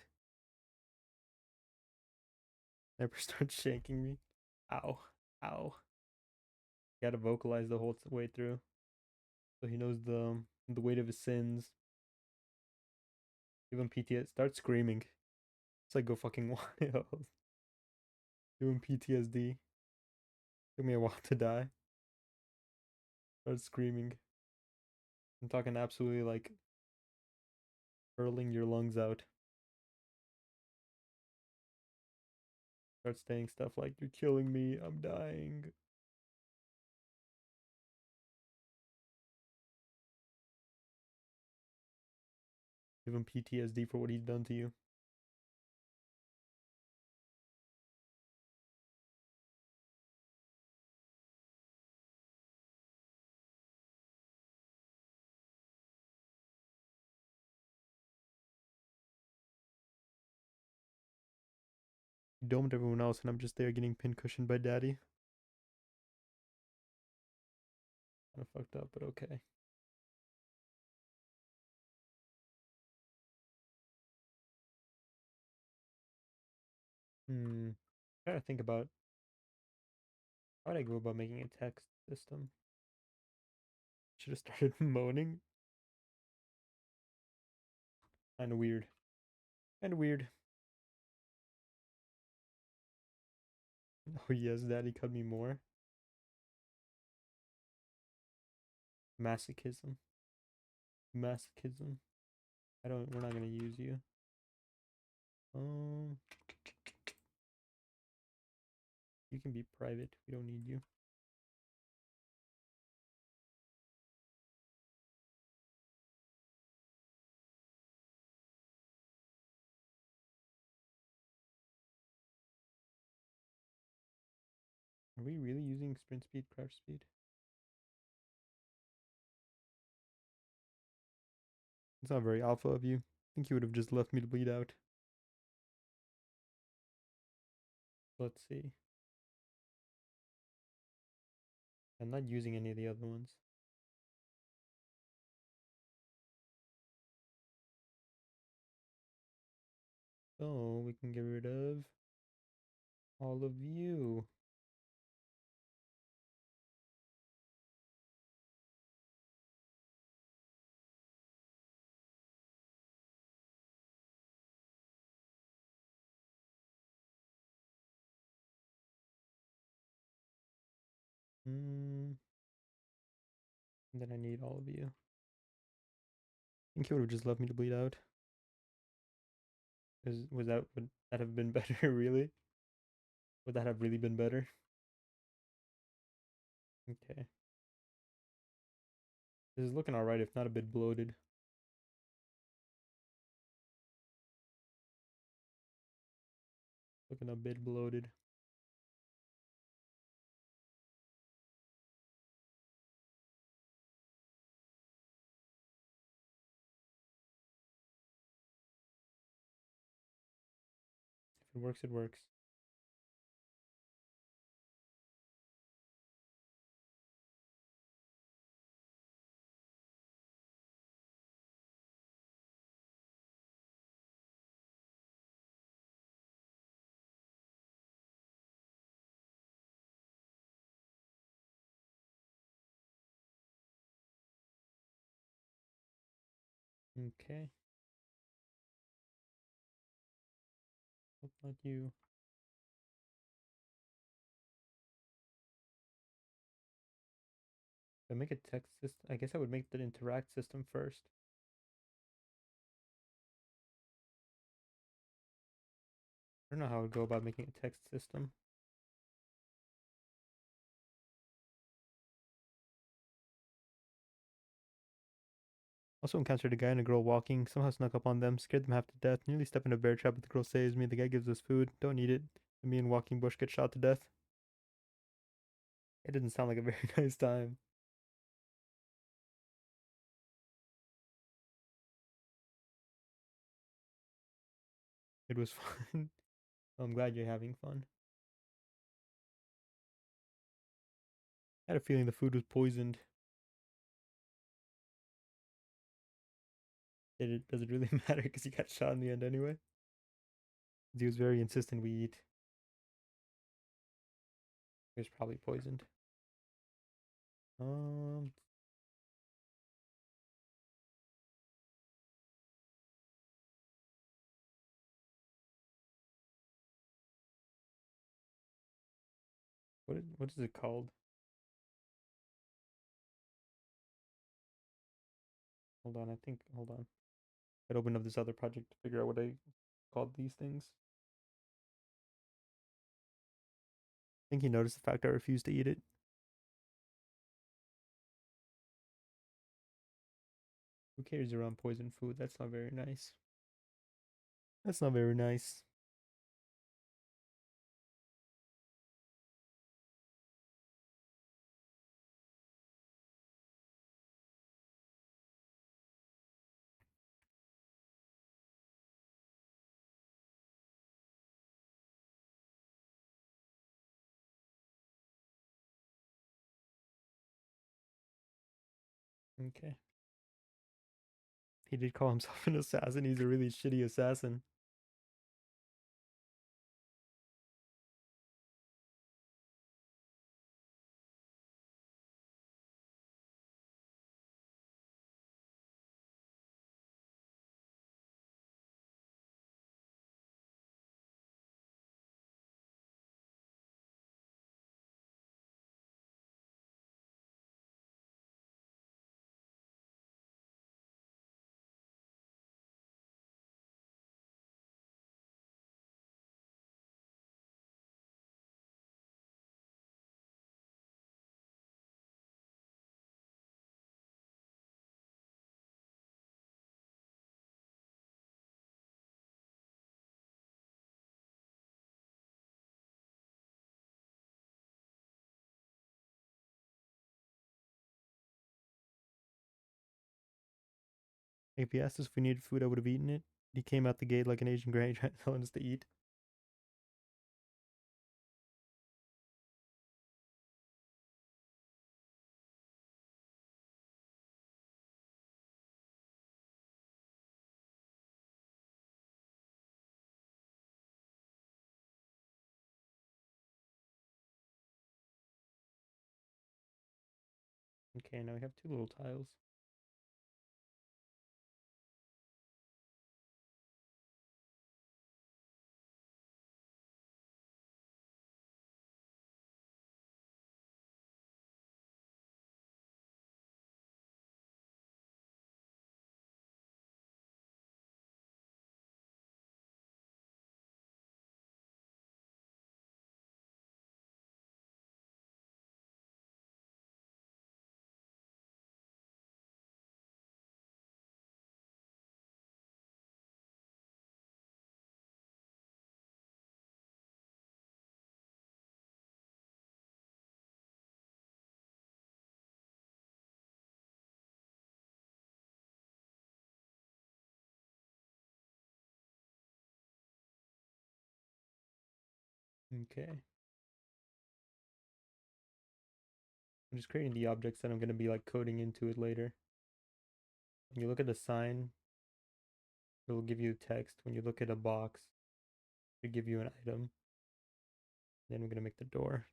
Speaker 1: Sniper starts shanking me. Ow. Ow. Gotta vocalize the whole way through. So he knows the weight of his sins. Give him PTSD. Start screaming. It's like go fucking wild. Give him PTSD. Took me a while to die. Start screaming. I'm talking absolutely like hurling your lungs out. Start saying stuff like, "You're killing me. I'm dying." Give him PTSD for what he's done to you. He domed everyone else, and I'm just there getting pincushioned by daddy. Kinda fucked up, but okay. Trying to think about how would I go about making a text system. Should have started moaning. Kinda weird. Kinda weird. Oh yes, daddy cut me more. Masochism. Masochism. We're not gonna use you. You can be private. We don't need you. Are we really using sprint speed, crouch speed? It's not very alpha of you. I think you would have just left me to bleed out. Let's see. I'm not using any of the other ones. So we can get rid of all of you. And then I need all of you. I think he would have just left me to bleed out. Would that have been better, really? Would that have really been better? Okay. This is looking alright, if not a bit bloated. Looking a bit bloated. If it works, it works. Okay. Hope not you. If I make a text system, I guess I would make the interact system first. I don't know how I would go about making a text system. Also encountered a guy and a girl walking, somehow snuck up on them, scared them half to death, nearly stepped in a bear trap, but the girl saves me, the guy gives us food, don't eat it, and me and Walking Bush get shot to death. It didn't sound like a very nice time. It was fun. I'm glad you're having fun. I had a feeling the food was poisoned. Does it really matter? Because he got shot in the end anyway. He was very insistent we eat. It was probably poisoned. Um, what is it called? Hold on, hold on. I'd open up this other project to figure out what I called these things. I think he noticed the fact I refused to eat it. Who cares around poison food? That's not very nice. That's not very nice. Okay. He did call himself an assassin. He's a really shitty assassin. If he asked us if we needed food, I would have eaten it. He came out the gate like an Asian granny trying to tell us to eat. Okay, now we have two little tiles. Okay. I'm just creating the objects that I'm going to be like coding into it later. When you look at the sign, it'll give you text. When you look at a box, it'll give you an item. Then we're going to make the door.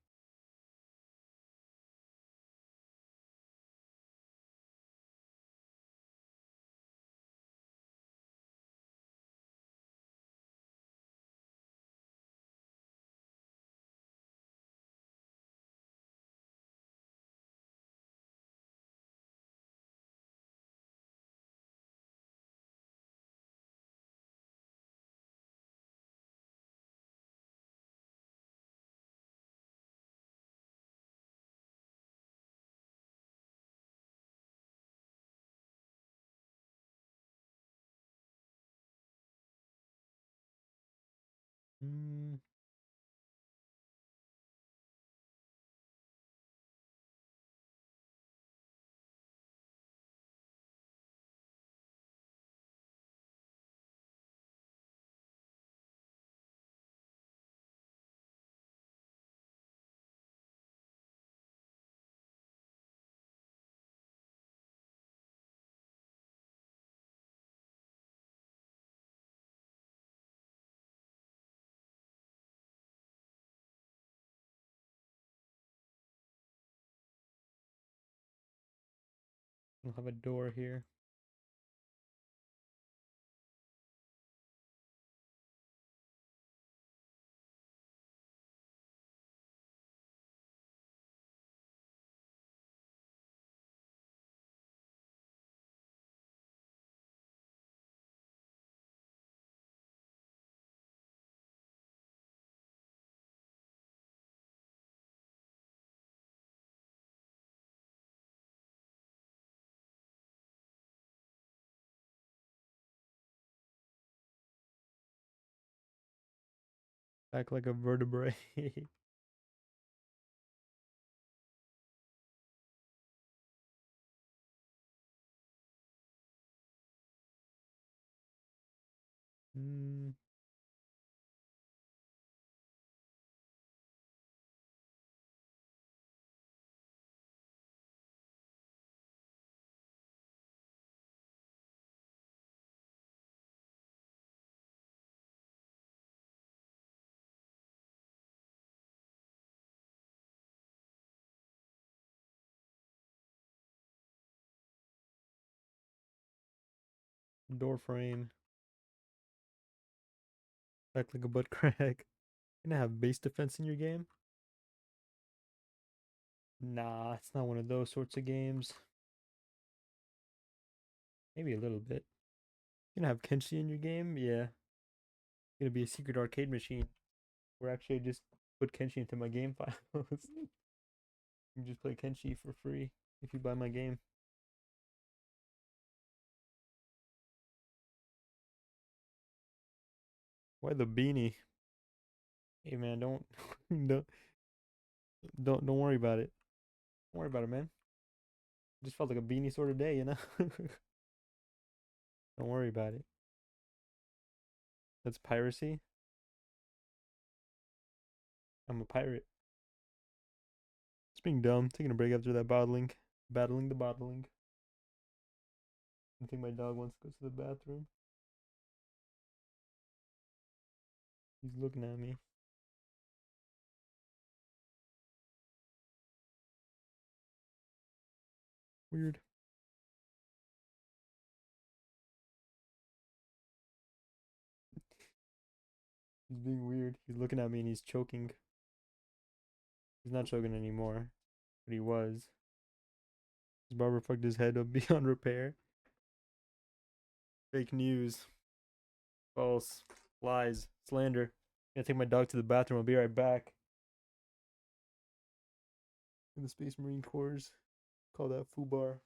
Speaker 1: Hmm. We'll have a door here. Act like a vertebrae. Hmm. Door frame. Act like a butt crack. Gonna have base defense in your game? Nah, it's not one of those sorts of games. Maybe a little bit. Gonna have Kenshi in your game? Yeah. Gonna be a secret arcade machine. Where actually I just put Kenshi into my game files. You can just play Kenshi for free if you buy my game. Why the beanie? Hey man, don't don't worry about it. Don't worry about it, man. Just felt like a beanie sort of day, you know? Don't worry about it. That's piracy. I'm a pirate. It's being dumb. Taking a break after that bottling. Battling the bottling. I think my dog wants to go to the bathroom. He's looking at me. Weird. He's being weird. He's looking at me and he's choking. He's not choking anymore, but he was. His barber fucked his head up beyond repair. Fake news. False. Lies. Slander. I'm gonna take my dog to the bathroom. I'll be right back. In the Space Marine Corps. Call that FUBAR.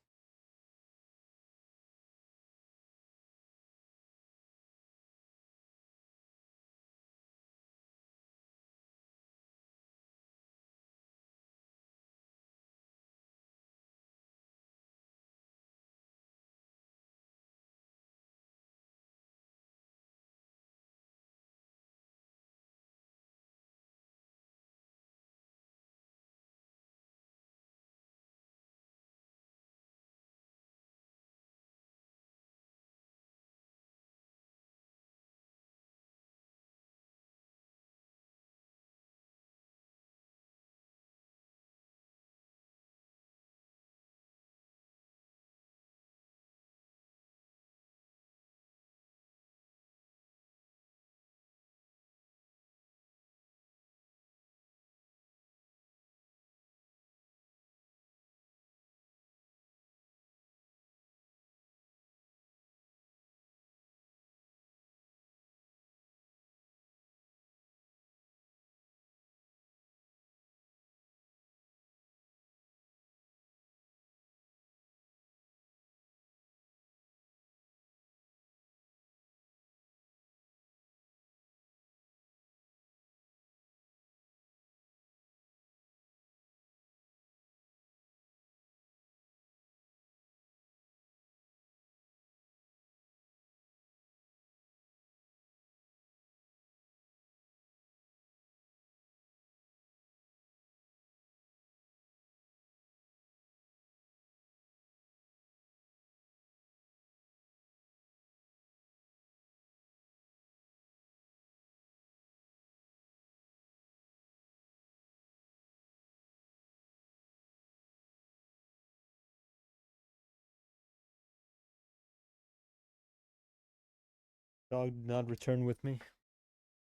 Speaker 1: Dog did not return with me.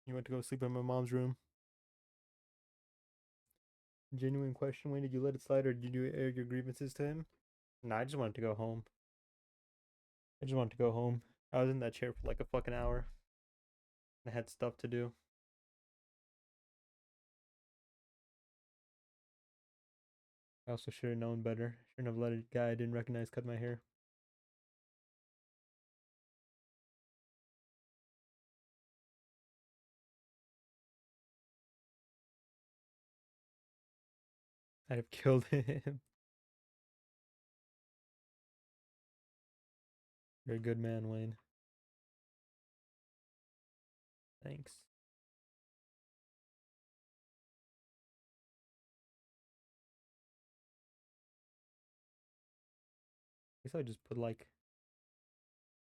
Speaker 1: He went to go sleep in my mom's room. Genuine question, Wayne, did you let it slide or did you air your grievances to him? Nah, I just wanted to go home. I just wanted to go home. I was in that chair for like a fucking hour. I had stuff to do. I also should have known better. Shouldn't have let a guy I didn't recognize cut my hair. I'd have killed him. You're a good man, Wayne. Thanks. I guess I would just put a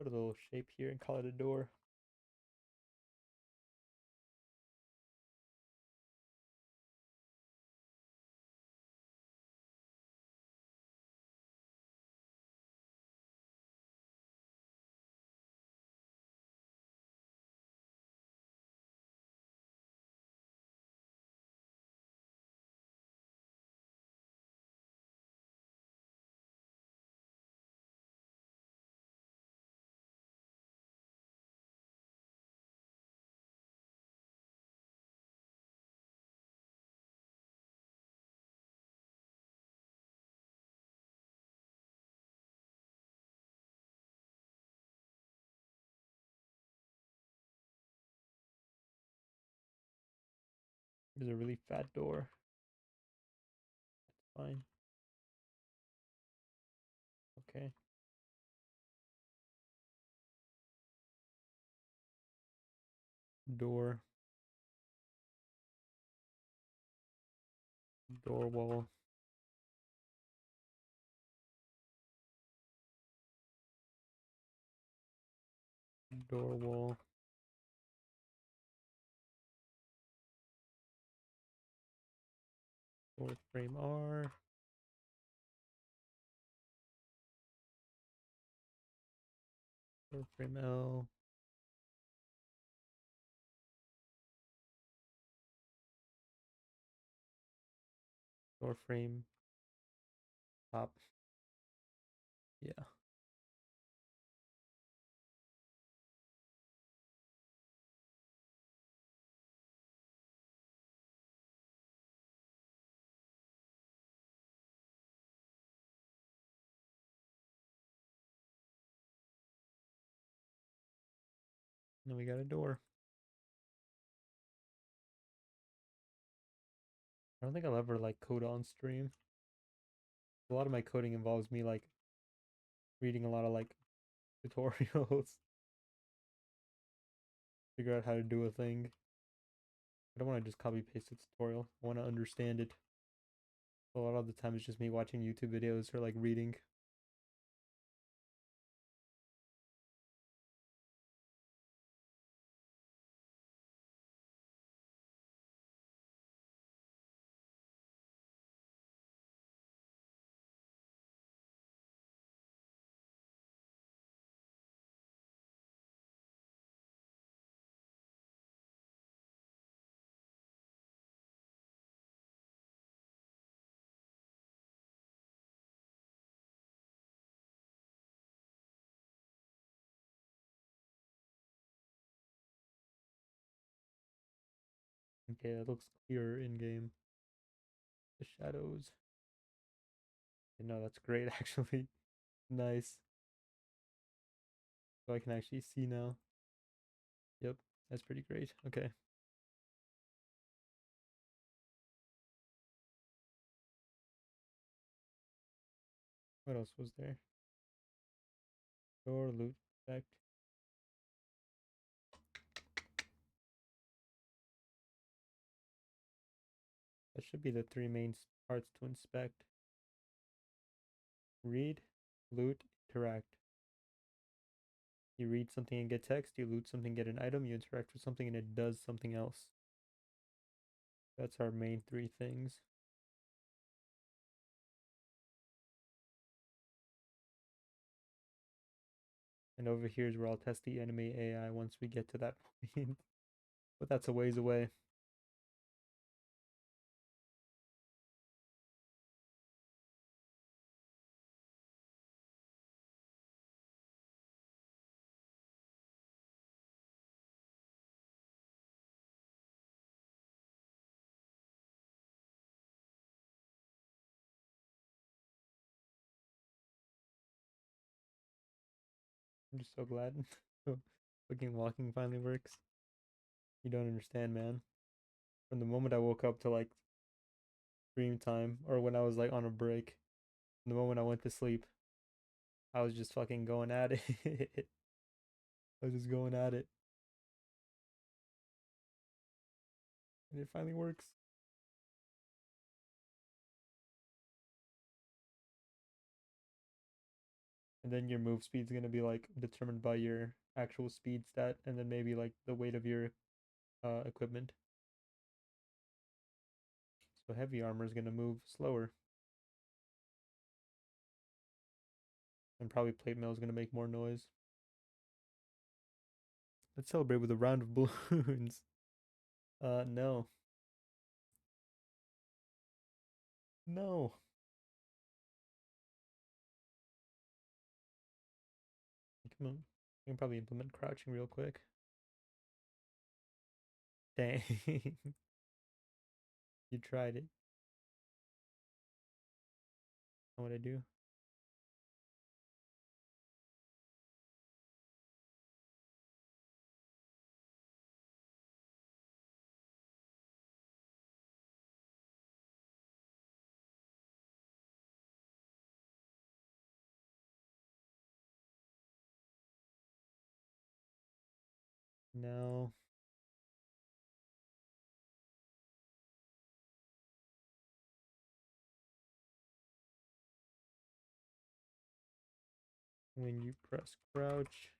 Speaker 1: little shape here and call it a door. There's a really fat door. That's fine. Okay. Door. Door wall. Door wall. Door frame R. Door frame L. Door frame top. Yeah. Now we got a door. I don't think I'll ever like code on stream. A lot of my coding involves me like reading a lot of like tutorials. Figure out how to do a thing. I don't want to just copy paste the tutorial. I want to understand it. A lot of the time it's just me watching YouTube videos or like reading. Okay, that looks clearer in game. The shadows. No, that's great actually. Nice. So I can actually see now. Yep, that's pretty great. Okay. What else was there? Door loot effect. That should be the three main parts to inspect. Read, loot, interact. You read something and get text, you loot something, get an item, you interact with something and it does something else. That's our main three things. And over here is where I'll test the enemy AI once we get to that point. But that's a ways away. I'm just so glad fucking walking finally works. You don't understand, man. From the moment I woke up to like stream time, or when I was like on a break, from the moment I went to sleep, I was just fucking going at it. I was just going at it. And it finally works. And then your move speed's gonna be like determined by your actual speed stat, and then maybe like the weight of your equipment. So heavy armor is gonna move slower. And probably plate mail is gonna make more noise. Let's celebrate with a round of balloons. No. No. Come on. I can probably implement crouching real quick. Dang. You tried it. Know what I do? No. When you press crouch.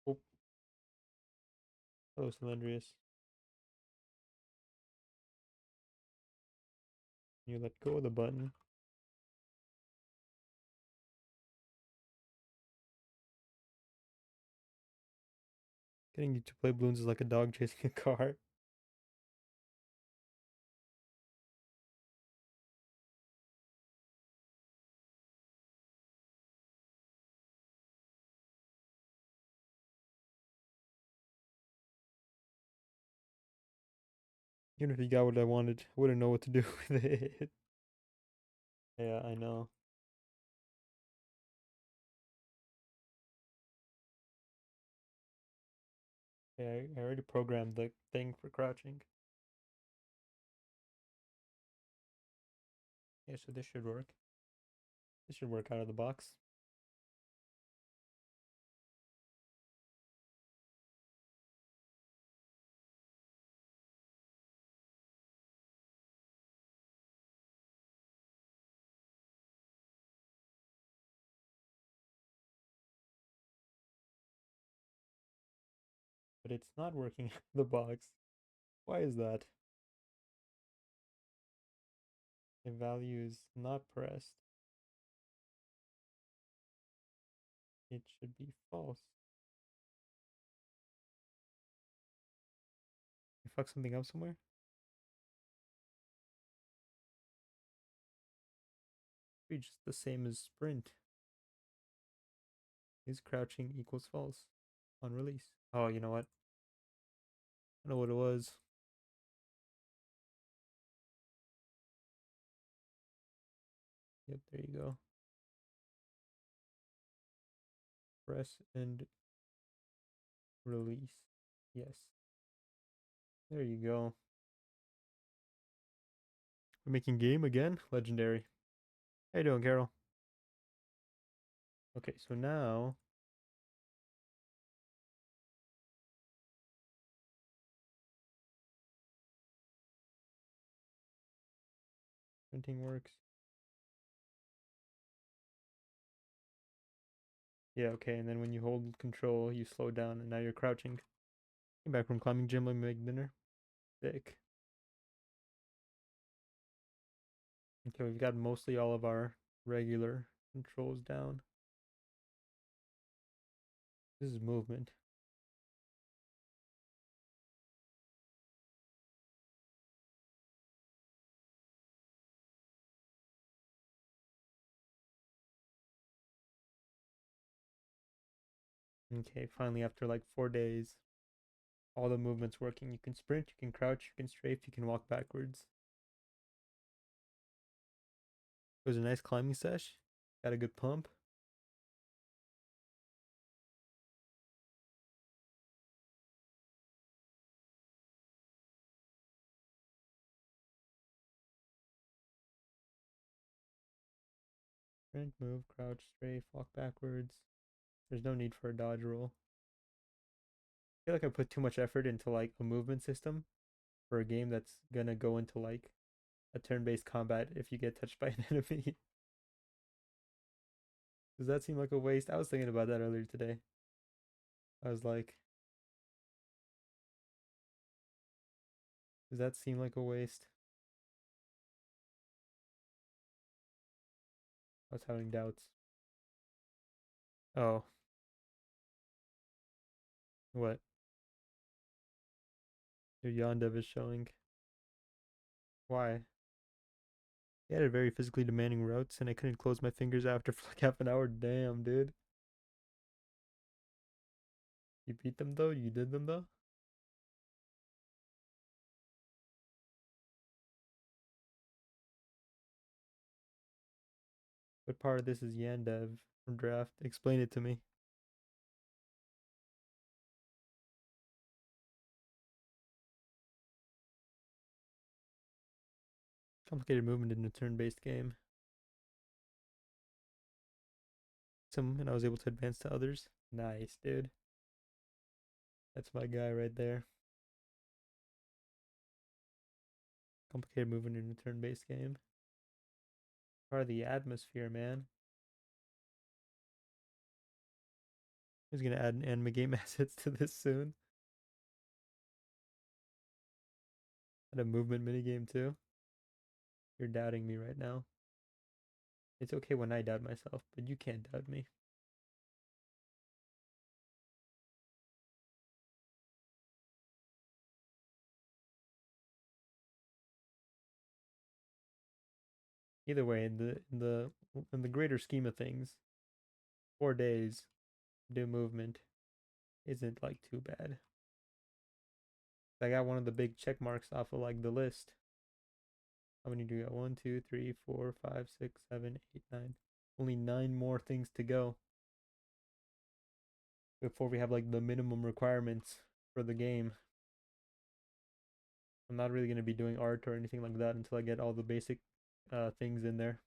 Speaker 1: Oh, hello, Cylindrius. You let go of the button. Getting you to play balloons is like a dog chasing a car. Even if you got what I wanted, I wouldn't know what to do with it. Yeah, I know. Yeah, I already programmed the thing for crouching. Yeah, so this should work. This should work out of the box. But it's not working out of the box. Why is that? The value is not pressed. It should be false. You fuck something up somewhere? Be just the same as sprint. Is crouching equals false on release? Oh, you know what? I know what it was. Yep, there you go. Press and release. Yes. There you go. We're making game again? Legendary. How you doing, Carol? Okay, so now printing works. Yeah, okay, and then when you hold control, you slow down, and now you're crouching. Came back from climbing gym, let me make dinner. Sick. Okay, we've got mostly all of our regular controls down. This is movement. Okay, finally after like 4 days, all the movements working. You can sprint, you can crouch, you can strafe, you can walk backwards. It was a nice climbing sesh. Got a good pump. Sprint, move, crouch, strafe, walk backwards. There's no need for a dodge roll. I feel like I put too much effort into like a movement system for a game that's gonna go into like a turn-based combat if you get touched by an enemy. Does that seem like a waste? I was thinking about that earlier today. I was like, does that seem like a waste? I was having doubts. Oh, what? Your Yondev is showing. Why? He had a very physically demanding routes, and I couldn't close my fingers after for like half an hour. Damn, dude. You beat them though? You did them though? What part of this is Yandev from draft? Explain it to me. Complicated movement in a turn-based game. And I was able to advance to others. Nice, dude. That's my guy right there. Complicated movement in a turn-based game. Part of the atmosphere, man. Who's gonna add an anime game assets to this soon? Add a movement minigame too. You're doubting me right now. It's okay when I doubt myself, but you can't doubt me. Either way, in the greater scheme of things, 4 days do movement isn't like too bad. I got one of the big check marks off of like the list. How many do you got? 1, 2, 3, 4, 5, 6, 7, 8, 9. Only 9 more things to go before we have like the minimum requirements for the game. I'm not really gonna be doing art or anything like that until I get all the basic things in there.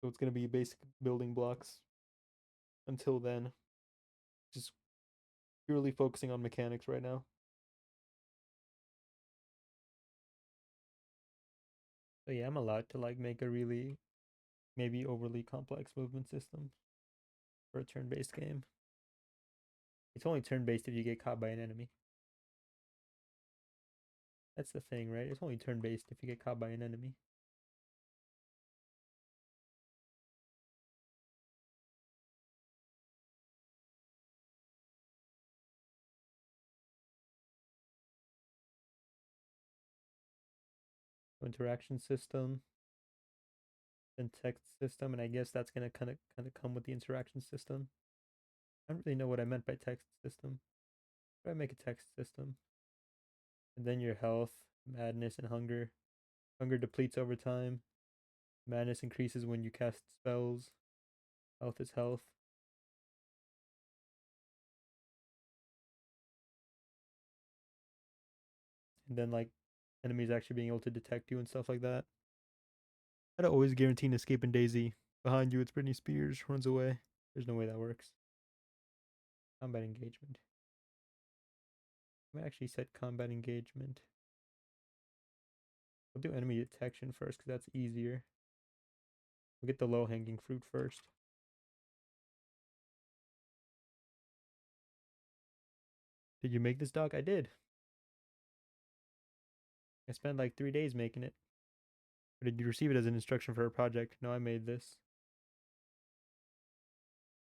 Speaker 1: So it's gonna be basic building blocks until then. Just purely focusing on mechanics right now. So yeah, I'm allowed to like make a really maybe overly complex movement system for a turn-based game. It's only turn-based if you get caught by an enemy. That's the thing, right? It's only turn-based if you get caught by an enemy. Interaction system, then text system, and I guess that's gonna kind of come with the interaction system. I don't really know what I meant by text system. Try to make a text system. And then your health, madness, and hunger. Hunger depletes over time. Madness increases when you cast spells. Health is health. And then like enemies actually being able to detect you and stuff like that. I'd always guarantee an escape in Daisy. Behind you, it's Britney Spears, runs away. There's no way that works. Combat engagement. I might actually set combat engagement. We'll do enemy detection first because that's easier. We'll get the low-hanging fruit first. Did you make this dog? I did. I spent like 3 days making it. Or did you receive it as an instruction for a project? No, I made this.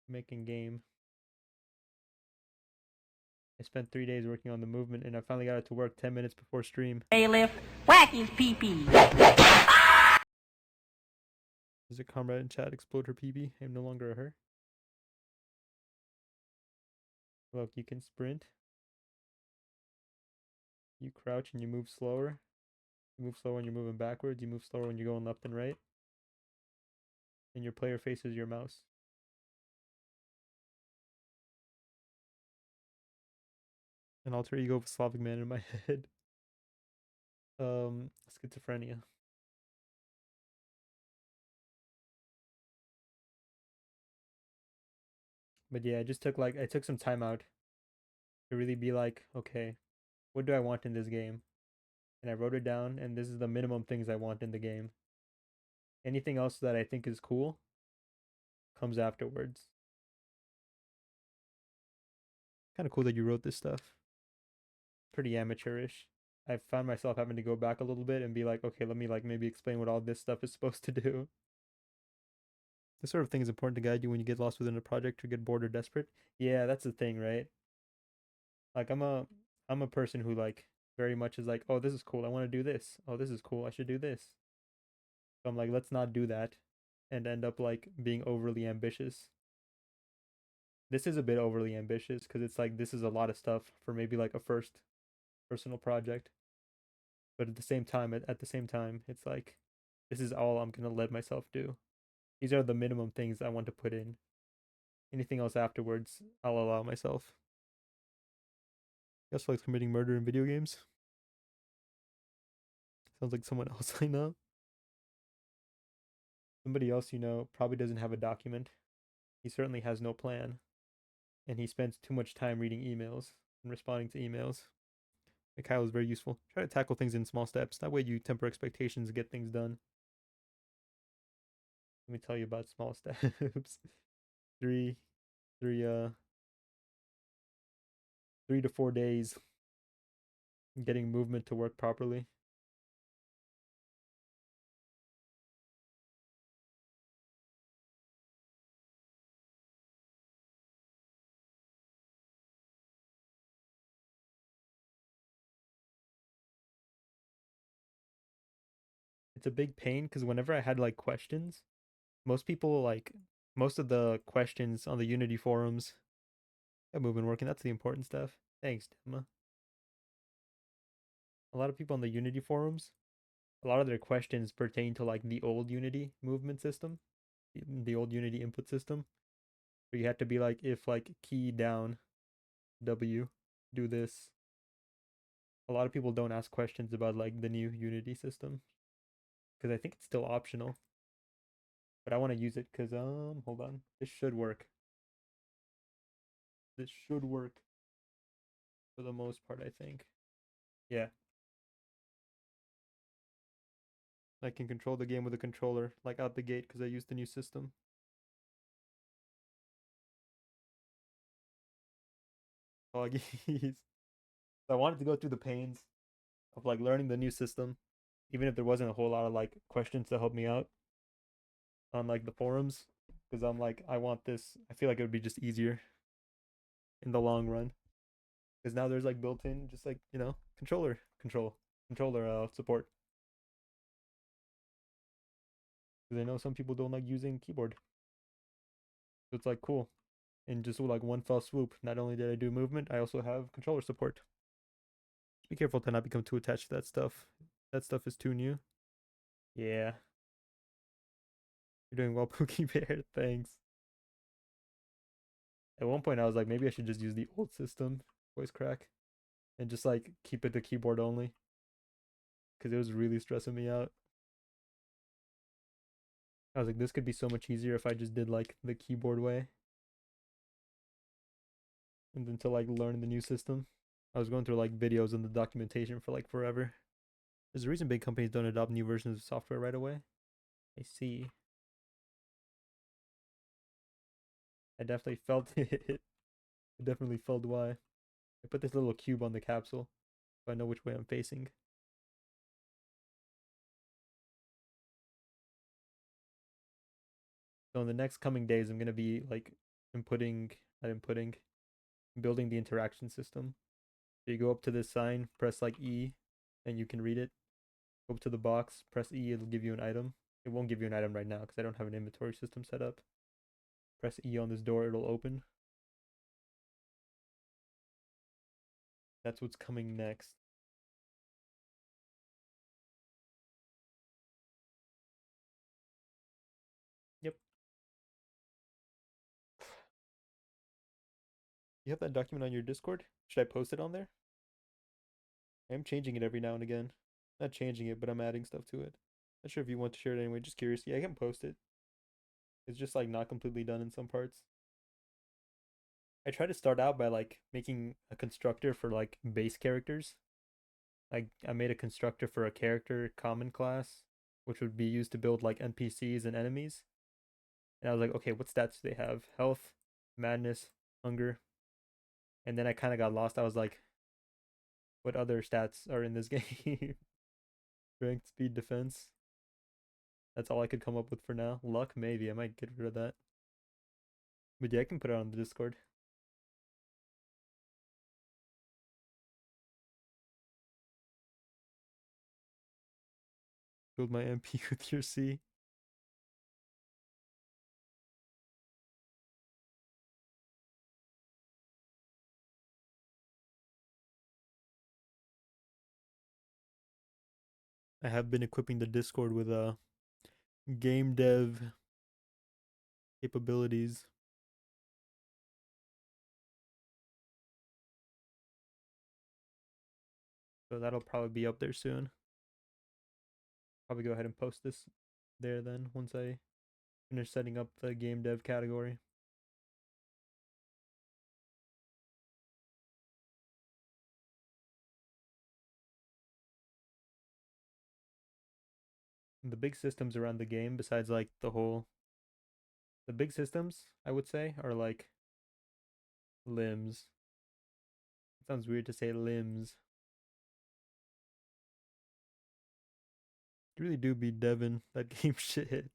Speaker 1: Making game. I spent 3 days working on the movement, and I finally got it to work 10 minutes before stream.
Speaker 10: Bailiff, whack his pee-pee.
Speaker 1: Does a comrade in chat explode her PB? I am no longer a her. Look, you can sprint. You crouch and you move slower. You move slower when you're moving backwards. You move slower when you're going left and right. And your player faces your mouse. An alter ego of a Slavic man in my head. Schizophrenia. But yeah, I took some time out to really be like, okay, what do I want in this game? And I wrote it down, and this is the minimum things I want in the game. Anything else that I think is cool comes afterwards. Kind of cool that you wrote this stuff. Pretty amateurish. I found myself having to go back a little bit and be like, okay, let me like maybe explain what all this stuff is supposed to do. This sort of thing is important to guide you when you get lost within a project or get bored or desperate. Yeah, that's the thing, right? Like I'm a person who like very much is like, oh, this is cool. I want to do this. Oh, this is cool. I should do this. So I'm like, let's not do that and end up like being overly ambitious. This is a bit overly ambitious because it's like this is a lot of stuff for maybe like a first personal project. But at the same time, it's like this is all I'm gonna let myself do. These are the minimum things I want to put in. Anything else afterwards, I'll allow myself. Guess like committing murder in video games. Sounds like someone else I know. Somebody else you know probably doesn't have a document. He certainly has no plan. And he spends too much time reading emails and responding to emails. Kyle is very useful. Try to tackle things in small steps. That way you temper expectations and get things done. Let me tell you about small steps. three, 3 to 4 days getting movement to work properly. It's a big pain because whenever I had like questions, most people like most of the questions on the Unity forums. Got movement working. That's the important stuff. Thanks, Emma. A lot of people on the Unity forums, a lot of their questions pertain to like the old Unity movement system, the old Unity input system. So you had to be like, if like key down W, do this. A lot of people don't ask questions about like the new Unity system because I think it's still optional. But I want to use it because hold on, this should work. This should work for the most part, I think. Yeah. I can control the game with a controller, like out the gate, because I used the new system. Doggies. So I wanted to go through the pains of like learning the new system, even if there wasn't a whole lot of like questions to help me out on like the forums, because I'm like, I want this. I feel like it would be just easier in the long run, because now there's like built-in, just like controller support. Because I know some people don't like using keyboard, so it's like cool. And just like one fell swoop, not only did I do movement, I also have controller support. Be careful to not become too attached to that stuff. That stuff is too new. Yeah. You're doing well, Pookie Bear. Thanks. At one point, I was like, maybe I should just use the old system, voice crack, and just like keep it to keyboard only. Because it was really stressing me out. I was like, this could be so much easier if I just did like the keyboard way. And then to like learn the new system. I was going through like videos and the documentation for like forever. There's a reason big companies don't adopt new versions of software right away. I see. I definitely felt it. I definitely felt why. I put this little cube on the capsule so I know which way I'm facing. So in the next coming days, I'm gonna be like building the interaction system. So you go up to this sign, press like E, and you can read it. Go up to the box, press E, it'll give you an item. It won't give you an item right now because I don't have an inventory system set up. Press E on this door, it'll open. That's what's coming next. Yep. You have that document on your Discord? Should I post it on there? I'm changing it every now and again. Not changing it, but I'm adding stuff to it. Not sure if you want to share it anyway. Just curious. Yeah, I can post it. It's just like not completely done in some parts. I try to start out by like making a constructor for like base characters. Like I made a constructor for a character common class, which would be used to build like NPCs and enemies. And I was like, okay, what stats do they have? Health, madness, hunger. And then I kind of got lost. I was like, what other stats are in this game? Strength, speed, defense. That's all I could come up with for now. Luck, maybe. I might get rid of that. But yeah, I can put it on the Discord. Build my MP with your C. I have been equipping the Discord with game dev capabilities. So that'll probably be up there soon. Probably go ahead and post this there then once I finish setting up the game dev category. And the big systems around the game, besides like the big systems, I would say, are like limbs. It sounds weird to say limbs. You really do be Devin, that game shit.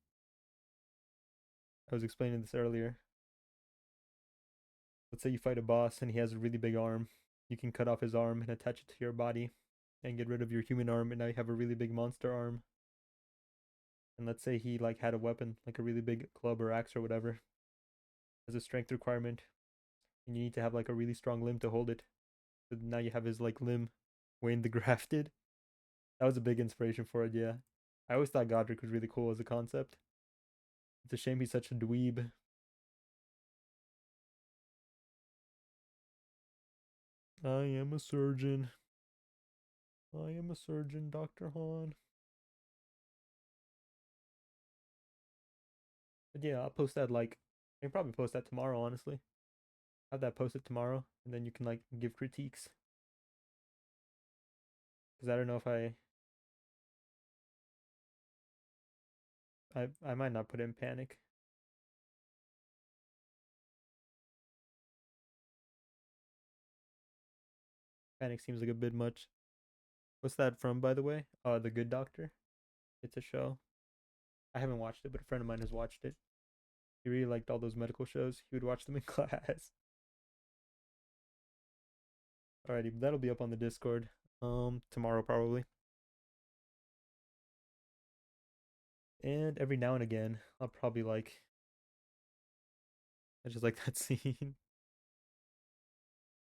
Speaker 1: I was explaining this earlier. Let's say you fight a boss and he has a really big arm. You can cut off his arm and attach it to your body and get rid of your human arm, and now you have a really big monster arm. And let's say he like had a weapon, like a really big club or axe or whatever, as a strength requirement, and you need to have like a really strong limb to hold it. So now you have his like limb, Wayne the Grafted. That was a big inspiration for it, yeah. I always thought Godric was really cool as a concept. It's a shame he's such a dweeb. I am a surgeon. I am a surgeon, Dr. Han. But yeah, I'll post that like I can probably post that tomorrow, honestly. Have that posted tomorrow, and then you can like give critiques. Cause I don't know if I might not put in panic. Panic seems like a bit much. What's that from, by the way? The Good Doctor. It's a show. I haven't watched it, but a friend of mine has watched it. He really liked all those medical shows. He would watch them in class. Alrighty, that'll be up on the Discord. Tomorrow probably. And every now and again, I'll probably like I just like that scene.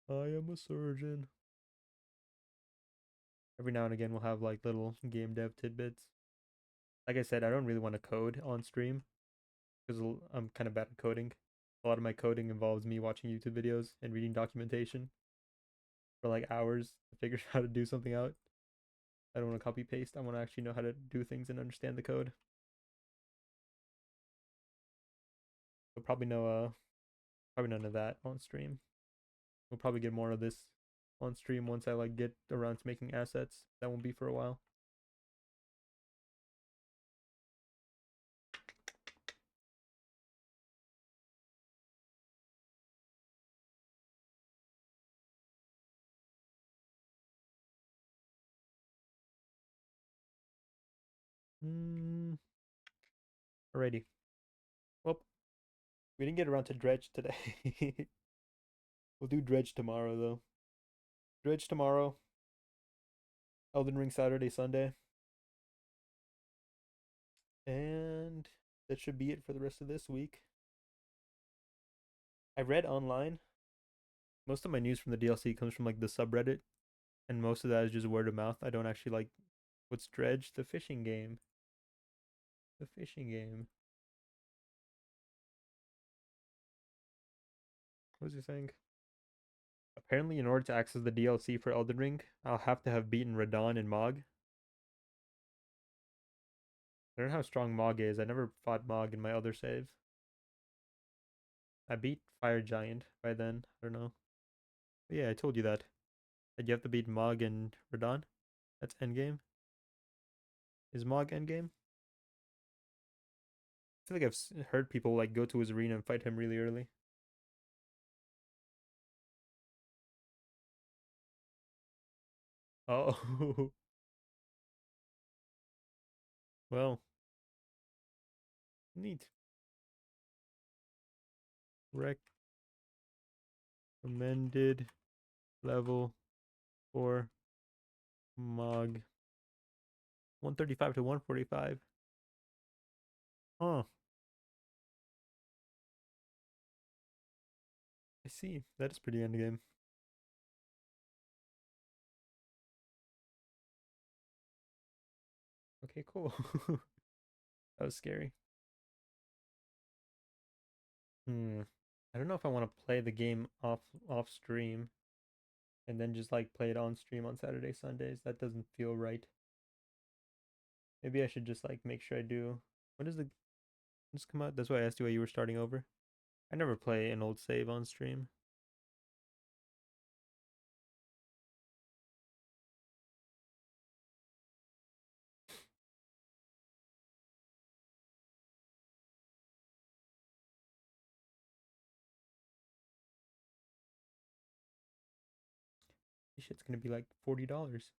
Speaker 1: I am a surgeon. Every now and again, we'll have like little game dev tidbits. Like I said, I don't really want to code on stream because I'm kind of bad at coding. A lot of my coding involves me watching YouTube videos and reading documentation for like hours to figure out how to do something out. I don't want to copy paste. I want to actually know how to do things and understand the code. So probably none of that on stream. We'll probably get more of this on stream once I like get around to making assets. That won't be for a while. Alrighty. Well, we didn't get around to Dredge today. We'll do Dredge tomorrow, though. Dredge tomorrow. Elden Ring Saturday, Sunday. And that should be it for the rest of this week. I read online. Most of my news from the DLC comes from like the subreddit, and most of that is just word of mouth. I don't actually like what's Dredge, the fishing game. The fishing game. What was he saying? Apparently, in order to access the DLC for Elden Ring, I'll have to have beaten Radon and Mog. I don't know how strong Mog is. I never fought Mog in my other save. I beat Fire Giant by then. I don't know. But yeah, I told you that. That you have to beat Mog and Radon. That's endgame. Is Mog endgame? I feel like I've heard people like go to his arena and fight him really early. Oh. Well. Neat. Recommended level for Mog. 135 to 145. Huh. I see. That is pretty endgame. Okay, cool. That was scary. I don't know if I want to play the game off stream and then just like play it on stream on Saturday, Sundays. That doesn't feel right. Maybe I should just like make sure I do. When does the this come out? That's why I asked you why you were starting over. I never play an old save on stream. This shit's gonna be like $40.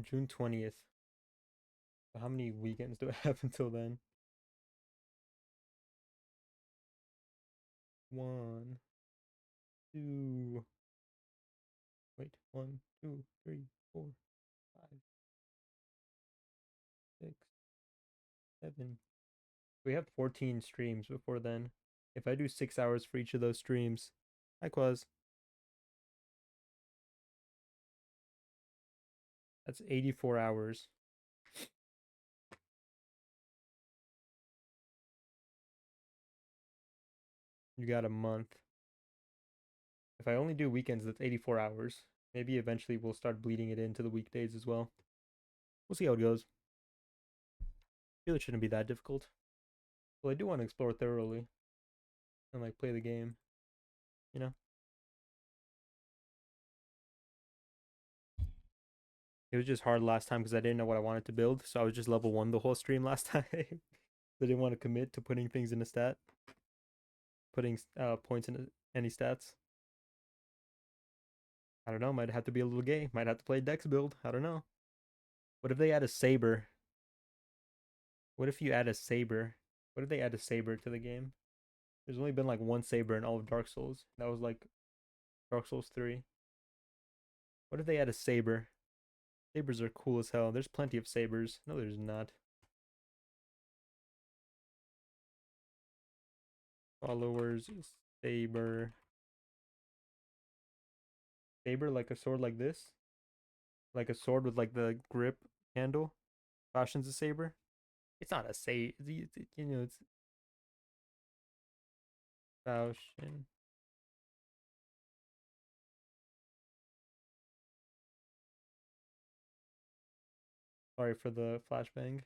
Speaker 1: June 20th. How many weekends do I have until then? One, two. Wait, 1, 2, 3, 4, 5, 6, 7. We have 14 streams before then. If I do 6 hours for each of those streams, hi Quaz. That's 84 hours. You got a month. If I only do weekends, that's 84 hours. Maybe eventually we'll start bleeding it into the weekdays as well. We'll see how it goes. I feel it shouldn't be that difficult. Well, I do want to explore thoroughly and like play the game, you know? It was just hard last time because I didn't know what I wanted to build, so I was just level 1 the whole stream last time. I didn't want to commit to putting things in a stat. Putting points in any stats. I don't know, might have to be a little gay. Might have to play Dex build. I don't know. What if they add a saber? What if you add a saber? What if they add a saber to the game? There's only been like one saber in all of Dark Souls. That was like Dark Souls 3. What if they add a saber? Sabers are cool as hell. There's plenty of sabers. No, there's not. Followers, saber. Saber like a sword like this? Like a sword with like the grip handle? Fashion's a saber? It's not a saber. You know, it's Fashion. Sorry for the flashbang.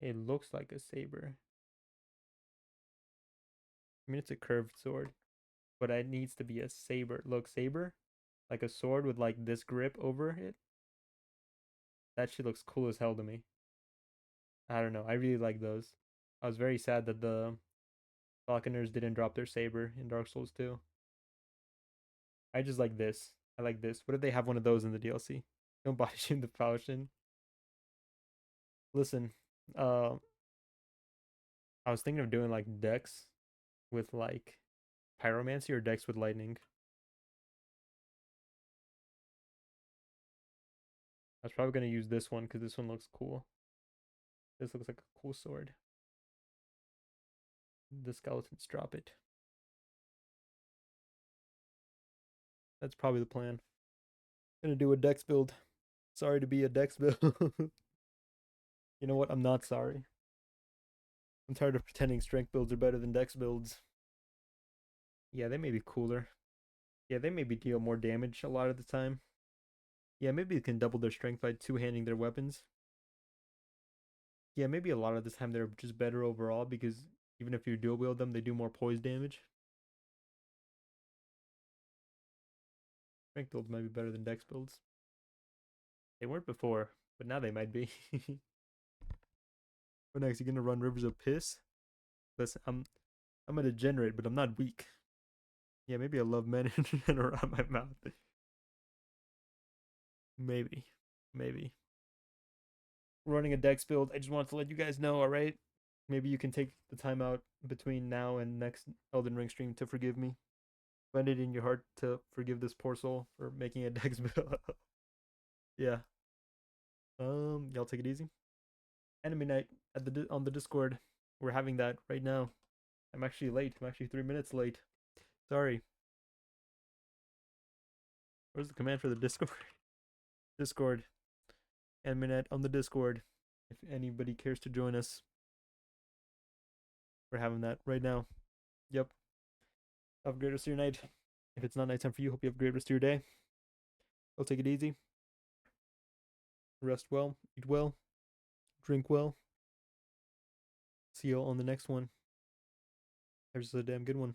Speaker 1: It looks like a saber. I mean, it's a curved sword, but it needs to be a saber. Look, saber, like a sword with like this grip over it. That shit looks cool as hell to me. I don't know. I really like those. I was very sad that the Falconers didn't drop their saber in Dark Souls 2. I just like this. I like this. What if they have one of those in the DLC? Don't body shame the Falchion. Listen, uh, I was thinking of doing like decks with like pyromancy or decks with lightning. I was probably gonna use this one because this one looks cool. This looks like a cool sword. The skeletons drop it. That's probably the plan. Gonna do a dex build. Sorry to be a dex build. You know what? I'm not sorry. I'm tired of pretending strength builds are better than dex builds. Yeah, they may be cooler. Yeah, they maybe deal more damage a lot of the time. Yeah, maybe they can double their strength by two-handing their weapons. Yeah, maybe a lot of the time they're just better overall because even if you dual wield them, they do more poise damage. Strength builds might be better than dex builds. They weren't before, but now they might be. What next? You gonna run Rivers of Piss? Listen, I'm a degenerate, but I'm not weak. Yeah, maybe I love men and around my mouth. Maybe. Maybe. Running a dex build. I just wanted to let you guys know, alright? Maybe you can take the time out between now and next Elden Ring stream to forgive me. Find it in your heart to forgive this poor soul for making a dex build. Yeah. Y'all take it easy. Enemy night at the on the Discord. We're having that right now. I'm actually late. I'm actually 3 minutes late. Sorry. Where's the command for the Discord? Discord. Enemy night on the Discord. If anybody cares to join us. We're having that right now. Yep. Have a great rest of your night. If it's not nighttime for you, hope you have a great rest of your day. I'll take it easy. Rest well, eat well, drink well. See you all on the next one. Have yourself a damn good one.